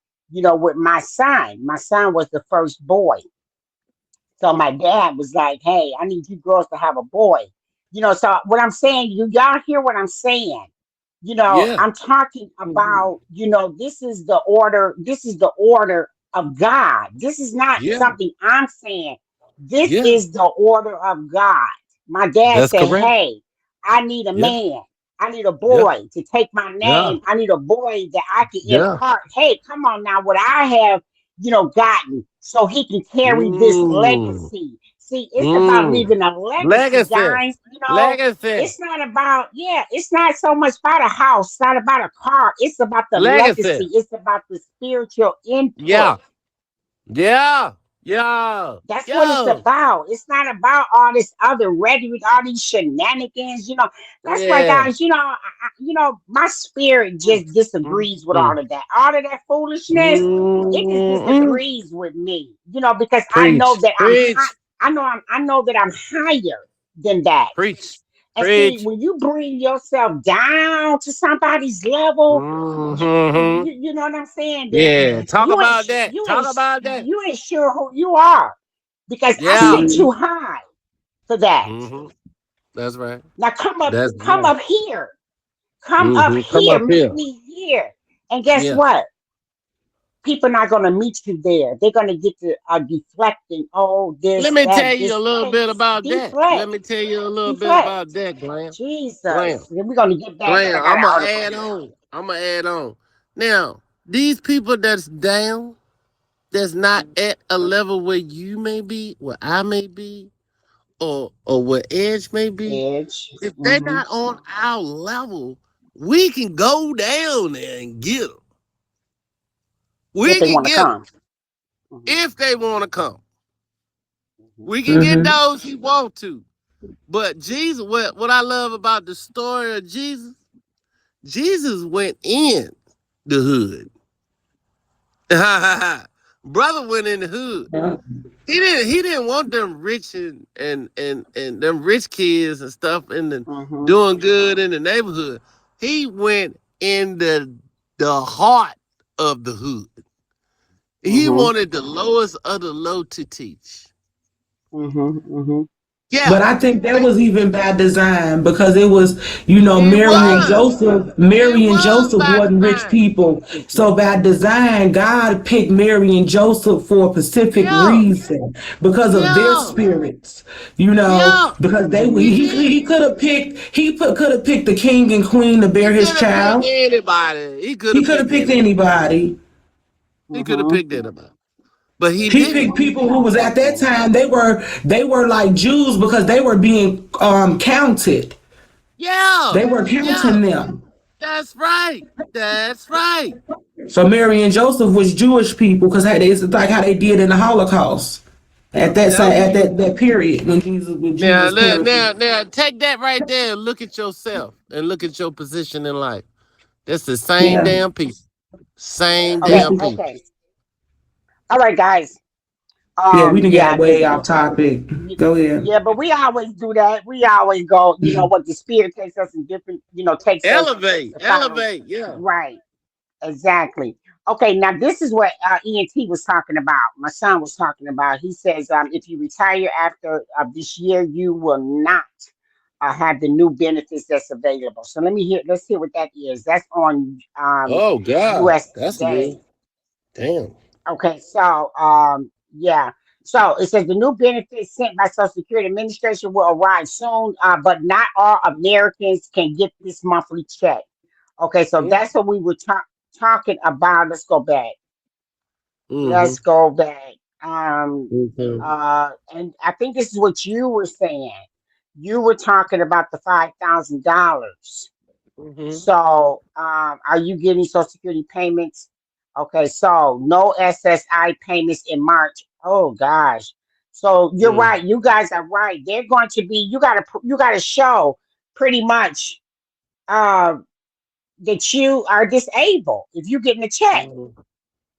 with my son was the first boy. So my dad was like, "Hey, I need you girls to have a boy." So what I'm saying, y'all hear what I'm saying? Yeah. I'm talking about, this is the order of God. This is not Yeah. something I'm saying. This Yeah. is the order of God. My dad That's said, correct. "Hey, I need a Yeah. man. I need a Yeah. boy to take my Yeah. name. I need a boy that I can Yeah. impart. Hey, come on now, what I have, gotten, so he can carry this Mm. legacy." See, it's about Mm. leaving a legacy, Legacy. guys. Legacy. It's not about, yeah, it's not so much about a house, it's not about a car. It's about the Legacy. legacy. It's about the spiritual input. Yeah. Yeah. Yeah. That's what it's Yo. about. It's not about all this other rhetoric, all these shenanigans. That's why, Yeah. guys. My spirit Mm, just mm, disagrees with mm. all of that. All of that foolishness, it just Mm-mm. disagrees with me. Because I know Preach. that I'm high. Preach. I know that I'm higher than that. Preach. And see, Preach. when you bring yourself down to somebody's level, Hmm. you know what I'm saying? Then Yeah. Talk you ain't about that. you Talk ain't about that. you ain't sure who you are, because I Yeah. sit Hmm. too high for that. Hmm. That's right. Now That's come right. up here, come up Hmm. Come here, up meet here. me here. And guess Yeah. what? People not gonna meet you there. They're gonna get to deflecting. Oh, Let this, me tell that, you a this. little Hey, bit about that. Let deflect, me tell you a little bit deflect. about that, Glam. Glam. Jesus. Then we're gonna get back because Glam. I got I'm an gonna article. add on. I'm gonna add on. Now, these people that's down, that's not at a level where you may be, where I may be, or where Edge may be, Edge. if they're Hmm. not on our level, we can go down there and get them. If We they can want to get them come. Hmm. if they want to come. Hmm. We can get Hmm. those who want to. But Jesus, what I love about the story of Jesus, Jesus went in the hood. Brother went in the hood. He didn't want them rich and them rich kids and stuff Hmm. doing good in the neighborhood. He went in the heart of the hood. He Hmm. wanted the lowest of the low to teach. Hmm. Hmm. But Yeah, I think that was even by design because it was, it was. It Mary and was Joseph by wasn't rich design. people. So by design, God picked Mary and Joseph for a specific Yeah, reason because of their yeah, spirits. yeah. Because He did. he could have picked could have picked the king and queen to bear He his could have picked child. anybody. He could He have could have picked picked anybody. anybody. He could have Hmm. picked anybody. But he He didn't. picked people who was at that time they were like Jews because they were being counted. Yeah, They were yeah. counting them. That's right. That's right. So Mary and Joseph was Jewish people because it's like how they did in the Holocaust That was that period when now, Jesus perished. now, take that right there and look at yourself and look at your position in life. That's the same Yeah. damn people. Same Okay. damn people. Okay. All right, guys. Yeah, we done Yeah, got way off topic. Go ahead. yeah, but we always do that. We always go, what the spirit takes us in different, takes us Elevate, to find. elevate. Yeah. Right. Exactly. Okay, now this is what ENT was talking about. My son was talking about. He says, if you retire after this year, you will not have the new benefits that's available. So let's hear what that is. That's on Oh God, US that's Today. new. Damn. Okay, so yeah. So it says the new benefits sent by Social Security Administration will arrive soon, but not all Americans can get this monthly check. Okay, so that's what we were talking about. Let's go back. Mm-hmm. Let's go back. Mm-hmm. And I think this is what you were saying. You were talking about the $5,000. Mm-hmm. So, are you getting Social Security payments? Okay, so no SSI payments in March. Oh gosh. So you're Mm. right. You guys are right. They're going to be. You got to show pretty much uh, that you are disabled if you're getting a check.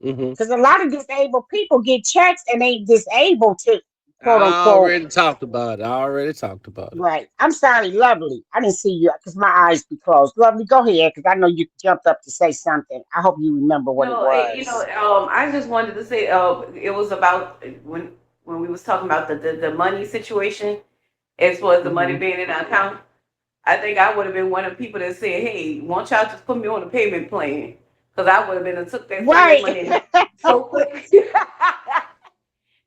Mm-hmm. Because a lot of disabled people get checks and they disabled to quote I unquote. already talked about it. I already talked about it. Right. I'm sorry, Lovely. I didn't see you because my eyes be closed. Lovely, go ahead because I know you jumped up to say something. I hope you remember what it No, was. I just wanted to say, it was about when we was talking about the money situation as far as the money Hmm. being in our account. I think I would have been one of the people that said, "Hey, won't y'all just put me on a payment plan?" Because I would have been and took some of that Right. money so quick.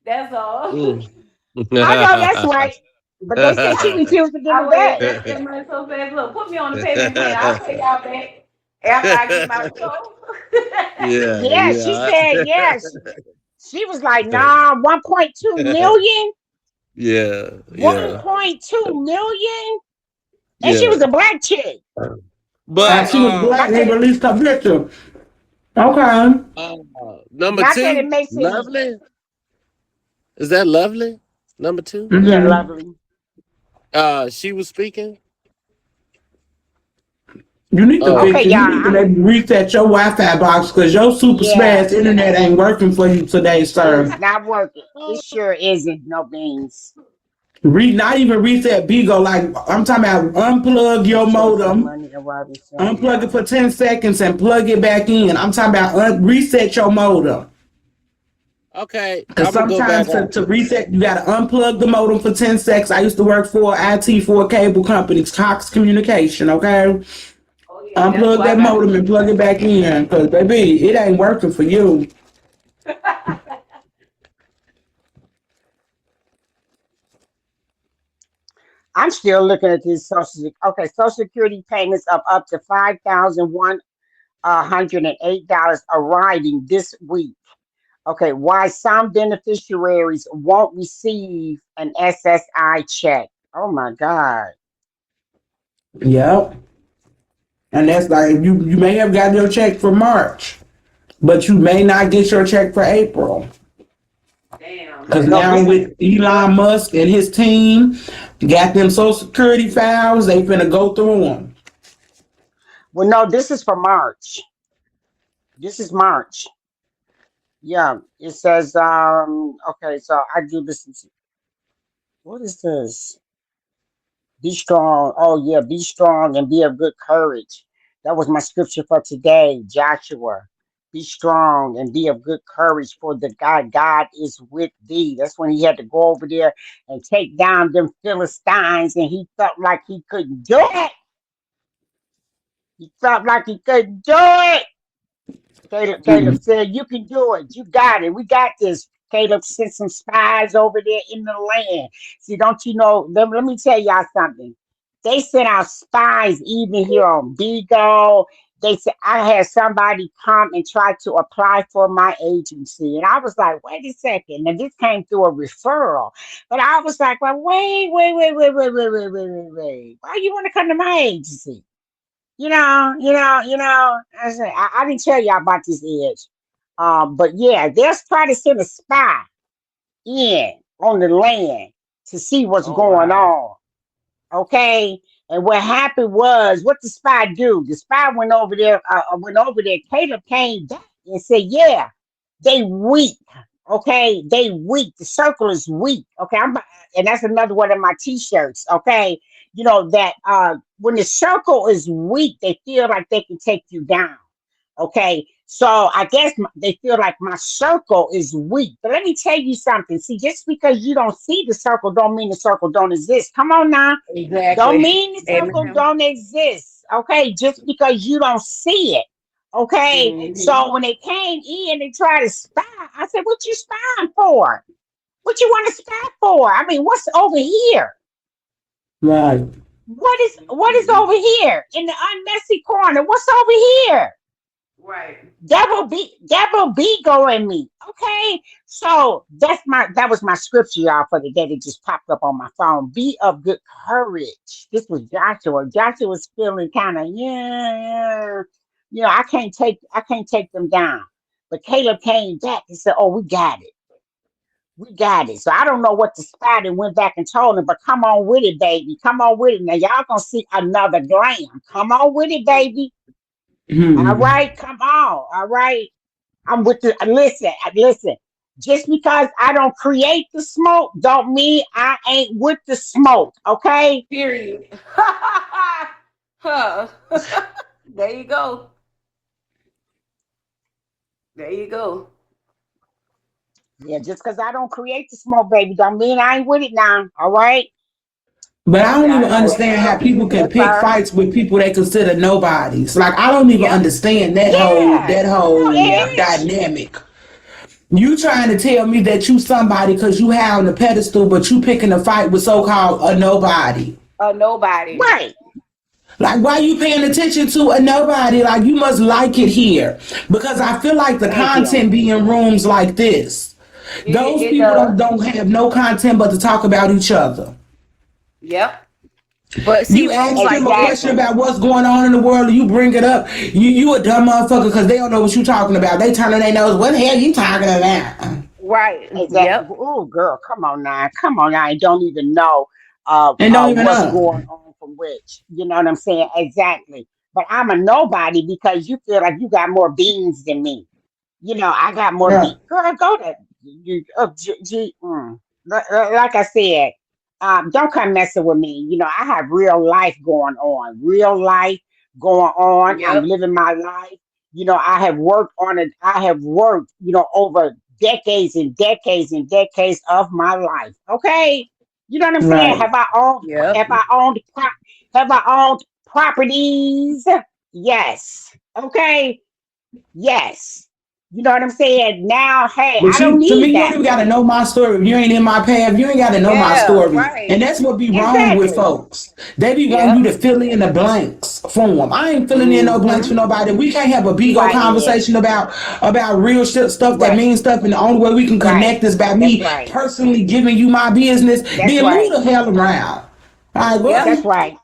That's all. Mm. I know that's right. But they said she refused to give I it would have back. got that money so fast. Look, put me on the payment plan. I'll pay y'all back after I get my result. Yeah, Yeah, she yeah. said yes. She was like, nah, 1.2 million. Yeah, yeah, 1.2 million. And she was yeah. a black chick. But Right. She was black. Not They that it, released her picture. Okay. uh, number not that it two, makes any. lovely. Is that lovely? Number two. Yeah, Mm-hmm. Lovely. She was speaking. You need to Oh, Okay, fix it. y'all. You need to maybe reset your Wi-Fi box because your super Yeah, smash internet ain't working for you today, sir. it's not working. It sure isn't. No beans. Not even reset Bigo. Like I'm talking about unplug your Check said modem, money arriving soon. unplug it for 10 seconds and plug it back in. I'm talking about reset your modem. okay. Because I'm gonna go back sometimes out. to reset, you got to unplug the modem for 10 seconds. I used to work for IT for a cable company, Cox Communication, okay? Oh yeah, that's Unplug why I that got. modem and plug it back in. Because, baby, it ain't working for you. I'm still looking at this Okay, Social Security payments of up to $5,108 arriving this week. Okay, why some beneficiaries won't receive an SSI check? Oh my God. Yep. And that's like, you may have got your check for March, but you may not get your check for April. Damn. Because No, now this is with Elon Musk and his team, got them Social Security files, they finna go through them. well, no, this is for March. This is March. Yeah, it says okay, so I do this. What is this? Be strong. Oh yeah, be strong and be of good courage. That was my scripture for today, Joshua. Be strong and be of good courage, for the God is with thee. That's when he had to go over there and take down them Philistines, and he felt like he couldn't do it. He felt like he couldn't do it. Caleb Mm. said, "You can do it. You got it. We got this." Caleb sent some spies over there in the land. See, don't you know? Let me tell y'all something. They sent out spies even here on Bigo. They said I had somebody come and try to apply for my agency, and I was like, "Wait a second." Now this came through a referral, but I was like, "Well, wait. Why you want to come to my agency?" I said, I didn't tell y'all about this edge. But yeah, they're trying to send a spy in on the land to see what's Oh going wow. on. Okay. And what happened was, what the spy do? The spy went over there. Caleb came back and said, "Yeah, they weak. Okay, they weak. The circle is weak. Okay, and that's another one of my t-shirts. Okay, that when the circle is weak, they feel like they can take you down. Okay, so I guess they feel like my circle is weak. But let me tell you something. See, just because you don't see the circle, don't mean the circle don't exist. Come on now, don't Exactly. mean the circle Amen. don't exist. Okay, just because you don't see it. Okay, Hmm. so when they came in and tried to spy, I said, "What you spying for? What you want to spy for? I mean, what's over here? Right. What is over here in the unmessy corner? What's over here? Right. Devil be going me." Okay, so that was my scripture, y'all, for the day that just popped up on my phone. Be of good courage. This was Joshua. Joshua was feeling kind of, yeah. I can't take them down. But Caleb came back and said, "Oh, we got it. We got it." So I don't know what the spider went back and told him, but come on with it, baby. Come on with it. Now y'all gonna see another gram. Come on with it, baby. All Hmm. right, come on. All right. I'm with the listen. Just because I don't create the smoke, don't mean I ain't with the smoke. Okay. Period. Huh. There you go. There you go. Yeah, just because I don't create the smoke, baby, don't mean I ain't with it now. All right. But I don't Yeah, even I know understand how people can that pick fire. fights with people they consider nobodies. Like I don't even Yep. understand that whole Yeah. that You know, whole Yep. Edge. dynamic. You trying to tell me that you somebody because you high on the pedestal, but you picking a fight with so called a nobody. Nobody. Right. Like, why you paying attention to a nobody? Like, you must like it here. Because I feel like the Thank you. content be in rooms like this. It, Those it people does. don't have no content but to talk about each other. Yep. But see, You rooms ask like them a this. question Exactly. about what's going on in the world, and you bring it up. You a dumb motherfucker because they don't know what you talking about. They turning their nose. What the hell you talking about? Right. Exactly. Yep. Oh, girl, come on now. Come on now. I don't even know And don't even what's know. going on from which. You know what I'm saying? Exactly. But I'm a nobody because you feel like you got more beans than me. I got more Right. beans. Girl, go to you. Like I said, don't come messing with me. I have real life going on. Real life going on. I'm Yep. living my life. I have worked on it. I have worked, over decades and decades and decades of my life. Okay. You know what I'm saying? Right. Yep. Have I owned properties? Yes. Okay. Yes. You know what I'm saying? Now, hey, I But don't you, to me, need you don't that. even gotta know my story. If you ain't in my path, you ain't gotta know my Yeah. story. And Right. that's what be wrong with Exactly. folks. They be wanting you Yep. to fill in the blanks for them. I ain't filling in no blanks Mm-hmm. for nobody. We can't have a You big old right, Ed. conversation about real shit, stuff that Right. means stuff, and the only way we can Right. connect is by That's me right. personally giving you my business. That's Then move right. the hell around. All right, Yep. That's what? right.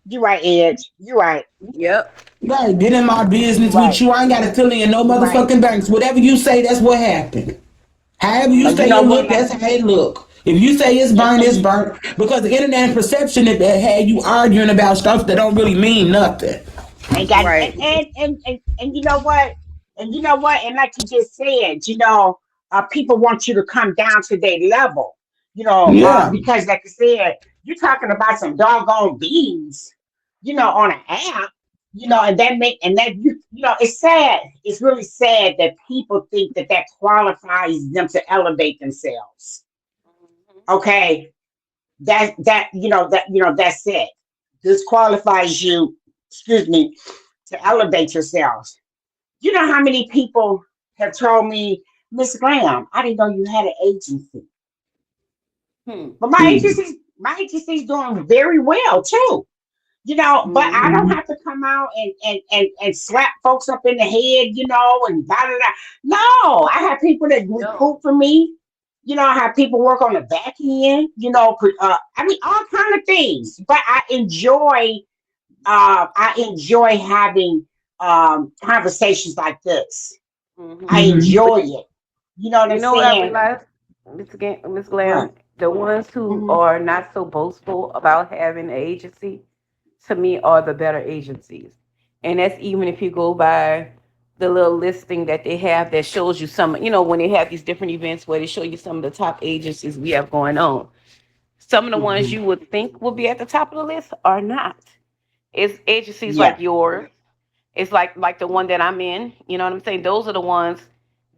You right, Ed. You right. Yep. Right, get in my You business with right. you. I ain't gotta fill in no You right. motherfucking banks. Whatever you say, that's what happened. However you Cause you say know it what? look, Like, that's how it look. If you say it's just burnt, cause it's you burnt. Because the internet and perception that had you arguing about stuff that don't really mean nothing. ain't got Right. and you know what? And you know what? And like you just said, people want you to come down to their level. Yeah. Because like I said, you're talking about some doggone beans, on an app, and it's sad. It's really sad that people think that qualifies them to elevate themselves. Okay, that's it. This qualifies you, excuse me, to elevate yourselves. You know how many people have told me, Miss Graham, I didn't know you had an agency. Hmm. But my agency's doing very well too. But I Hmm. don't have to come out and slap folks up in the head, and da da da. No, I have people that No. recruit for me. I have people work on the back end, I mean all kind of things. But I enjoy having conversations like this. I Hmm. Mm-hmm. But enjoy it. You know what I'm you know what I saying? realized, Miss Glam? What? The ones who Hmm. are not so boastful about having an agency, to me, are the better agencies. And that's even if you go by the little listing that they have that shows you some, when they have these different events where they show you some of the top agencies we have going on. Some of the ones Mhm. you would think would be at the top of the list are not. It's agencies Yeah. like yours. It's like the one that I'm in. You know what I'm saying? Those are the ones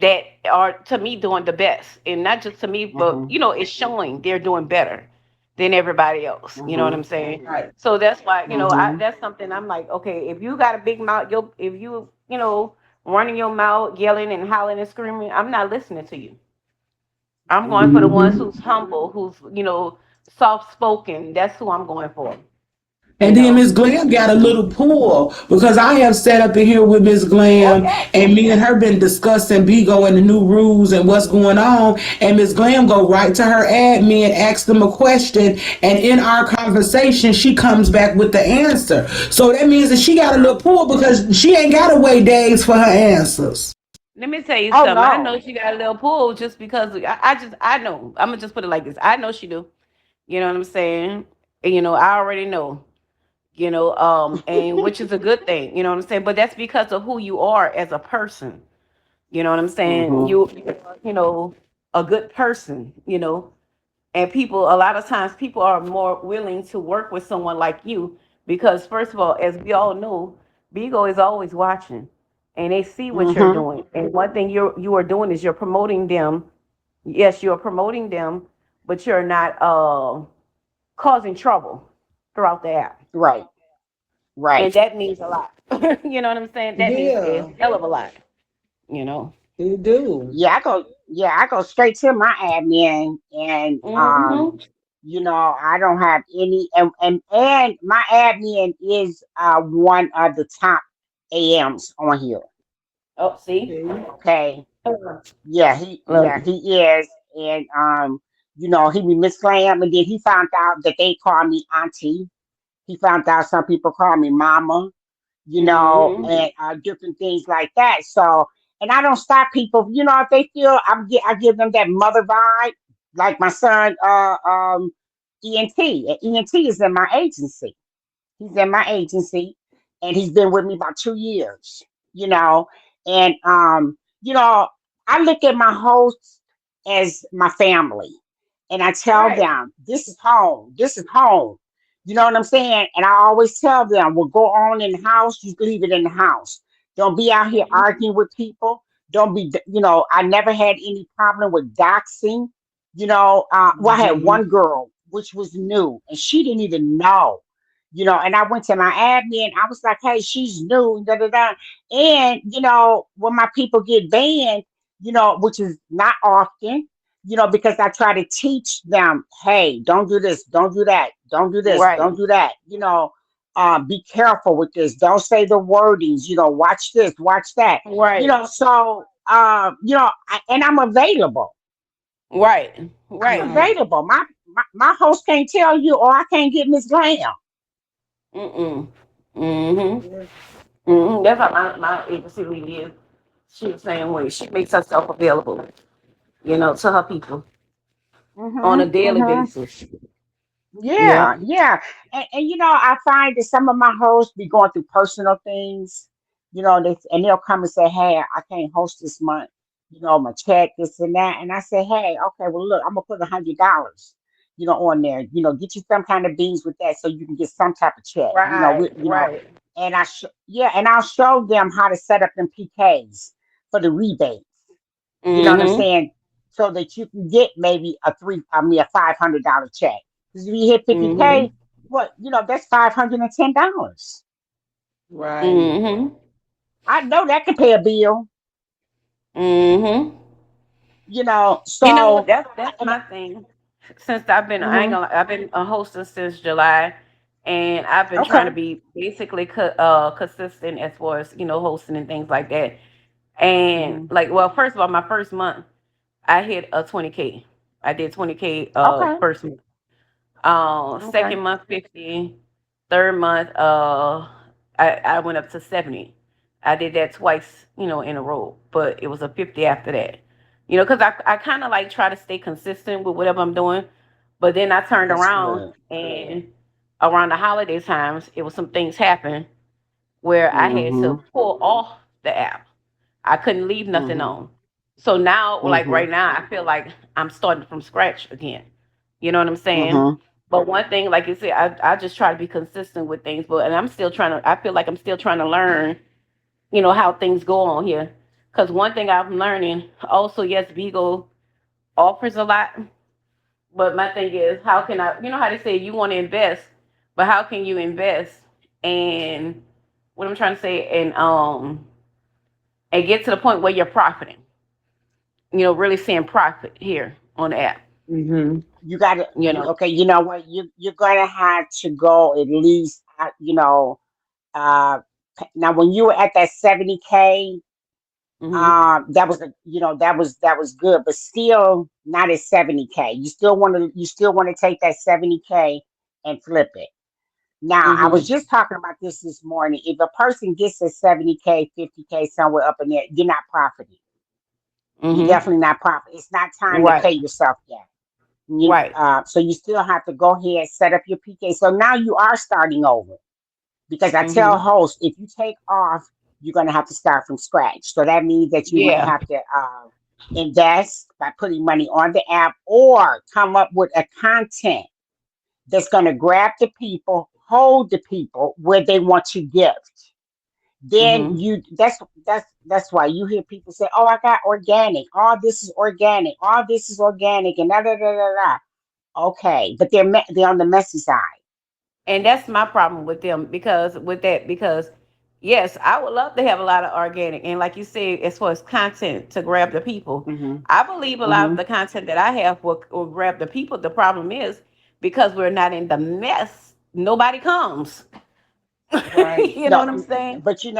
that are to me doing the best, and not just to me, but Mhm. it's showing they're doing better than everybody else. You know what I'm Mhm. saying? Right. So that's why Mhm. that's something I'm like, okay, if you got a big mouth, if you running your mouth, yelling and hollering and screaming, I'm not listening to you. I'm going for the ones Mhm. who's humble, who's soft spoken. That's who I'm going for. You And then know. Miss Glam got a little pull because I have sat up in here with Miss Oh Glam yes. and me and her been discussing Bigo and the new rules and what's going on. And Miss Glam go right to her admin, ask them a question, and in our conversation, she comes back with the answer. So that means that she got a little pull because she ain't got to wait days for her answers. Let me tell you Oh something. I know no. she got a little pull just because I know. I'm gonna just put it like this. I know she do. You know what I'm saying? And, I already know. And which is a good thing. You know what I'm saying? But that's because of who you are as a person. You know what I'm saying? Mhm. You a good person. And people, a lot of times, people are more willing to work with someone like you because, first of all, as we all know, Bigo is always watching, and they see what you're Mhm. doing. And one thing you are doing is you're promoting them. Yes, you're promoting them, but you're not causing trouble throughout the app, Right. and Right. that means a lot. You know what I'm saying? That means a Yeah, hell of a lot. You know. you do. I go straight to my admin and Hmm. I don't have any and my admin is one of the top AMs on here. Oh, see. See? Okay. Look. He is. And he be Miss Glam and then he found out that they call me auntie. He found out some people call me mama, Hmm. and different things like that. So, and I don't stop people, if they feel I give them that mother vibe, like my son, ENT. And ENT is in my agency. He's in my agency, and he's been with me about 2 years. You know, and I look at my hosts as my family, and I tell Right. them, "This is home. This is home." You know what I'm saying? And I always tell them, "What go on in the house, you leave it in the house. Don't be out here arguing with people. Don't be, I never had any problem with doxing. Well, I had Hmm. one girl, which was new, and she didn't even know and I went to my admin. I was like, hey, she's new, da da da. And when my people get banned, which is not often, because I try to teach them, hey, don't do this, don't do that, don't do this, Right. don't do that. Be careful with this. Don't say the wordings. Watch this, watch that. Right. So and I'm available. Right. I'm Right. Right. available. My host can't tell you, or I can't get Miss Graham. Mm-mm. Mm-hmm. Yeah. Mm-hmm. That's how my agency lady is. She the same way. She makes herself available, to her people on a daily Mm-hmm. basis. Yeah, Yep. yeah. And I find that some of my hosts be going through personal things, they'll come and say, hey, I can't host this month, my check, this and that. And I say, hey, okay, well, look, I'm gonna put $100, on there, get you some kind of beans with that so you can get some type of check, Right. Right. and I'll show them how to set up them PKs for the rebate. You know what I'm Mm-hmm. saying? So that you can get maybe a $500 check. Because if you hit 50K, Mm-hmm. what, that's $510. Right. Mm-hmm. I know that can pay a bill, Mm-hmm. so That's and my thing. Since I've been, I ain't mhm, gonna, I've been a hostess since July, and I've been trying okay. to be basically consistent as far as hosting and things like that. And Mhm, like, well, first of all, my first month I hit a 20K. I did 20K okay. first month. Okay. Second month 50, third month I went up to 70. I did that twice, in a row, but it was a 50 after that. Because I kind of like try to stay consistent with whatever I'm doing, but then I turned That's around good. and around the holiday times, it was some things happen where I had to Mhm. pull off the app. I couldn't leave nothing Mm-hmm. on. So now, like Mm-hmm. right now, I feel like I'm starting from scratch again. You know what I'm saying? Mm-hmm. But one thing, like you said, I just try to be consistent with things. But and I'm still trying to. I feel like I'm still trying to learn. How things go on here. Because one thing I'm learning also, yes, Vigo offers a lot. But my thing is, how can I? You know how they say you want to invest, but how can you invest and what I'm trying to say and get to the point where you're profiting? Really seeing profit here on the app. You got to. You know. Okay, you know what? You're gonna have to go at least. Uh, now when you were at that 70K, Mhm. that was good, but still not at 70K. You still want to take that 70K and flip it. Now, I was Mhm. just talking about this morning. If a person gets a 70K, 50K, somewhere up in there, you're not profiting. You're Mhm. definitely not profiting. It's not time to Right. pay yourself yet. Right. So you still have to go ahead, set up your PK. So now you are starting over, because I tell Mhm. hosts, if you take off, you're going to have to start from scratch. So that means that you might Yeah. have to invest by putting money on the app, or come up with a content that's going to grab the people, hold the people where they want to gift. Then Mhm. that's why you hear people say, "Oh, I got organic. All this is organic. All this is organic," and da da da da da. Okay, but they're on the messy side. And that's my problem with them because yes, I would love to have a lot of organic, and like you said, as far as content to grab the people, Mm-hmm. I believe a lot of Mm-hmm. the content that I have will grab the people. The problem is because we're not in the mess, nobody comes. Right. You know No, what I'm saying? but you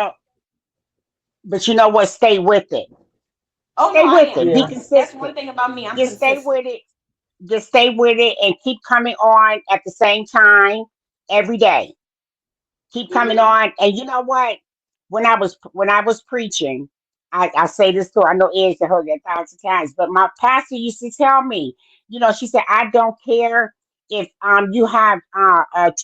know what? Stay with it. Oh no, Stay I with am. it. Be Yeah. That's one consistent. thing about me. I'm Just stay consistent. with it. Just stay with it and keep coming on at the same time every day. Keep coming Mhm. on. And you know what? When I was preaching, I say this too. I know Ed's heard it 1,000 times, but my pastor used to tell me, she said, I don't care if you have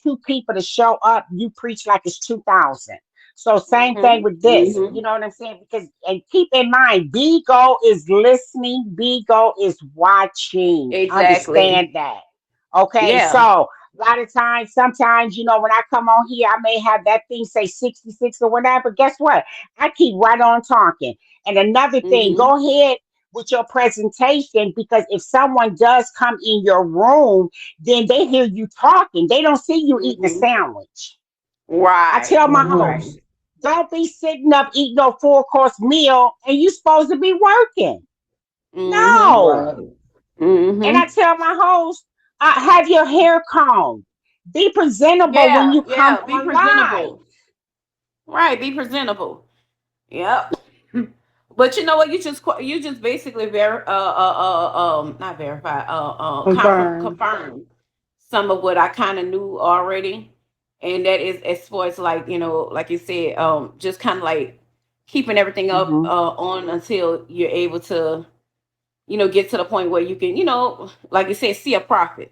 two people to show up, you preach like it's 2,000. So same thing Mhm. with this. You Mhm. know what I'm saying? Because, and keep in mind, Bigo is listening, Bigo is watching. Exactly. Understand that. Okay, Yeah. so a lot of times, sometimes, when I come on here, I may have that thing say 66 or whatever. But guess what? I keep right on talking. And another thing, Mhm. go ahead with your presentation, because if someone does come in your room, then they hear you talking. They don't see you eating a Mhm. sandwich. I Right. tell my Mm-hmm. Right. host, don't be sitting up eating no full-course meal and you supposed to be working. Mhm. No. Right. And I Mhm. tell my host, have your hair combed. Be presentable when Yeah. you come Yeah. Be on live. presentable. Right. Be presentable. Yep. But you know what? You just basically not verify Confirm. confirm some of what I kind of knew already, and that is as far as like like you said, just kind of like keeping everything up Hmm. on until you're able to get to the point where you can like you said see a profit,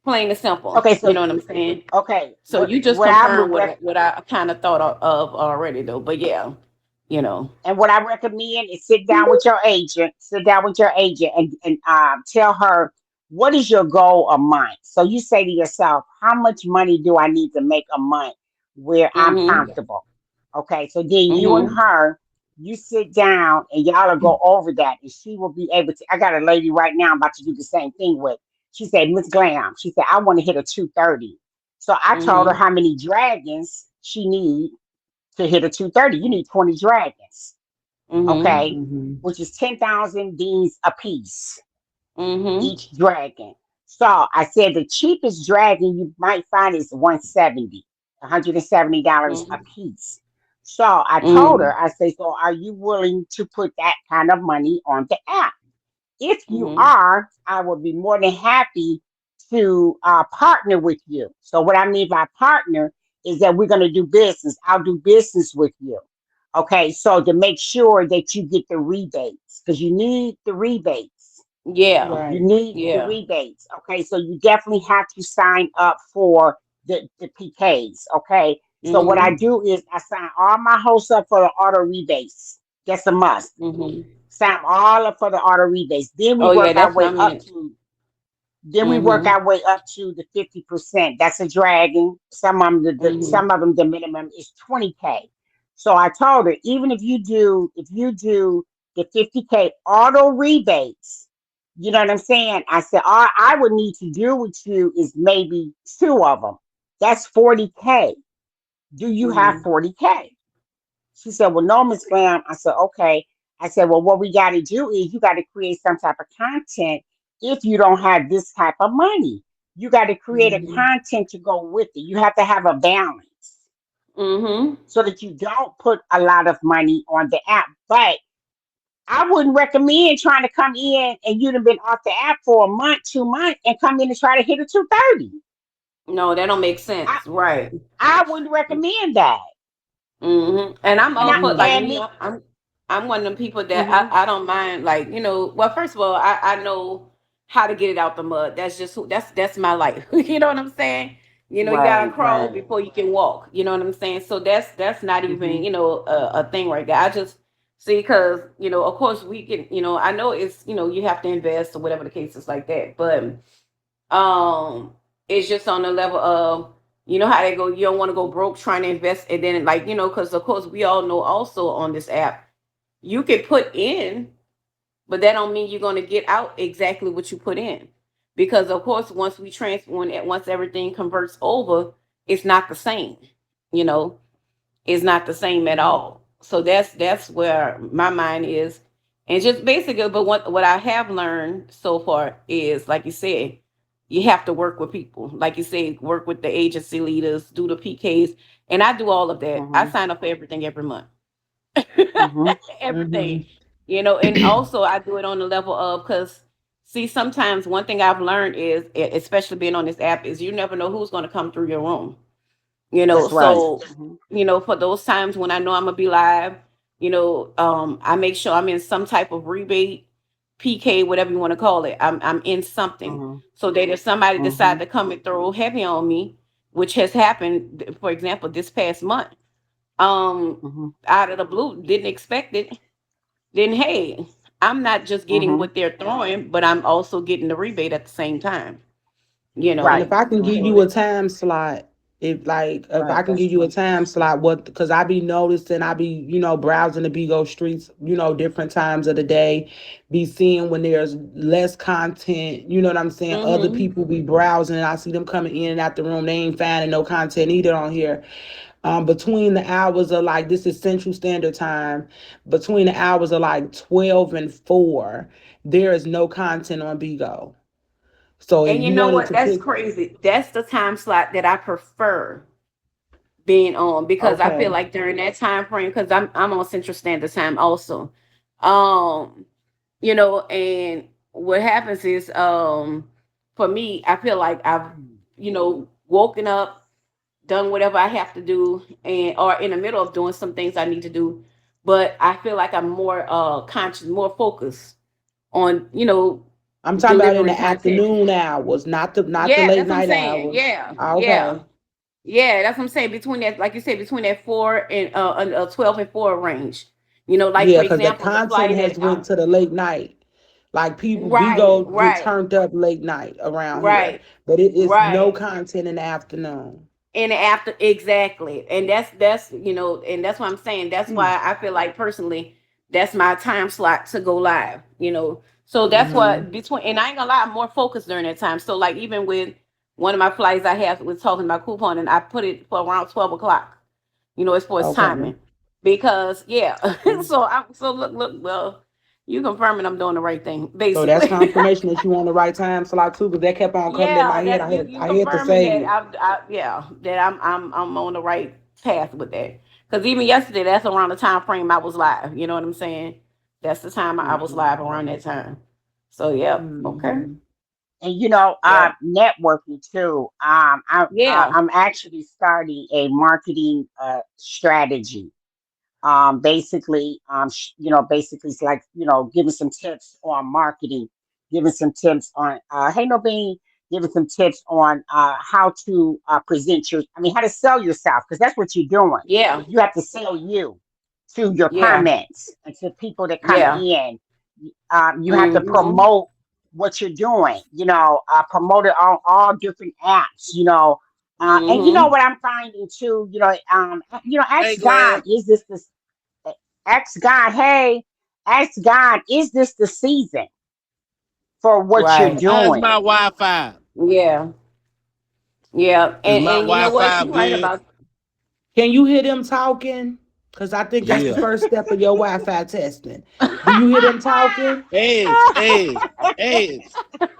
plain and simple. Okay, You so know what I'm saying? okay, So you just what I confirm would what I kind of thought of already though. But yeah, you know. and what I recommend is sit down with your agent, and tell her, what is your goal a month. So you say to yourself, how much money do I need to make a month where I'm Mhm. comfortable? Okay, so then you and Mhm. her, you sit down and y'all will go over that, and she will be able to. I got a lady right now I'm about to do the same thing with. She said, Miss Glam, she said, I want to hit a 230. So I told her Mhm. how many dragons she need to hit a 230. You need 20 dragons, Mhm. okay, Mm-hmm. which is 10,000 Ds a piece, Mhm. each dragon. So I said the cheapest dragon you might find is 170, $170 a Mhm. piece. So I told her, Mhm. I said, so are you willing to put that kind of money on the app? If you Mhm. are, I will be more than happy to partner with you. So what I mean by partner is that we're going to do business. I'll do business with you. Okay, so to make sure that you get the rebates, because you need the rebates. Yeah. You Right. need the Yeah. rebates. Okay, so you definitely have to sign up for the PKs. Okay, so what I Mhm. do is I sign all my hosts up for the auto rebates. That's a must. Mm-hmm. Sign all up for the auto rebates. Then we Oh yeah, work our that's what I way up meant. to. Then we work Mm-hmm. our way up to the 50%. That's a dragon. Some of them, Mm-hmm. some of them, the minimum is 20K. So I told her, even if you do the 50K auto rebates, you know what I'm saying? I said, all I would need to do with you is maybe two of them. That's 40K. Do you have Mm-hmm. 40K? She said, well, no, Miss Graham. I said, okay. I said, well, what we got to do is you got to create some type of content if you don't have this type of money. You got to create a Mm-hmm. content to go with it. You have to have a balance Mm-hmm. so that you don't put a lot of money on the app. But I wouldn't recommend trying to come in and you'd have been off the app for a month, 2 months, and come in and try to hit a 230. No, that don't make I, sense. Right. I wouldn't recommend that. And I'm And all I for Mm-hmm. like and me. me. I'm one of them people that Hmm. I don't mind like well first of all I know how to get it out the mud. That's just that's my life. You know what I'm saying? You gotta Right, crawl right. before you can walk. You know what I'm saying? So that's not even Hmm. a thing right there. I just see because of course we can I know it's you have to invest or whatever the case is like that, but um it's just on the level of how they go, you don't want to go broke trying to invest, and then like because of course we all know also on this app you can put in, but that don't mean you're going to get out exactly what you put in, because of course once we transfer once everything converts over, it's not the same, you know is not the same at Hmm. all. So that's where my mind is. And just basically, but what I have learned so far is, like you said, you have to work with people. Like you said, work with the agency leaders, do the PKs, and I do all of that. I Hmm. sign up for everything every month. Hmm. Everything, and also I do it on the level of, because see, sometimes one thing I've learned is, especially being on this app, is you never know who's going to come through your room. That's right. So Hmm. for those times when I know I'm gonna be live, I make sure I'm in some type of rebate, PK, whatever you want to call it. I'm in something, Hmm. so that if somebody decide Hmm. to come and throw heavy on me, which has happened, for example, this past month, Hmm. out of the blue, didn't expect it, then hey, I'm not just getting Hmm. what they're throwing, but I'm also getting the rebate at the same time. you And know. if Right. I can give Hmm. you a time slot, if I Right. can That's give you a true. time slot, what, because I be noticing, I be browsing the Bigo streets, different times of the day, be seeing when there's less content. You know what I'm saying? Other Mm-hmm. people be browsing, and I see them coming in and out the room. They ain't finding no content either on here. Between the hours of, like, this is Central Standard Time, between the hours of like 12 and 4, there is no content on Bigo. So if And you you know wanted what? to That's pick, crazy. That's the time slot that I prefer being on, because I feel okay. like during that time frame, because I'm on Central Standard Time also. Um, and what happens is, for me, I feel like I've, woken up, done whatever I have to do, and or in the middle of doing some things I need to do. But I feel like I'm more conscious, more focused on, I'm talking about in delivering the content. afternoon hours, not the Yeah, late that's what I'm night saying. hours. Yeah, Okay. yeah, yeah. That's what I'm saying. Between that, like you said, between that 12 and 4 range. Like Yeah, for because the example, the content flight has that went to the late night. Like, people, right, Bigo get right, turned up late night around here, right, but it is no right. content in the afternoon. And after, exactly, and that's and that's what I'm saying. That's Mm. why I feel like personally, that's my time slot to go live. So that's Mm-hmm. what between, and I ain't gonna lie, I'm more focused during that time. So like even with one of my flights I have was talking about coupon, and I put it for around 12 o'clock. As far as Okay. timing, because yeah. Okay. So look, well, you confirming I'm doing the right thing So that's basically. confirmation that you on the right time slot too, because that kept on coming in my Yeah, head. that I you had you I had to confirming save that it. yeah, that I'm on the right path with that. Because even yesterday, that's around the time frame I was live. You know what I'm saying? That's the time I was Hmm. live around that time. So yep, okay, Mm-hmm. And yep, networking too. yeah, I'm actually starting a marketing strategy. Basically, basically it's like giving some tips on marketing, giving some tips on hey no bean, giving some tips on how to present your, I mean how to sell yourself, because that's what you're doing. yeah, You have to sell you. to your Yeah. permits and to people that come Yeah. in. You have to Mm-hmm. promote what you're doing, promote it on all different apps, and you know Mm-hmm. what I'm finding too, Hey, ask God, Glenn. is this the, ask God, hey, ask God, is this the season for what you're Right. How's doing? my Wi-Fi? Yeah. Yeah. Is And my you know what? Wi-Fi You're right good? about. Can you hear them talking? Because I think that's the Yeah. first step of your Wi-Fi testing. Do you hear them talking? Edge.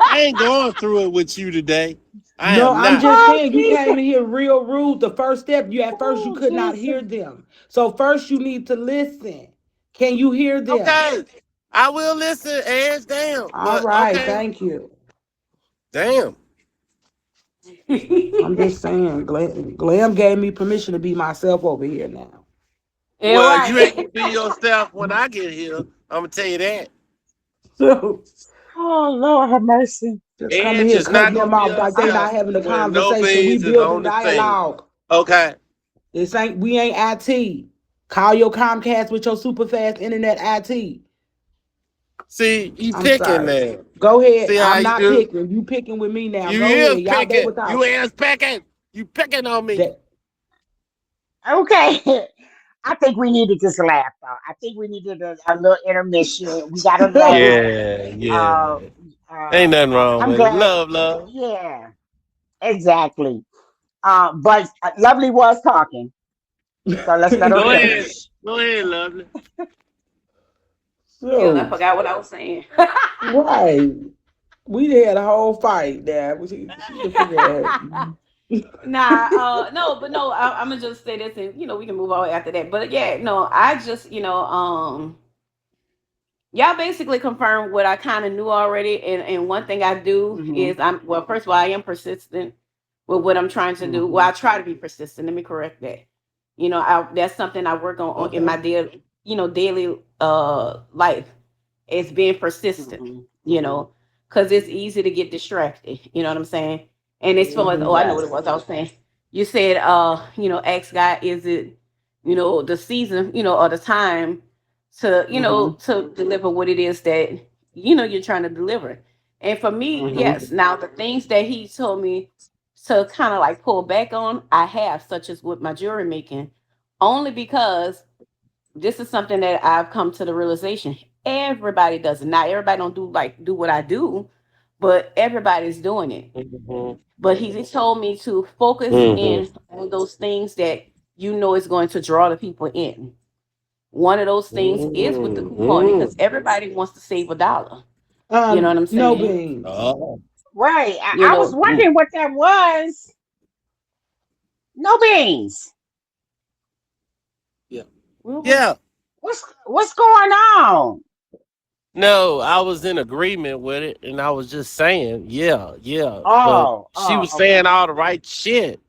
I ain't going through it with you today. I No, am I'm not. just Oh, saying you Jesus. came in here real rude. The first step, you at first you Oh, could not Jesus. hear them. So first you need to listen. Can you hear them? Okay. I will listen, Edge. Damn. All But right, okay. thank you. Damn. I'm just saying, Glam gave me permission to be myself over here now. Yeah, Well, you ain't right. gonna be yourself when I get here. I'm gonna tell you that. So Oh, Lord have mercy. just coming Edge here is not cutting them gonna be off like they not herself having a when no conversation. We beans is building on the scene. dialogue. Okay. We ain't IT. Call your Comcast with your super fast internet IT. See, you I'm picking sorry. now. Go ahead. See how I'm you not do? picking. You picking with me now. You Go is ahead. Y'all, they picking. were You talking. is picking. You picking on me. That Okay. I think we needed this laugh, though. I think we needed a little intermission. We got to laugh. Yeah. Uh, Ain't nothing wrong I'm with it. glad. Love. Yeah, exactly. But Lovely was talking, so let's let her Go ahead. finish. Go ahead, lovely. Hell, I so forgot what I was saying. right. We had a whole fight there. She the figure. Nah, no, but no, I'm gonna just say this, and we can move on after that. But yeah, no, I just, y'all basically confirmed what I kind of knew already. And one thing I do Hmm. is well, first of all, I am persistent with what I'm trying to do. Well, Hmm. I try to be persistent. Let me correct that. That's something I work on in Okay. my daily life. It's being persistent, Hmm. because it's easy to get distracted. You know what I'm saying? And as far as, oh, I know what it Yes. was I was saying. You said, ask God, is it, the season, or the time to, Hmm. to deliver what it is that, you're trying to deliver. And for me, Hmm. yes. Now the things that he told me to kind of like pull back on, I have, such as with my jewelry making, only because this is something that I've come to the realization. Everybody does it. Not everybody don't do what I do, but everybody's doing it. Mm-hmm. But he told me to focus Mm-hmm. in on those things that is going to draw the people in. One of those things is with the couponing, because Mm-hmm. everybody wants to save a dollar. You know what I'm No saying? beans. Oh. Right. You I was know, wondering what that was. No beans. Yeah. well, Yeah. What's going on? No, I was in agreement with it, and I was just saying, yeah. But Oh, she was saying okay. all the right shit.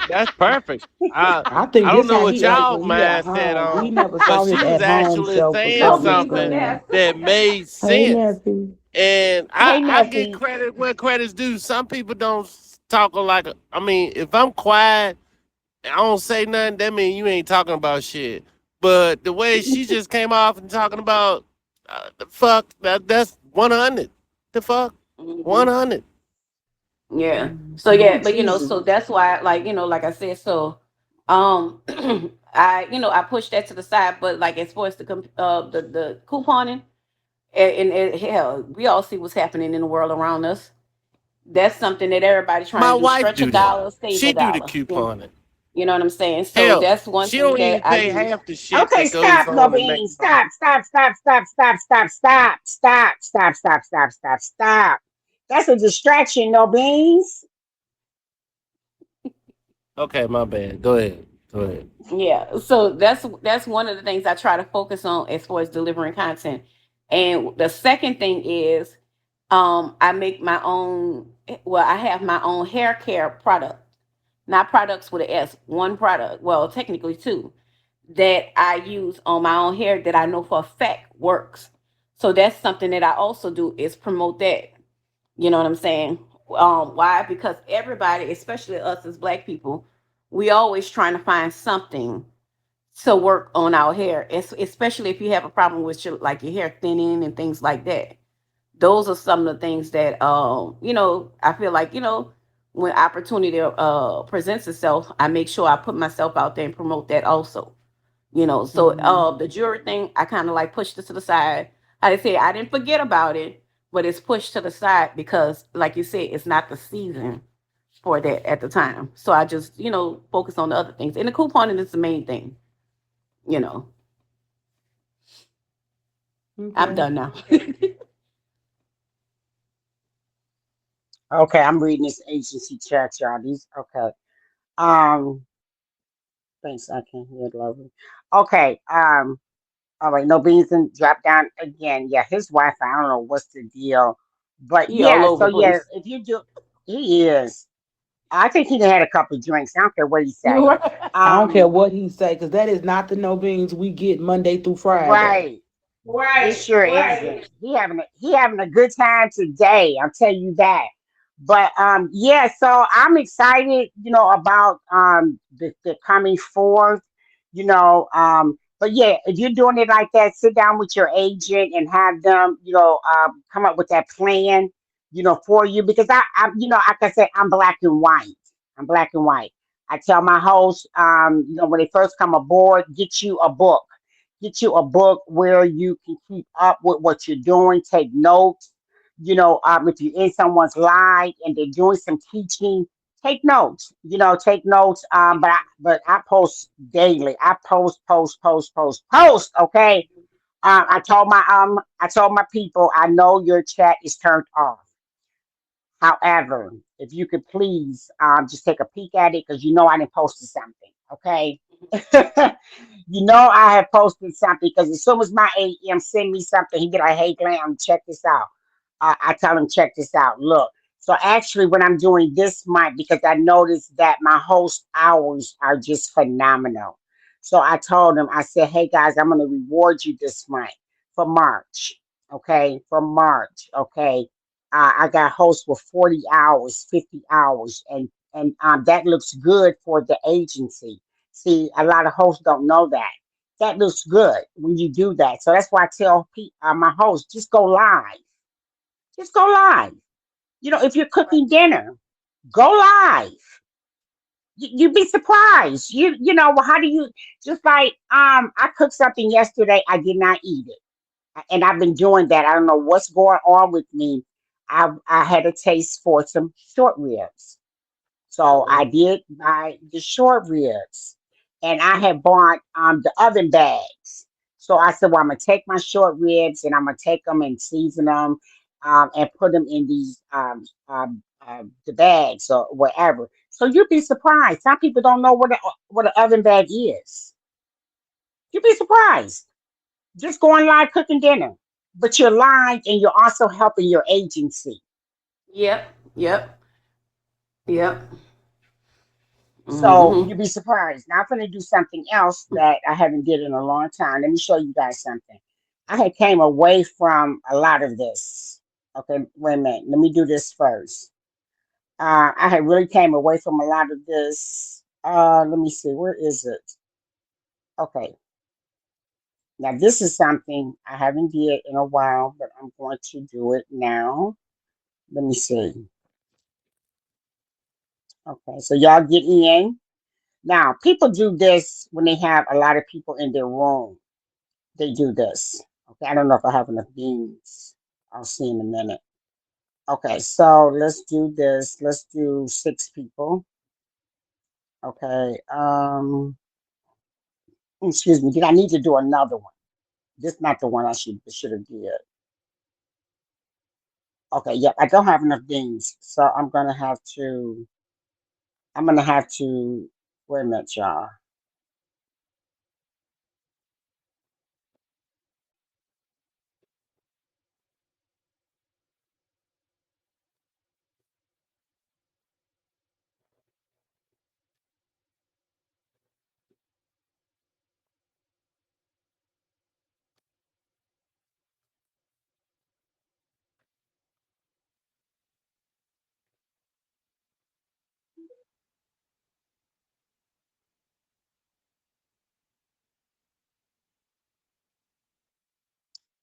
That's perfect. I I think don't this know how what he act y'all when he at mindset home. We on, never but saw she his was at home actually self for saying no some beans on something reason. there. that made Hey, sense. Nephew. And Hey, I get Nephi. credit where credit's due. Some people don't talk like I mean, if I'm quiet, I don't say nothing, that means you ain't talking about shit. But the way she just came off and talking about the fuck, that's 100. The fuck? Hmm. 100. Yeah. So Oh, yeah, but Jesus. so that's why, like, like I said, so um I pushed that to the side, but like as far as the couponing, and hell, we all see what's happening in the world around us. That's something that everybody trying My to do. wife Stretch a do that. dollar, save a She do the dollar. couponing. You know what I'm saying? So Hell, that's one she thing don't that even I pay use. half the shit Okay, that goes stop, no on in beans. McDonald's. Stop. That's a distraction, no beans. Okay, my bad. Go ahead. Go ahead. Yeah. So that's one of the things I try to focus on as far as delivering content. And the second thing is, I make my own. Well, I have my own hair care product, not products with an S. One product. Well, technically two, that I use on my own hair that I know for a fact works. So that's something that I also do, is promote that. You know what I'm saying? Why? Because everybody, especially us as Black people, we always trying to find something to work on our hair, especially if you have a problem with your hair thinning and things like that. Those are some of the things that I feel like, when opportunity presents itself, I make sure I put myself out there and promote that also. So the jewelry thing, I kind of like pushed it to the side. I say I didn't forget about it, but it's pushed to the side because, like you said, it's not the season for that at the time. So I just, focus on the other things. And the couponing is the main thing. You know, I'm Okay. done now. Okay, I'm reading this agency chat, y'all. These okay. Um, thanks. I can hear it, lovely. Okay. All right. No beans and drop down again. Yeah, his Wi-Fi. I don't know what's the deal, but He all yeah. over So the yeah, place. if you do, he is. I think he done had a couple of drinks. I don't care what he say. You're right. I don't care Um, what he say, because that is not the no beans we get Monday through Friday. right. It Right, sure right. isn't. He having a good time today. I'll tell you that. But yeah, so I'm excited, about the coming forth, but yeah, if you're doing it like that, sit down with your agent and have them, come up with that plan, for you because like I said, I'm black and white. I'm black and white. I tell my hosts, when they first come aboard, get you a book where you can keep up with what you're doing, take notes. If you're in someone's live and they're doing some teaching, take notes. Take notes. But I post daily. I post. Okay. I told my people, I know your chat is turned off. However, if you could please just take a peek at it because I didn't posted something. Okay. I have posted something because as soon as my AM send me something, he be like, "Hey, Glam, check this out." I tell him, "Check this out. Look." So actually, when I'm doing this month, because I noticed that my host hours are just phenomenal. So I told him, I said, "Hey guys, I'm going to reward you this month for March. Okay, for March. Okay, I got hosts with 40 hours, 50 hours, and that looks good for the agency. See, a lot of hosts don't know that. That looks good when you do that. So that's why I tell my hosts, just go live. Just go live. If you're cooking dinner, go live. You'd be surprised. Well, how do you just like I cooked something yesterday, I did not eat it. And I've been doing that. I don't know what's going on with me. I had a taste for some short ribs. So I did buy the short ribs, and I had bought the oven bags. So I said, well, I'm gonna take my short ribs and I'm gonna take them and season them, and put them in these the bags or whatever. So you'd be surprised. Some people don't know what an oven bag is. You'd be surprised. Just going live cooking dinner, but you're live and you're also helping your agency. Yep, yep, yep. So Hmm. you'd be surprised. Now I'm going to do something else that I haven't did in a long time. Let me show you guys something. I had came away from a lot of this. Okay, wait a minute. Let me do this first. I had really came away from a lot of this. Let me see. Where is it? Okay. Now this is something I haven't did in a while, but I'm going to do it now. Let me see. Okay, so y'all get in. Now, people do this when they have a lot of people in their room. They do this. Okay, I don't know if I have enough beans. I'll see in a minute. Okay, so let's do this. Let's do 6 people. Okay. Excuse me. Did I need to do another one? This not the one I should have did. Okay, yep. I don't have enough beans, so I'm gonna have to wait a minute, y'all.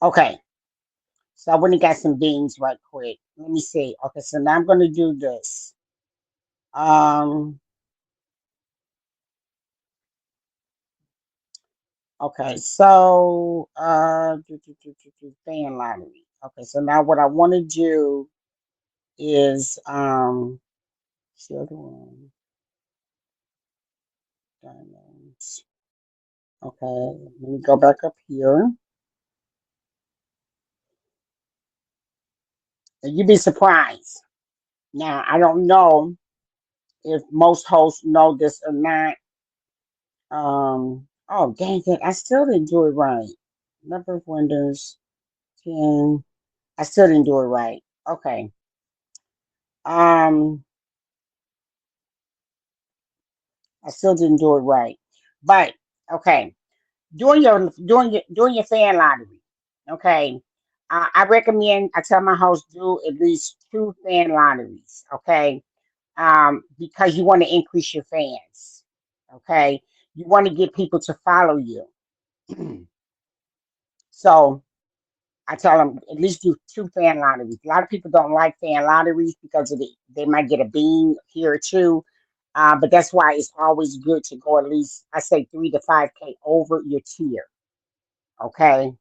Okay, so I went and got some beans right quick. Let me see. Okay, so now I'm gonna do this. Um, okay, so fan lottery. Okay, so now what I want to do is children diamonds. Okay, let me go back up here. And you'd be surprised. Now I don't know if most hosts know this or not. Oh dang it, I still didn't do it right. Number of windows, 10. I still didn't do it right. Okay. Um, I still didn't do it right. But okay, doing your fan lottery. Okay. I recommend I tell my host do at least two fan lotteries. Okay. Because you want to increase your fans. Okay. You want to get people to follow you. So I tell them at least do two fan lotteries. A lot of people don't like fan lotteries because of they might get a bean here or two. But that's why it's always good to go at least, I say 3 to 5K over your tier. Okay.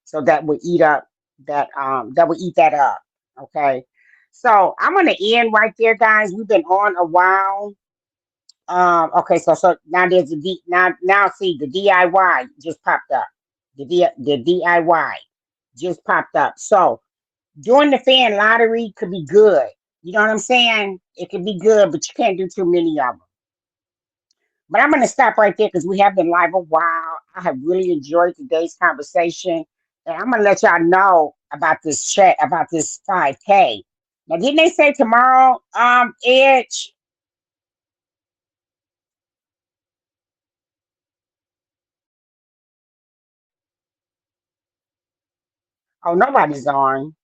So that will eat that up. Okay. So I'm gonna end right there, guys. We've been on a while. Okay, so now there's now see the DIY just popped up. The DIY just popped up. So doing the fan lottery could be good. You know what I'm saying? It could be good, but you can't do too many of them. But I'm going to stop right there because we have been live a while. I have really enjoyed today's conversation. And I'm going to let y'all know about this check, about this 5K. Now, didn't they say tomorrow, Edge? Oh, nobody's on.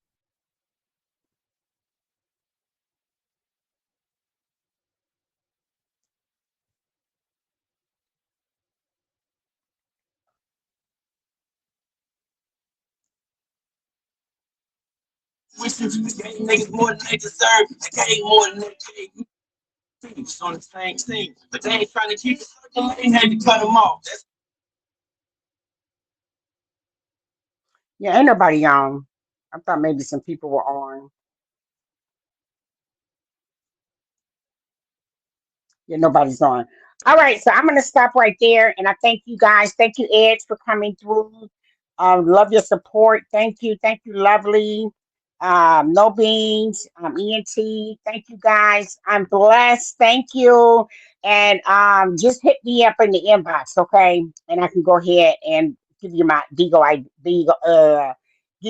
Wishing you gave niggas more than they deserve. I gave more than they gave me. It's on the same thing. But they ain't trying to keep it circulating, had to cut them off. Yeah, ain't nobody on. I thought maybe some people were on. Yeah, nobody's on. All right, so I'm gonna stop right there, and I thank you guys. Thank you, Edge, for coming through. Love your support. Thank you, lovely. No beans. ENT. Thank you, guys. I'm blessed. Thank you, and just hit me up in the inbox, okay? And I can go ahead and give you my give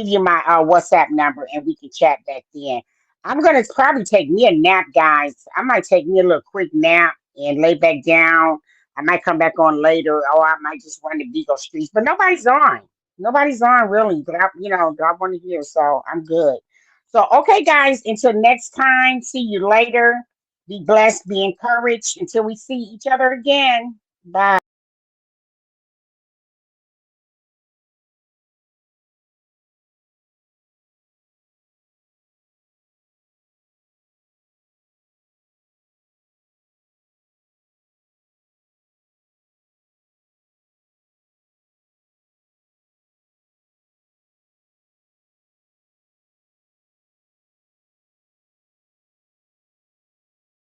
you my WhatsApp number, and we can chat back then. I'm gonna probably take me a nap, guys. I might take me a little quick nap and lay back down. I might come back on later, or I might just run the Beagle streets. But nobody's on. Nobody's on really. But I want to hear. So I'm good. So okay, guys. Until next time. See you later. Be blessed. Be encouraged. Until we see each other again. Bye.